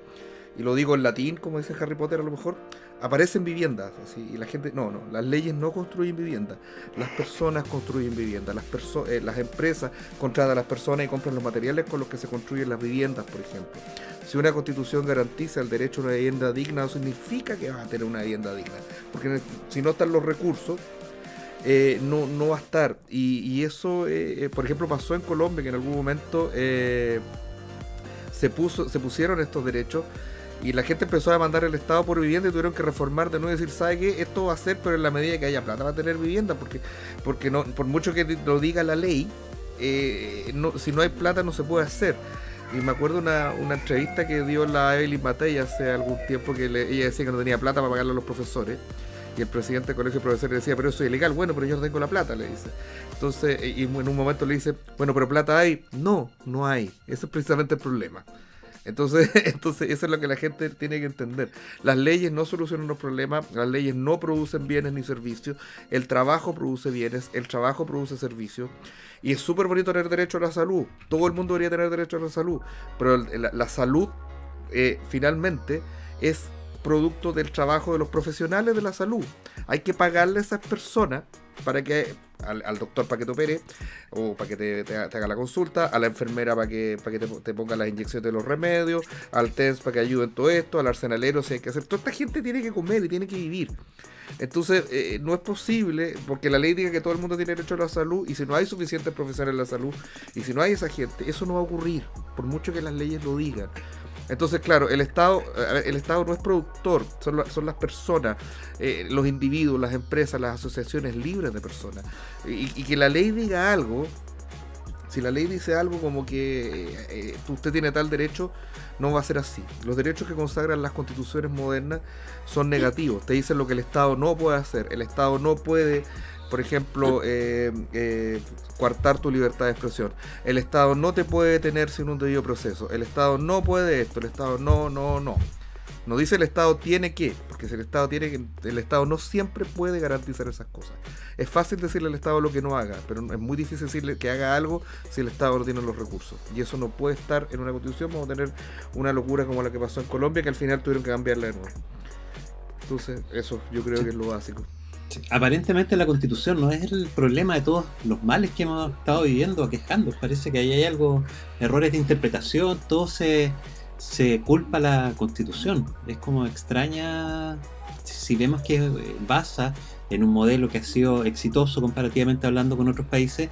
y lo digo en latín, como dice Harry Potter a lo mejor, aparecen viviendas, así, y la gente, no, las leyes no construyen viviendas, las personas construyen viviendas, las empresas contratan a las personas y compran los materiales con los que se construyen las viviendas, por ejemplo. Si una Constitución garantiza el derecho a una vivienda digna, no significa que vas a tener una vivienda digna, porque si no están los recursos, no va a estar. Y eso, por ejemplo, pasó en Colombia, que en algún momento se pusieron estos derechos, y la gente empezó a demandar el Estado por vivienda y tuvieron que reformar de nuevo y decir, ¿sabe qué? Esto va a ser, pero en la medida que haya plata va a tener vivienda, porque no, por mucho que lo diga la ley, si no hay plata no se puede hacer. Y me acuerdo una entrevista que dio la Evelyn Matei hace algún tiempo, que ella decía que no tenía plata para pagarle a los profesores, y el presidente del colegio de profesores le decía, pero eso es ilegal. Bueno, pero yo no tengo la plata, le dice. Entonces, y en un momento le dice, bueno, pero plata hay. No hay. Ese es precisamente el problema. Entonces eso es lo que la gente tiene que entender. Las leyes no solucionan los problemas, las leyes no producen bienes ni servicios, el trabajo produce bienes, el trabajo produce servicios, y es súper bonito tener derecho a la salud, todo el mundo debería tener derecho a la salud, pero la salud finalmente es producto del trabajo de los profesionales de la salud. Hay que pagarle a esas personas para que al doctor para que te opere, o para que te haga la consulta, a la enfermera para que te ponga las inyecciones de los remedios, al TENS para que ayude en todo esto, al arsenalero si hay que hacer. Toda esta gente tiene que comer y tiene que vivir. Entonces no es posible, porque la ley diga que todo el mundo tiene derecho a la salud, y si no hay suficientes profesionales en la salud, y si no hay esa gente, eso no va a ocurrir, por mucho que las leyes lo digan. Entonces, claro, el Estado no es productor, son las personas, los individuos, las empresas, las asociaciones libres de personas. Y que la ley diga algo, si la ley dice algo como que usted tiene tal derecho, no va a ser así. Los derechos que consagran las constituciones modernas son negativos, te dicen lo que el Estado no puede hacer. El Estado no puede, por ejemplo, coartar tu libertad de expresión. El Estado no te puede detener sin un debido proceso. El Estado no puede esto. El Estado no. No dice el Estado tiene que, porque si el Estado no siempre puede garantizar esas cosas. Es fácil decirle al Estado lo que no haga, pero es muy difícil decirle que haga algo si el Estado no tiene los recursos. Y eso no puede estar en una constitución. Vamos a tener una locura como la que pasó en Colombia, que al final tuvieron que cambiarla de nuevo. Entonces, eso yo creo que es lo básico.
Aparentemente la Constitución no es el problema de todos los males que hemos estado viviendo, quejando. Parece que ahí hay algo, errores de interpretación, todo se culpa a la Constitución. Es como extraña, si vemos que basa en un modelo que ha sido exitoso comparativamente hablando con otros países,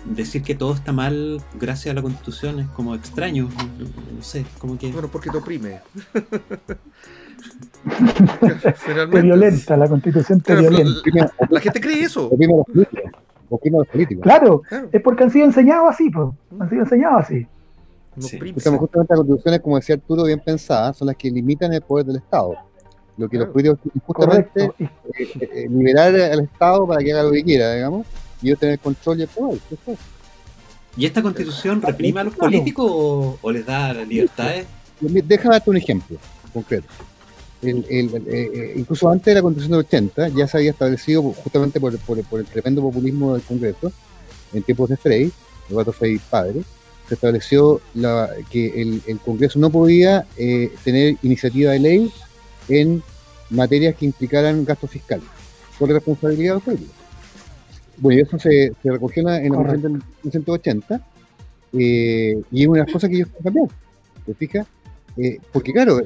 decir que todo está mal gracias a la Constitución es como extraño, no sé, como que...
Bueno, porque te oprime.
Te violenta, la Constitución te violenta.
La gente cree eso.
Oprime a los políticos.
Claro, es porque han sido enseñados así, pues. Han sido enseñados así.
Sí. Justamente las constituciones, como decía Arturo, bien pensadas, son las que limitan el poder del Estado. Lo que los políticos justamente liberar al Estado para que haga lo que quiera, digamos, y ellos tener el control y el poder.
¿Y esta Constitución reprime a los políticos o les da libertades?
Déjame darte un ejemplo concreto. Incluso antes de la Constitución del 80 ya se había establecido, justamente por el tremendo populismo del Congreso, en tiempos de Frei, el Gato Frei padre, se estableció que el Congreso no podía tener iniciativa de ley en materias que implicaran gastos fiscales, por responsabilidad de los políticos. Bueno, eso se recogió en la Constitución del 1980, y es una de las cosas que ellos quieren cambiar, ¿te fijas? Porque claro,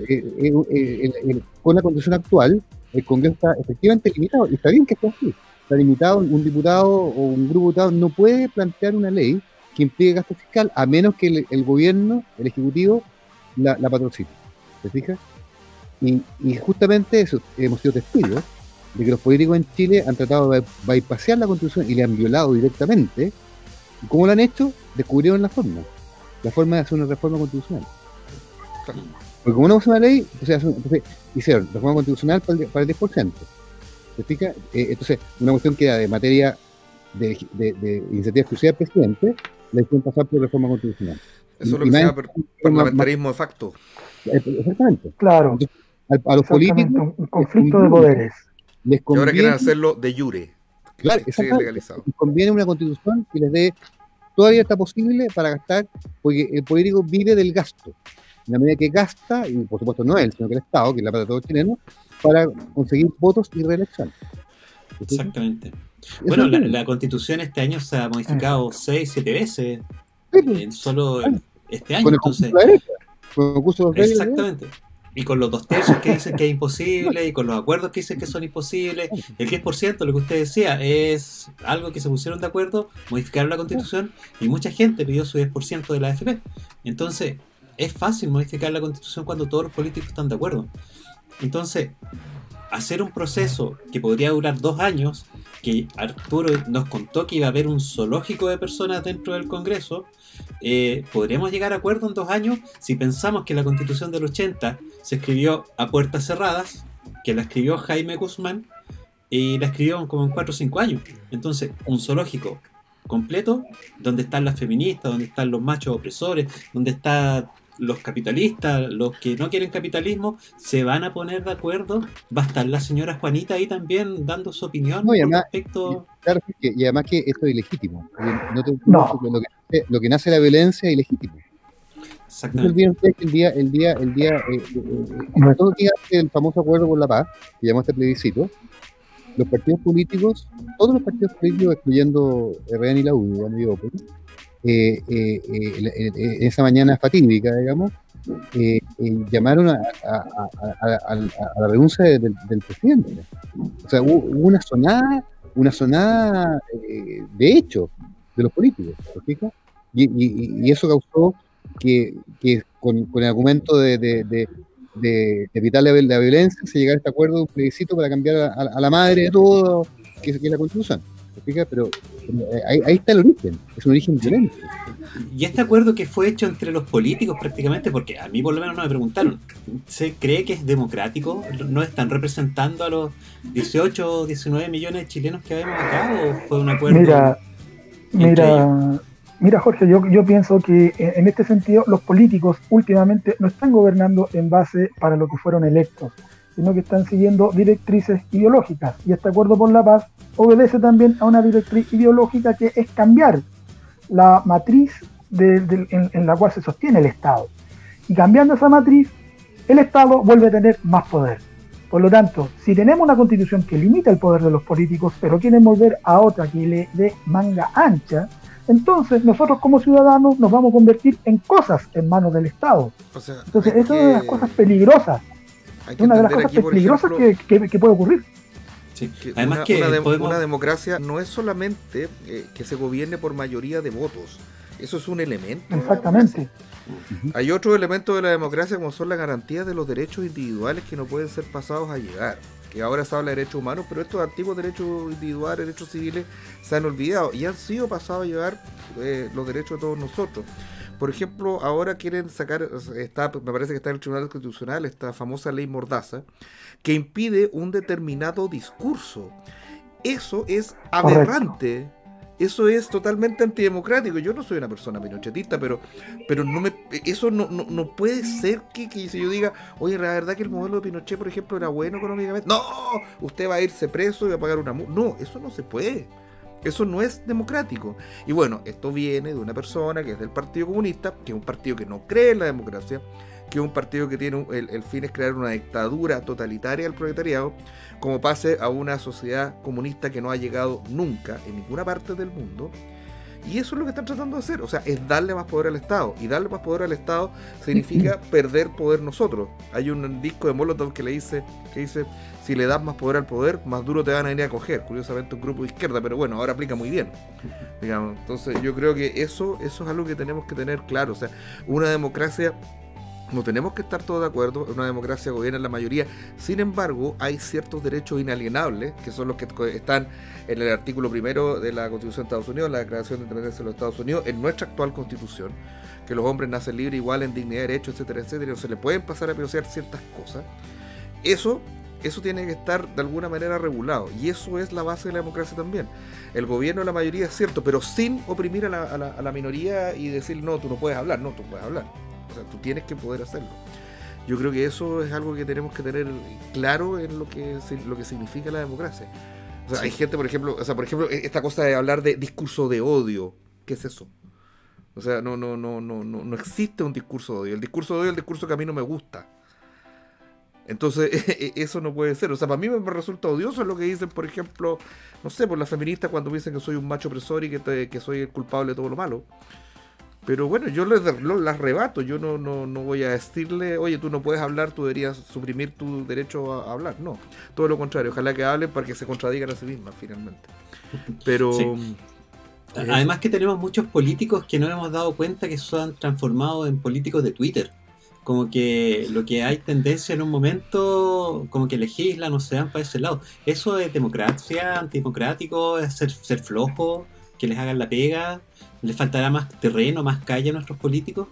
con la Constitución actual, el Congreso está efectivamente limitado, y está bien que esté así. Está limitado, un diputado o un grupo de diputados no puede plantear una ley que implique gasto fiscal, a menos que el gobierno, el Ejecutivo, la patrocine. ¿Te fijas? Y justamente eso, hemos sido testigos de que los políticos en Chile han tratado de bypassear la Constitución y le han violado directamente. ¿Y cómo lo han hecho? Descubrieron la forma de hacer una reforma constitucional. Claro. Porque como no es una ley, entonces hicieron reforma constitucional para el 10%. ¿Te fijas? Entonces, una cuestión que era de materia de iniciativa exclusiva del presidente, la hicieron pasar por reforma constitucional.
Eso es lo que se llama parlamentarismo de facto.
Exactamente.
Claro.
Entonces, a los políticos,
un conflicto de poderes.
Y ahora quieren hacerlo de jure.
Claro, legalizado. Les conviene una constitución que les dé todavía está posible para gastar, porque el político vive del gasto. En la medida que gasta, y por supuesto no él, sino que el Estado, que es la plata de todos los chilenos, para conseguir votos y reelección.
Exactamente. Bueno, la Constitución este año se ha modificado 6-7 veces en solo este año.
Con el
entonces,
concurso de
exactamente. Y con los 2/3 que dicen que es imposible, y con los acuerdos que dicen que son imposibles, el 10%, lo que usted decía, es algo que se pusieron de acuerdo, modificaron la Constitución, y mucha gente pidió su 10% de la AFP. Entonces, es fácil modificar la Constitución cuando todos los políticos están de acuerdo. Entonces, hacer un proceso que podría durar 2 años, que Arturo nos contó que iba a haber un zoológico de personas dentro del Congreso, podríamos llegar a acuerdo en 2 años si pensamos que la Constitución del 80 se escribió a puertas cerradas, que la escribió Jaime Guzmán, y la escribió como en 4 o 5 años. Entonces, un zoológico completo, donde están las feministas, donde están los machos opresores, donde están los capitalistas, los que no quieren capitalismo, se van a poner de acuerdo. Va a estar la señora Juanita ahí también dando su opinión respecto.
Claro, y además que esto es ilegítimo. Lo que nace de la violencia es ilegítimo.
Exactamente.
Todo el día el famoso acuerdo por la paz, que llamó este plebiscito, los partidos políticos, todos los partidos políticos, excluyendo RN y la UDI, esa mañana fatídica, digamos, llamaron a la renuncia del presidente. O sea, hubo una sonada de hecho de los políticos, ¿te fijas? Y eso causó que con el argumento de evitar la violencia se llegara a este acuerdo de un plebiscito para cambiar a la madre de todo, que es la Constitución. Pero ahí está el origen, es un origen violento.
Y este acuerdo que fue hecho entre los políticos prácticamente, porque a mí por lo menos no me preguntaron, ¿se cree que es democrático? ¿No están representando a los 18 o 19 millones de chilenos que vemos acá? ¿O fue un acuerdo?
Mira Jorge, yo pienso que en este sentido los políticos últimamente no están gobernando en base para lo que fueron electos, sino que están siguiendo directrices ideológicas, y este acuerdo por la paz obedece también a una directriz ideológica, que es cambiar la matriz en la cual se sostiene el Estado, y cambiando esa matriz el Estado vuelve a tener más poder. Por lo tanto, si tenemos una constitución que limita el poder de los políticos, pero quieren volver a otra que le dé manga ancha, entonces nosotros como ciudadanos nos vamos a convertir en cosas en manos del Estado. Entonces eso es una de las cosas peligrosas. Una de las cosas peligrosas que puede ocurrir.
Sí.
Además una democracia no es solamente que se gobierne por mayoría de votos. Eso es un elemento.
Exactamente.
Hay otro elemento de la democracia, como son las garantías de los derechos individuales que no pueden ser pasados a llegar. Que ahora se habla de derechos humanos, pero estos antiguos derechos individuales, derechos civiles, se han olvidado y han sido pasados a llevar los derechos de todos nosotros. Por ejemplo, ahora quieren sacar, me parece que está en el Tribunal Constitucional, esta famosa ley Mordaza, que impide un determinado discurso. Eso es aberrante. Correcto. Eso es totalmente antidemocrático. Yo no soy una persona pinochetista, pero eso no puede ser que si yo diga, oye, la verdad que el modelo de Pinochet, por ejemplo, era bueno económicamente. No, usted va a irse preso y va a pagar una multa. No, eso no se puede. Eso no es democrático. Y bueno, esto viene de una persona que es del Partido Comunista, que es un partido que no cree en la democracia, que es un partido que tiene el fin es crear una dictadura totalitaria al proletariado, como pase a una sociedad comunista que no ha llegado nunca en ninguna parte del mundo. Y eso es lo que están tratando de hacer, o sea, es darle más poder al Estado. Y darle más poder al Estado significa perder poder nosotros. Hay un disco de Molotov que dice, si le das más poder al poder, más duro te van a venir a coger. Curiosamente un grupo de izquierda, pero bueno, ahora aplica muy bien, digamos. Entonces yo creo que eso es algo que tenemos que tener claro. O sea, una democracia, no tenemos que estar todos de acuerdo, una democracia gobierna la mayoría. Sin embargo, hay ciertos derechos inalienables, que son los que están en el artículo 1 de la Constitución de Estados Unidos, la Declaración de Independencia de los Estados Unidos, en nuestra actual Constitución, que los hombres nacen libres, iguales en dignidad, derechos, etcétera, etcétera, y no se le pueden pasar a pisotear ciertas cosas. Eso tiene que estar de alguna manera regulado, y eso es la base de la democracia también. El gobierno de la mayoría es cierto, pero sin oprimir a la minoría y decir, no, tú no puedes hablar. No, tú puedes hablar. O sea, tú tienes que poder hacerlo. Yo creo que eso es algo que tenemos que tener claro en lo que significa la democracia. O sea, sí. Hay gente, por ejemplo, esta cosa de hablar de discurso de odio, ¿qué es eso? O sea, no existe un discurso de odio. El discurso de odio es el discurso que a mí no me gusta. Entonces, eso no puede ser. O sea, para mí me resulta odioso lo que dicen, por ejemplo, no sé, por las feministas cuando me dicen que soy un macho opresor y que soy el culpable de todo lo malo. Pero bueno, yo las rebato. Yo no voy a decirle, oye, tú no puedes hablar, tú deberías suprimir tu derecho a hablar. No, todo lo contrario. Ojalá que hablen para que se contradigan a sí mismas, finalmente. Pero... Sí.
Además que tenemos muchos políticos que no hemos dado cuenta que se han transformado en políticos de Twitter. Como que lo que hay tendencia en un momento, como que legislan o se dan para ese lado. Eso es democracia, antidemocrático, es ser flojo, que les hagan la pega. ¿Les faltará más terreno, más calle a nuestros políticos?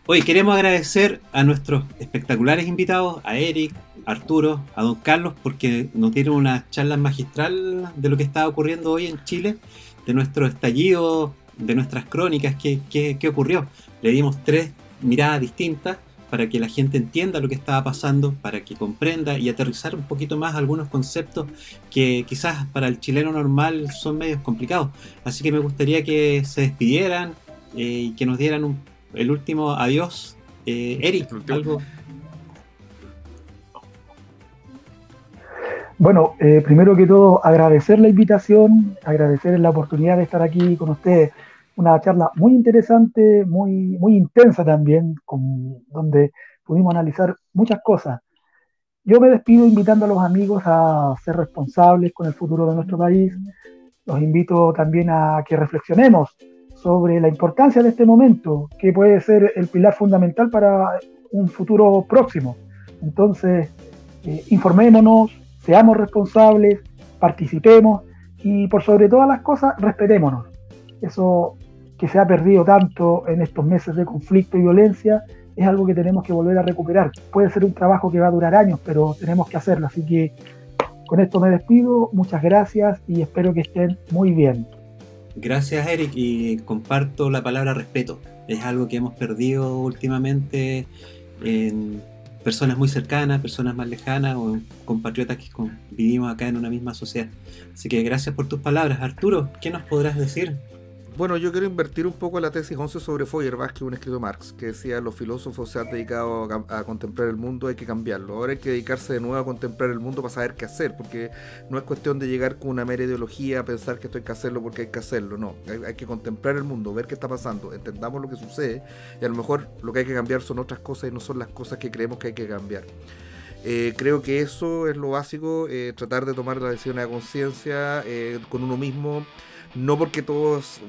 Hoy queremos agradecer a nuestros espectaculares invitados, a Eric, a Arturo, a don Carlos, porque nos dieron una charla magistral de lo que está ocurriendo hoy en Chile, de nuestro estallido, de nuestras crónicas, qué ocurrió. Le dimos 3 miradas distintas para que la gente entienda lo que estaba pasando, para que comprenda y aterrizar un poquito más algunos conceptos que quizás para el chileno normal son medios complicados. Así que me gustaría que se despidieran y que nos dieran el último adiós. Eric, algo.
Bueno, primero que todo agradecer la invitación, agradecer la oportunidad de estar aquí con ustedes. Una charla muy interesante, muy intensa también, donde pudimos analizar muchas cosas. Yo me despido invitando a los amigos a ser responsables con el futuro de nuestro país. Los invito también a que reflexionemos sobre la importancia de este momento, que puede ser el pilar fundamental para un futuro próximo. Entonces, informémonos, seamos responsables, participemos y por sobre todas las cosas, respetémonos. Eso que se ha perdido tanto en estos meses de conflicto y violencia es algo que tenemos que volver a recuperar. Puede ser un trabajo que va a durar años, pero tenemos que hacerlo. Así que con esto me despido, muchas gracias y espero que estén muy bien.
Gracias, Eric, y comparto la palabra respeto. Es algo que hemos perdido últimamente en personas muy cercanas, personas más lejanas o en compatriotas que vivimos acá en una misma sociedad. Así que gracias por tus palabras. Arturo, ¿qué nos podrás decir?
Bueno, yo quiero invertir un poco la tesis 11 sobre Feuerbach, que es un escrito de Marx, que decía: los filósofos se han dedicado a contemplar el mundo, hay que cambiarlo. Ahora hay que dedicarse de nuevo a contemplar el mundo para saber qué hacer, porque no es cuestión de llegar con una mera ideología a pensar que esto hay que hacerlo porque hay que hacerlo, no. Hay que contemplar el mundo, ver qué está pasando, entendamos lo que sucede, y a lo mejor lo que hay que cambiar son otras cosas y no son las cosas que creemos que hay que cambiar. Creo que eso es lo básico, tratar de tomar la decisión a conciencia con uno mismo. No porque todos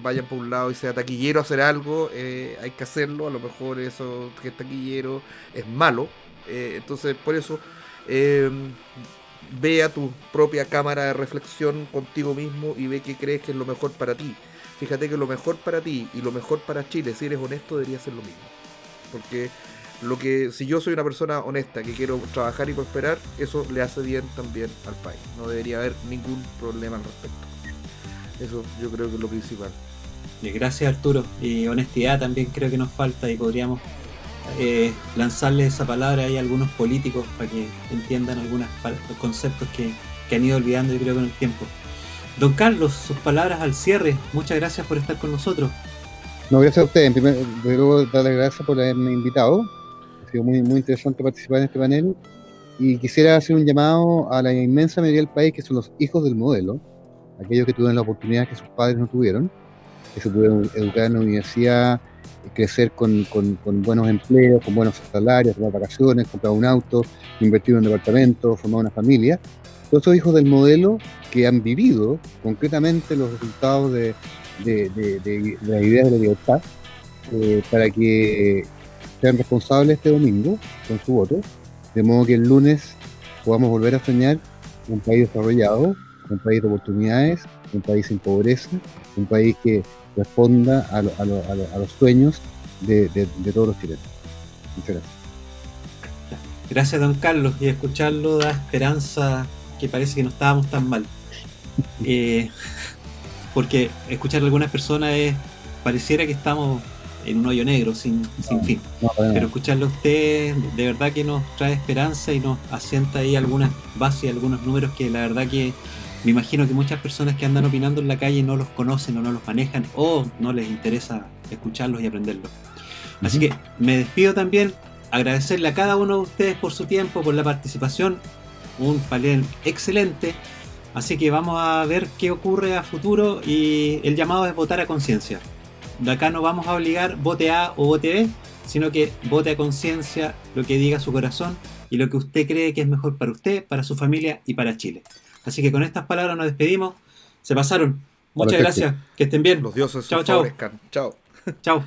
vayan por un lado y sea taquillero hacer algo, hay que hacerlo. A lo mejor eso que es taquillero es malo, entonces por eso ve a tu propia cámara de reflexión contigo mismo y ve qué crees que es lo mejor para ti. Fíjate que lo mejor para ti y lo mejor para Chile, si eres honesto, debería ser lo mismo, porque si yo soy una persona honesta que quiero trabajar y prosperar, eso le hace bien también al país. No debería haber ningún problema al respecto. Eso yo creo que es lo principal.
Gracias, Arturo. Y honestidad también creo que nos falta, y podríamos lanzarle esa palabra ahí a algunos políticos para que entiendan algunos conceptos que han ido olvidando, yo creo, con el tiempo. Don Carlos, sus palabras al cierre. Muchas gracias por estar con nosotros.
No, gracias a ustedes. Desde luego, dar las gracias por haberme invitado. Ha sido muy, muy interesante participar en este panel. Y quisiera hacer un llamado a la inmensa mayoría del país, que son los hijos del modelo, aquellos que tuvieron la oportunidad que sus padres no tuvieron, que se pudieron educar en la universidad, crecer con buenos empleos, con buenos salarios, tomar vacaciones, comprar un auto, invertir en un departamento, formar una familia. Todos esos hijos del modelo que han vivido concretamente los resultados de la idea de la libertad, para que sean responsables este domingo con su voto, de modo que el lunes podamos volver a soñar un país desarrollado, un país de oportunidades, un país sin pobreza, un país que responda a los sueños de todos los chilenos. Muchas gracias.
Gracias, don Carlos, y escucharlo da esperanza, que parece que no estábamos tan mal. Porque escuchar a algunas personas pareciera que estamos en un hoyo negro sin fin. Pero escucarlo a usted de verdad que nos trae esperanza y nos asienta ahí algunas bases y algunos números que la verdad que me imagino que muchas personas que andan opinando en la calle no los conocen o no los manejan o no les interesa escucharlos y aprenderlos. Así que me despido también, agradecerle a cada uno de ustedes por su tiempo, por la participación, un panel excelente. Así que vamos a ver qué ocurre a futuro y el llamado es votar a conciencia. De acá no vamos a obligar vote A o vote B, sino que vote a conciencia lo que diga su corazón y lo que usted cree que es mejor para usted, para su familia y para Chile. Así que con estas palabras nos despedimos. Se pasaron. Muchas gracias. Que estén bien.
Los dioses
chao.
Chao.
Chao.